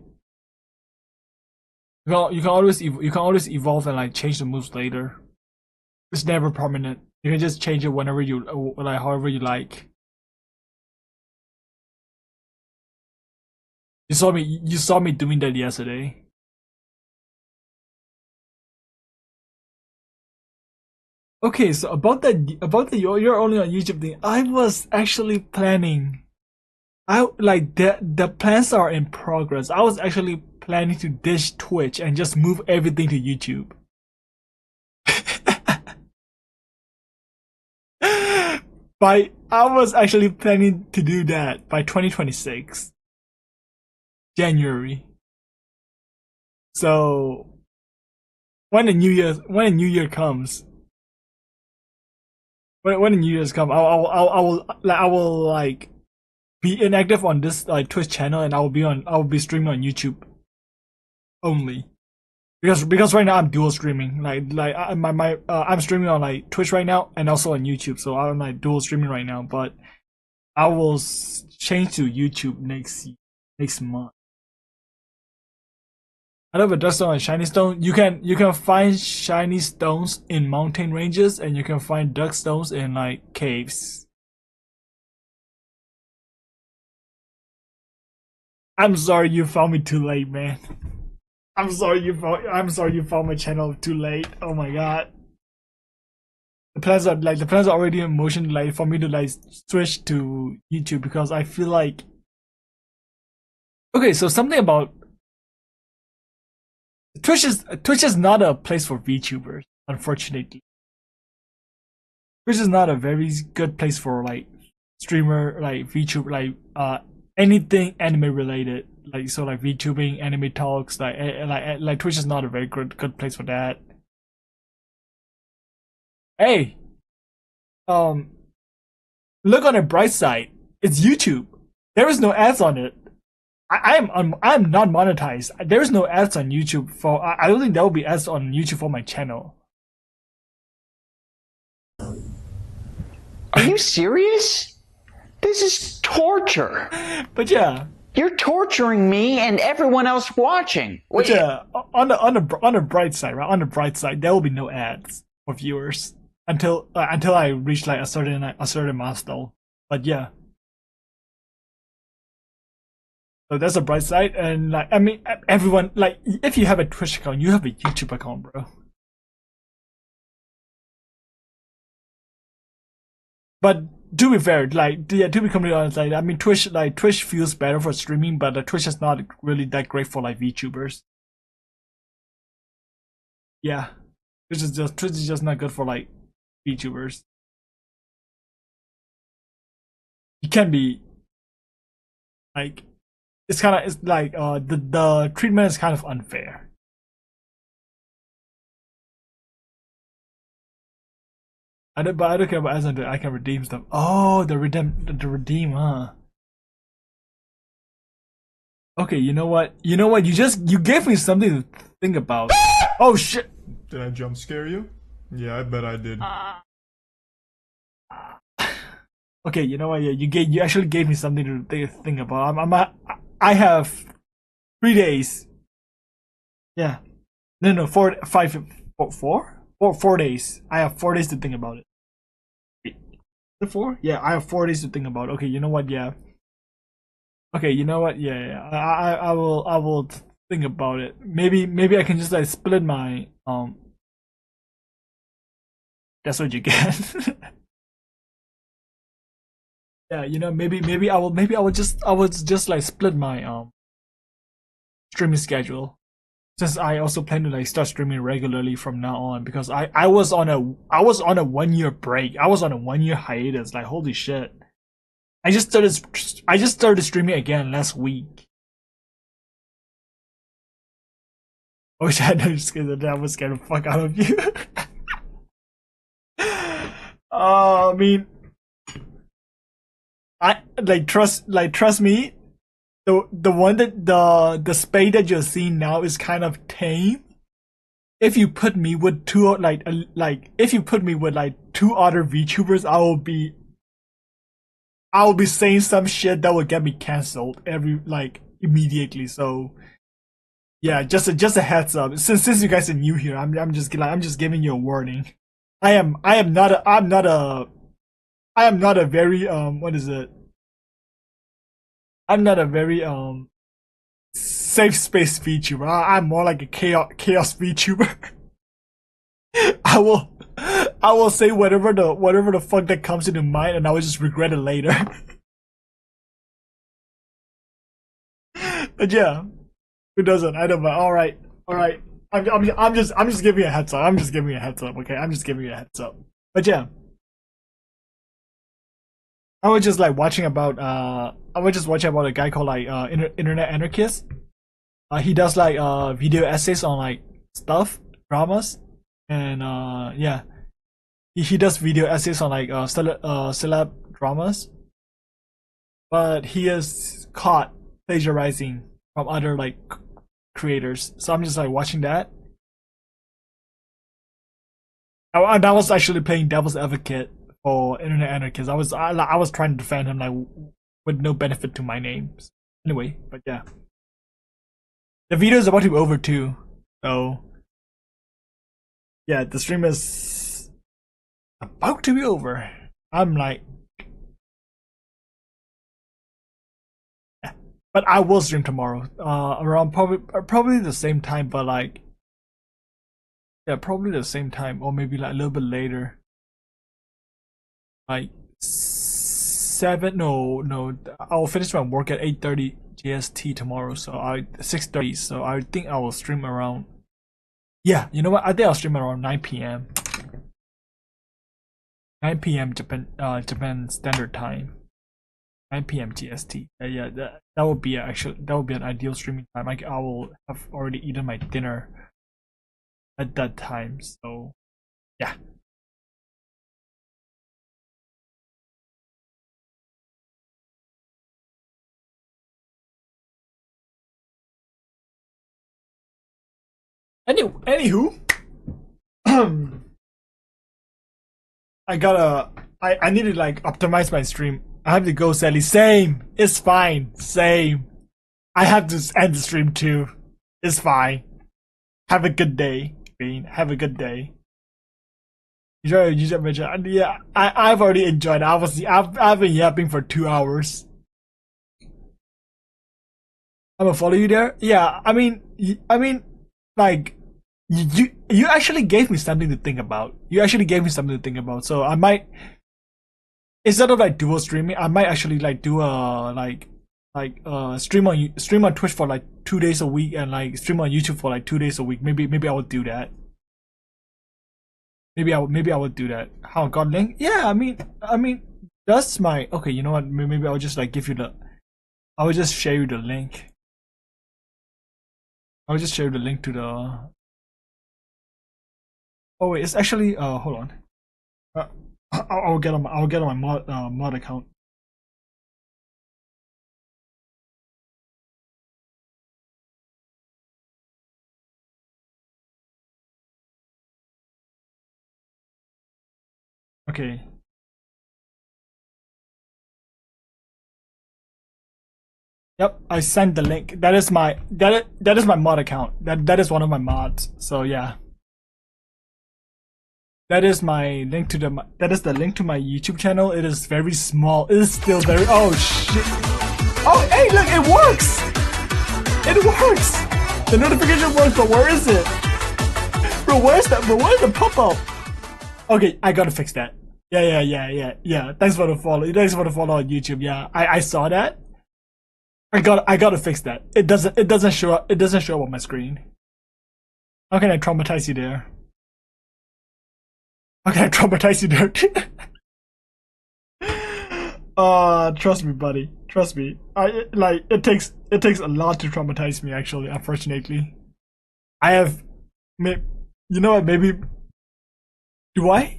You can always evolve and like change the moves later. It's never permanent. You can just change it whenever you like, however you like. You saw me doing that yesterday. Okay, so about the you're only on YouTube thing, I was actually planning. The plans are in progress. I was actually planning to ditch Twitch and just move everything to YouTube. I was actually planning to do that by 2026. January. So when the new year comes, when the new year's come, I will like be inactive on this like Twitch channel, and I will be streaming on YouTube only. Because right now I'm dual streaming, I'm streaming on like Twitch right now and also on YouTube, so I'm like dual streaming right now. But I will change to YouTube next month. I love a dark stone and shiny stone. You can find shiny stones in mountain ranges, and you can find dark stones in like caves. I'm sorry you found me too late, man. I'm sorry you found my channel too late. Oh my god. The plans are already in motion, like for me to like switch to YouTube, because I feel like, okay, so something about Twitch is not a place for VTubers, unfortunately. Twitch is not a very good place for like streamer, like VTuber, like anything anime related. Like so, like VTubing, anime talks, like Twitch is not a very good place for that. Hey, look on the bright side. It's YouTube. There is no ads on it. I'm not monetized. There is no ads on YouTube for. I don't think there will be ads on YouTube for my channel. Are you serious? This is torture. But yeah. You're torturing me and everyone else watching. But yeah, on the bright side, right? On the bright side, there will be no ads for viewers until I reach like a certain milestone. But yeah, so that's a bright side, and like I mean, everyone, like if you have a Twitch account, you have a YouTube account, bro. But to be fair, like to be completely honest, like I mean, Twitch feels better for streaming, but Twitch is not really that great for like VTubers. Yeah, Twitch is just not good for like VTubers. It can be like it's like the treatment is kind of unfair. But I don't care about ads until I can redeem stuff. Oh, the redeem, huh? Okay, you know what? You gave me something to think about. Oh shit! Did I jump scare you? Yeah, I bet I did. Okay, you know what? Yeah, you actually gave me something to think about. I have 3 days. Yeah, no, 4 days. I have 4 days to think about it. The 4? Yeah, I have 4 days to think about. Okay, you know what? Yeah. Okay, you know what? Yeah. I will think about it. Maybe I can just like split my That's what you get. Yeah, you know, maybe I will just like split my streaming schedule. Since I also plan to like start streaming regularly from now on, because I was on a 1 year break. I was on a 1 year hiatus. Like holy shit. I just started streaming again last week. I wish I hadn't scared the devil scared the fuck out of you. I mean, I trust me. The one that the spade that you're seeing now is kind of tame. If you put me with two if you put me with like 2 other VTubers, I will be saying some shit that will get me cancelled immediately. So yeah, just a heads up. Since you guys are new here, I'm just giving you a warning. I am not a very what is it? I'm not a very safe space VTuber. I'm more like a chaos VTuber. I will say whatever the fuck that comes into mind, and I will just regret it later. But yeah, who doesn't? I don't know. All right. I'm just giving you a heads up. I'm just giving you a heads up. Okay, I'm just giving you a heads up. But yeah, I was just like watching about a guy called like Internet Anarchist. He does like video essays on like stuff, dramas, and yeah, he does video essays on like celeb dramas. But he is caught plagiarizing from other like creators. So I'm just like watching that. And I was actually playing devil's advocate for Internet Anarchist. I was trying to defend him like with no benefit to my name. Anyway, but yeah. The video is about to be over too. So yeah, the stream is about to be over. I'm like yeah. But I will stream tomorrow. Around probably the same time, but like yeah, probably the same time, or maybe like a little bit later. Like 7 no, I'll finish my work at 8:30 GST tomorrow, so 6:30, so I think I will stream around, yeah, you know what, I think I'll stream around 9 p.m. 9 p.m. Japan Standard Time, 9 p.m. GST. Yeah, that would be an ideal streaming time. I will have already eaten my dinner at that time, so yeah. Anywho, I need to like optimize my stream. I have to go, Sally. Same. It's fine. Same. I have to end the stream too. It's fine. Have a good day, Bean. Have a good day. Enjoy your YouTube. Yeah, I've already enjoyed it. I've been yapping for 2 hours. I'm gonna follow you there. Yeah, I mean, like, you actually gave me something to think about. So I might, instead of like dual streaming, I might actually like do a stream on Twitch for like 2 days a week, and like stream on YouTube for like 2 days a week. Maybe I would do that. Maybe I would do that. How God link? Yeah, I mean that's my okay. You know what? Maybe I'll just like give you the. I will just share you the link. I'll just share the link to the. Oh wait, it's actually hold on. I'll get on my mod account. Okay. Yep, I sent the link. That is my mod account. That is one of my mods. So yeah. That is my link to that is the link to my YouTube channel. It is very small. It is still very. Oh shit! Oh hey, look, it works. It works. The notification works, but where is it? Bro, where's that? Bro, where's the pop up? Okay, I gotta fix that. Yeah. Thanks for the follow. Thanks for the follow on YouTube. Yeah, I saw that. I gotta fix that. It doesn't show up. It doesn't show up on my screen. How can I traumatize you there? How can I traumatize you there? Trust me, buddy. Trust me. It takes a lot to traumatize me. Actually, unfortunately, I have. You know what? Maybe. Do I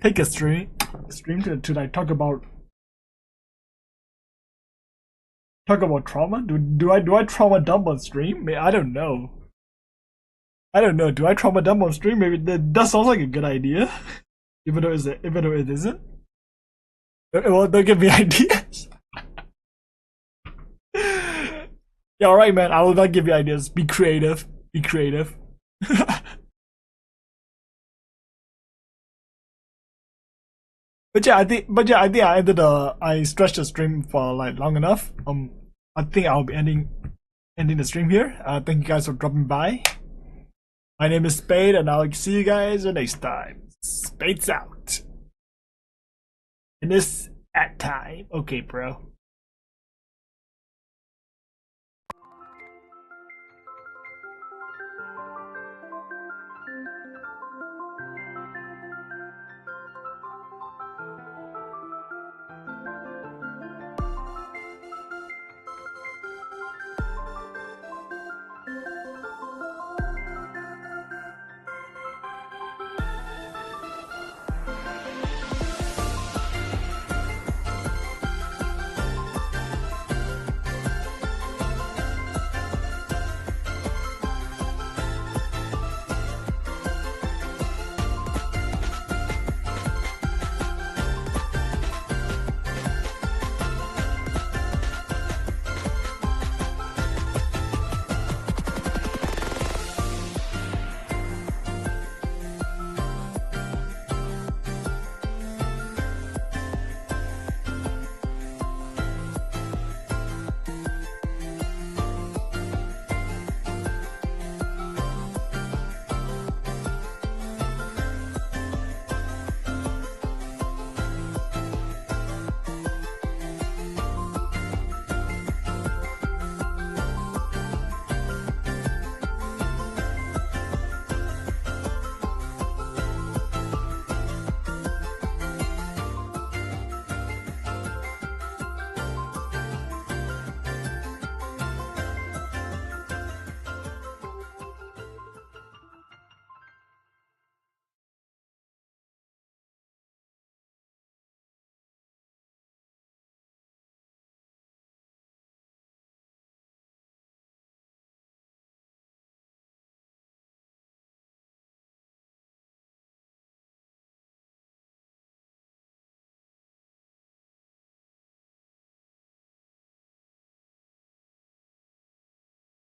take a stream to like talk about trauma? Do I trauma dump on stream? I don't know. Do I trauma dump on stream? Maybe that sounds like a good idea. even though it isn't. Well, don't give me ideas. Yeah, alright man, I will not give you ideas. Be creative. Be creative. But yeah, I think I stretched the stream for like long enough. I think I'll be ending the stream here. Thank you guys for dropping by. My name is Spade, and I'll see you guys next time. Spade's out. And this at time. Okay, bro.